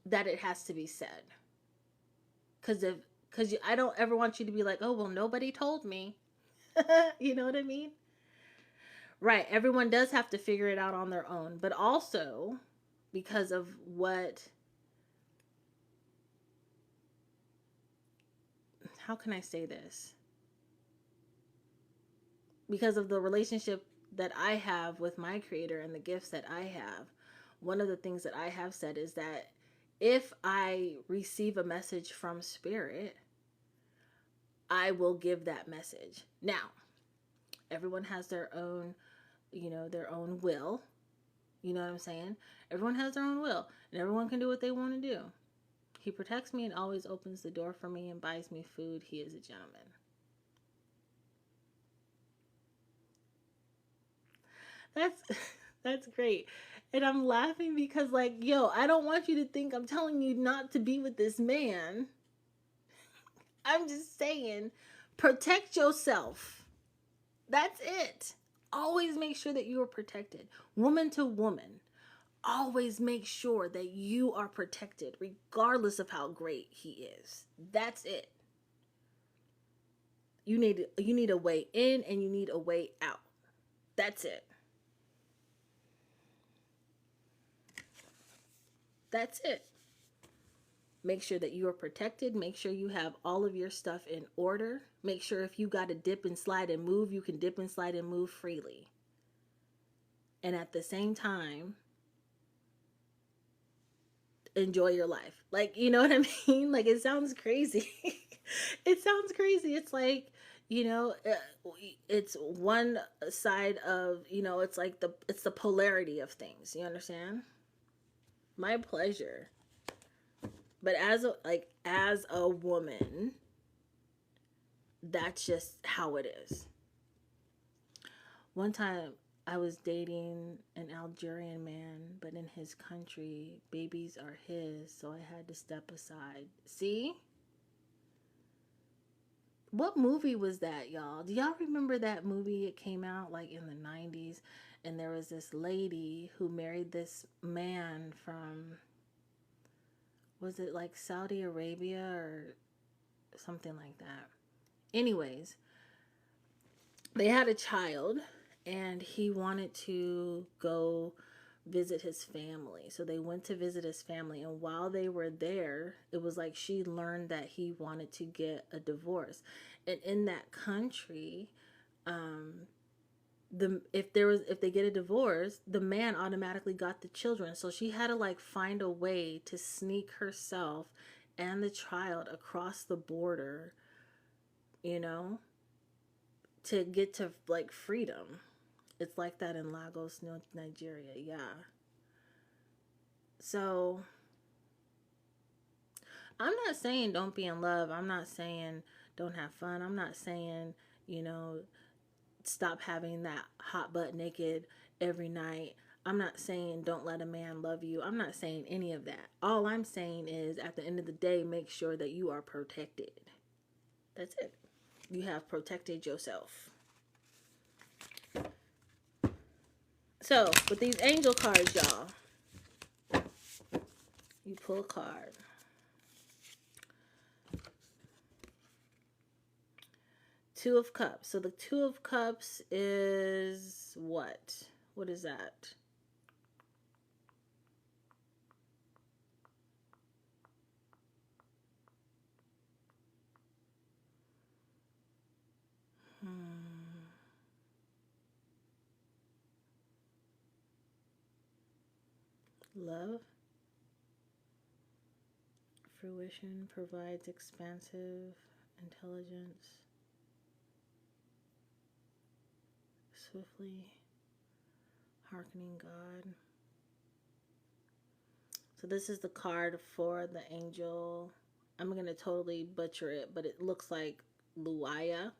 A: that it has to be said. Because I don't ever want you to be like, oh, well, nobody told me. You know what I mean? Right. Everyone does have to figure it out on their own. But also, because of how can I say this? Because of the relationship that I have with my creator and the gifts that I have, one of the things that I have said is that if I receive a message from spirit, I will give that message. Now, everyone has their own, their own will. You know what I'm saying? Everyone has their own will, and everyone can do what they want to do. He protects me and always opens the door for me and buys me food. He is a gentleman. That's that's great. And I'm laughing because like, yo, I don't want you to think I'm telling you not to be with this man. I'm just saying, protect yourself. That's it. Always make sure that you are protected. Woman to woman. Always make sure that you are protected regardless of how great he is. That's it. You need a way in and you need a way out. That's it. That's it. Make sure that you are protected. Make sure you have all of your stuff in order. Make sure if you got to dip and slide and move, you can dip and slide and move freely. And at the same time, enjoy your life. Like, you know what I mean? Like, it sounds crazy. It sounds crazy. It's like, it's one side of, it's like it's the polarity of things. You understand? My pleasure. But as a woman, that's just how it is. One time I was dating an Algerian man, but in his country, babies are his, so I had to step aside. See? What movie was that, y'all? Do y'all remember that movie? It came out like in the 90s, and there was this lady who married this man from, was it like Saudi Arabia or something like that? Anyways, they had a child and he wanted to go visit his family. So they went to visit his family, and while they were there, it was like she learned that he wanted to get a divorce. And in that country, if they get a divorce, the man automatically got the children. So she had to like find a way to sneak herself and the child across the border, you know, to get to like freedom. It's like that in Lagos, Nigeria. Yeah. So I'm not saying don't be in love. I'm not saying don't have fun. I'm not saying, you know, stop having that hot butt naked every night. I'm not saying don't let a man love you. I'm not saying any of that. All I'm saying is at the end of the day, make sure that you are protected. That's it. You have protected yourself. So, with these angel cards, y'all, you pull a card. Two of Cups. So the Two of Cups is what? What is that? Love. Fruition provides expansive intelligence. Swiftly hearkening God. So this is the card for the angel. I'm going to totally butcher it, but it looks like Luaya.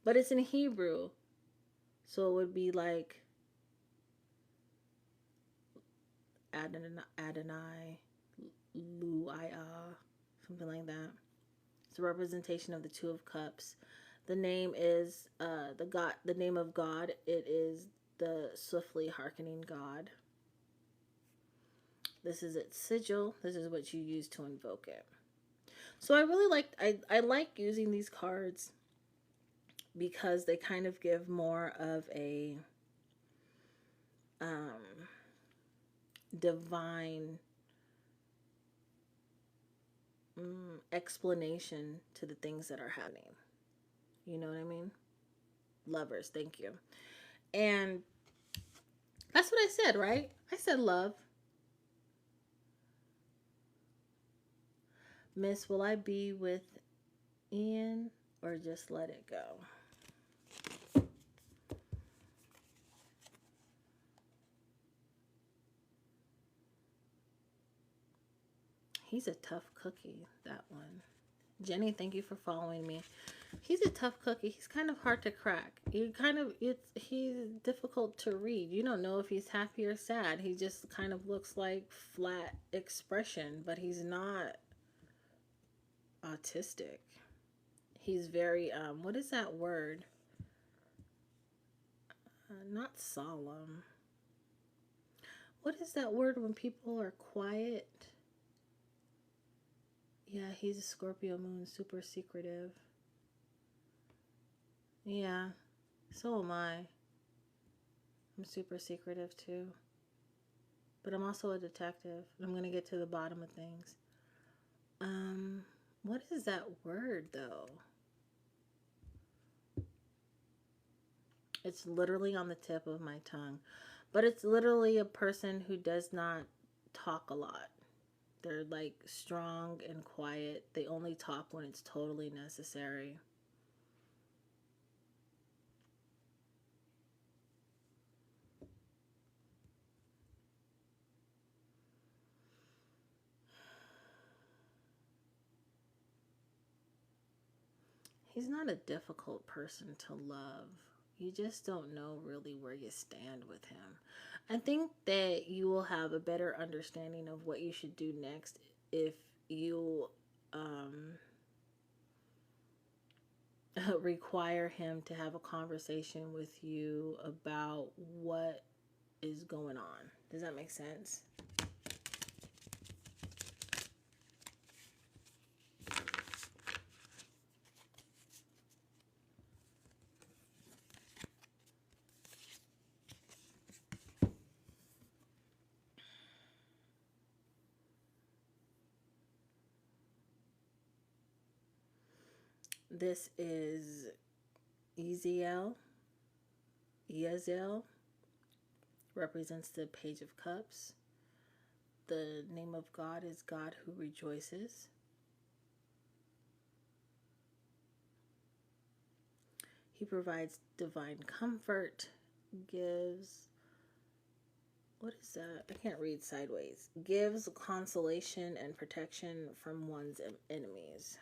A: But it's in Hebrew. So it would be like Adonai, Luaya, something like that. It's a representation of the Two of Cups. The name is the name of God. It is the swiftly hearkening God. This is its sigil. This is what you use to invoke it. So I really I like using these cards because they kind of give more of a divine explanation to the things that are happening. You know what I mean? Lovers, thank you. And that's what I said, right? I said love. Miss, will I be with Ian or just let it go? He's a tough cookie, that one. Jenny, thank you for following me. He's a tough cookie. He's kind of hard to crack. He's difficult to read. You don't know if he's happy or sad. He just kind of looks like flat expression, but he's not autistic. He's very what is that word? Not solemn. What is that word when people are quiet? Yeah, he's a Scorpio moon, super secretive. Yeah, so am I. I'm super secretive too. But I'm also a detective. I'm going to get to the bottom of things. What is that word though? It's literally on the tip of my tongue. But it's literally a person who does not talk a lot. They're like strong and quiet. They only talk when it's totally necessary. He's not a difficult person to love. You just don't know really where you stand with him. I think that you will have a better understanding of what you should do next if you require him to have a conversation with you about what is going on. Does that make sense? This is Eziel. Yazel represents the Page of Cups. The name of God is God who rejoices. He provides divine comfort, gives, what is that? I can't read sideways. Gives consolation and protection from one's enemies.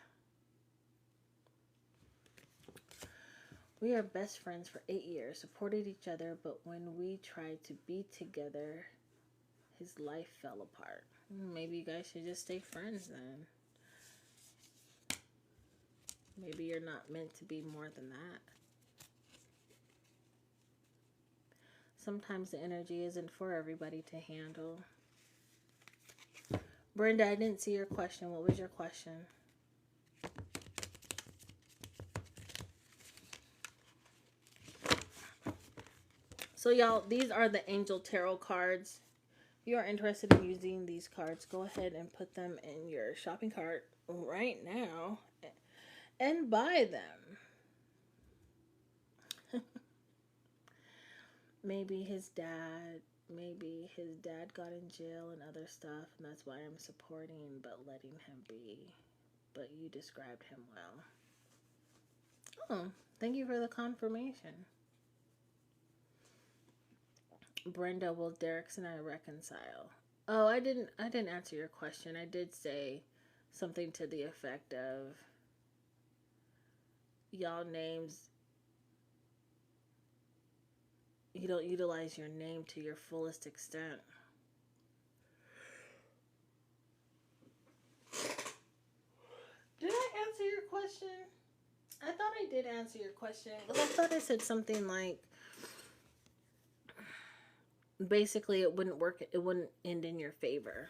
A: We are best friends for 8 years, supported each other, but when we tried to be together, his life fell apart. Maybe you guys should just stay friends then. Maybe you're not meant to be more than that. Sometimes the energy isn't for everybody to handle. Brenda, I didn't see your question. What was your question? So y'all, these are the Angel Tarot cards. If you are interested in using these cards, go ahead and put them in your shopping cart right now and buy them. Maybe his dad got in jail and other stuff, and that's why I'm supporting but letting him be. But you described him well. Oh, thank you for the confirmation. Brenda, will Derek's and I reconcile? Oh, I didn't answer your question. I did say something to the effect of y'all names, you don't utilize your name to your fullest extent. Did I answer your question? I thought I did answer your question. I thought I said something like, basically it wouldn't work, it wouldn't end in your favor.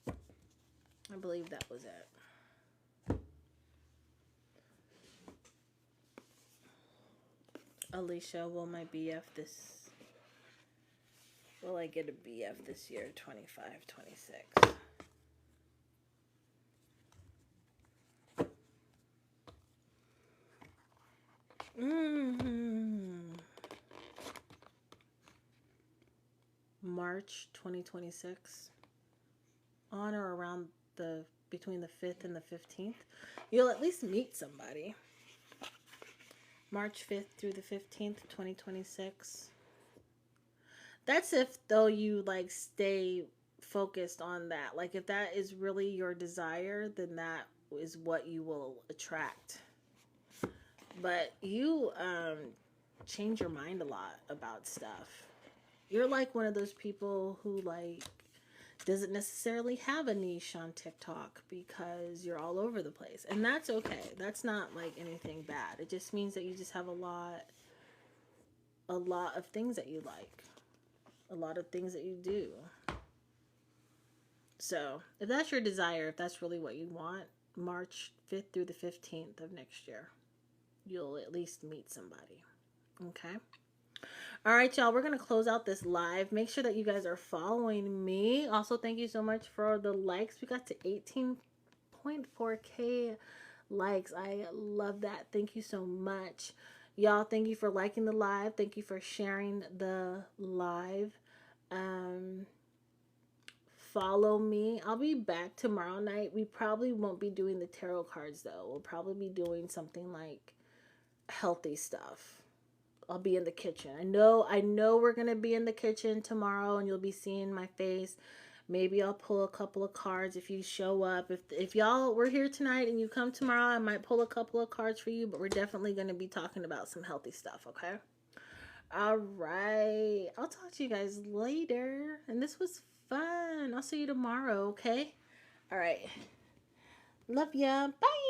A: I believe that was it. Alicia, will I get a BF this year, 25, 26? March 2026. On or around between the 5th and the 15th. You'll at least meet somebody. March 5th through the 15th, 2026. That's if, though, you stay focused on that. If that is really your desire, then that is what you will attract. But you change your mind a lot about stuff. You're one of those people who doesn't necessarily have a niche on TikTok because you're all over the place. And that's okay. That's not anything bad. It just means that you just have a lot of things that you like. A lot of things that you do. So, if that's your desire, if that's really what you want, March 5th through the 15th of next year, you'll at least meet somebody. Okay? All right, y'all, we're going to close out this live. Make sure that you guys are following me. Also, thank you so much for the likes. We got to 18.4K likes. I love that. Thank you so much. Y'all, thank you for liking the live. Thank you for sharing the live. Follow me. I'll be back tomorrow night. We probably won't be doing the tarot cards, though. We'll probably be doing something healthy stuff. I'll be in the kitchen. I know we're going to be in the kitchen tomorrow and you'll be seeing my face. Maybe I'll pull a couple of cards if you show up. If y'all were here tonight and you come tomorrow, I might pull a couple of cards for you, but we're definitely going to be talking about some healthy stuff, okay? All right. I'll talk to you guys later. And this was fun. I'll see you tomorrow, okay? All right. Love ya. Bye.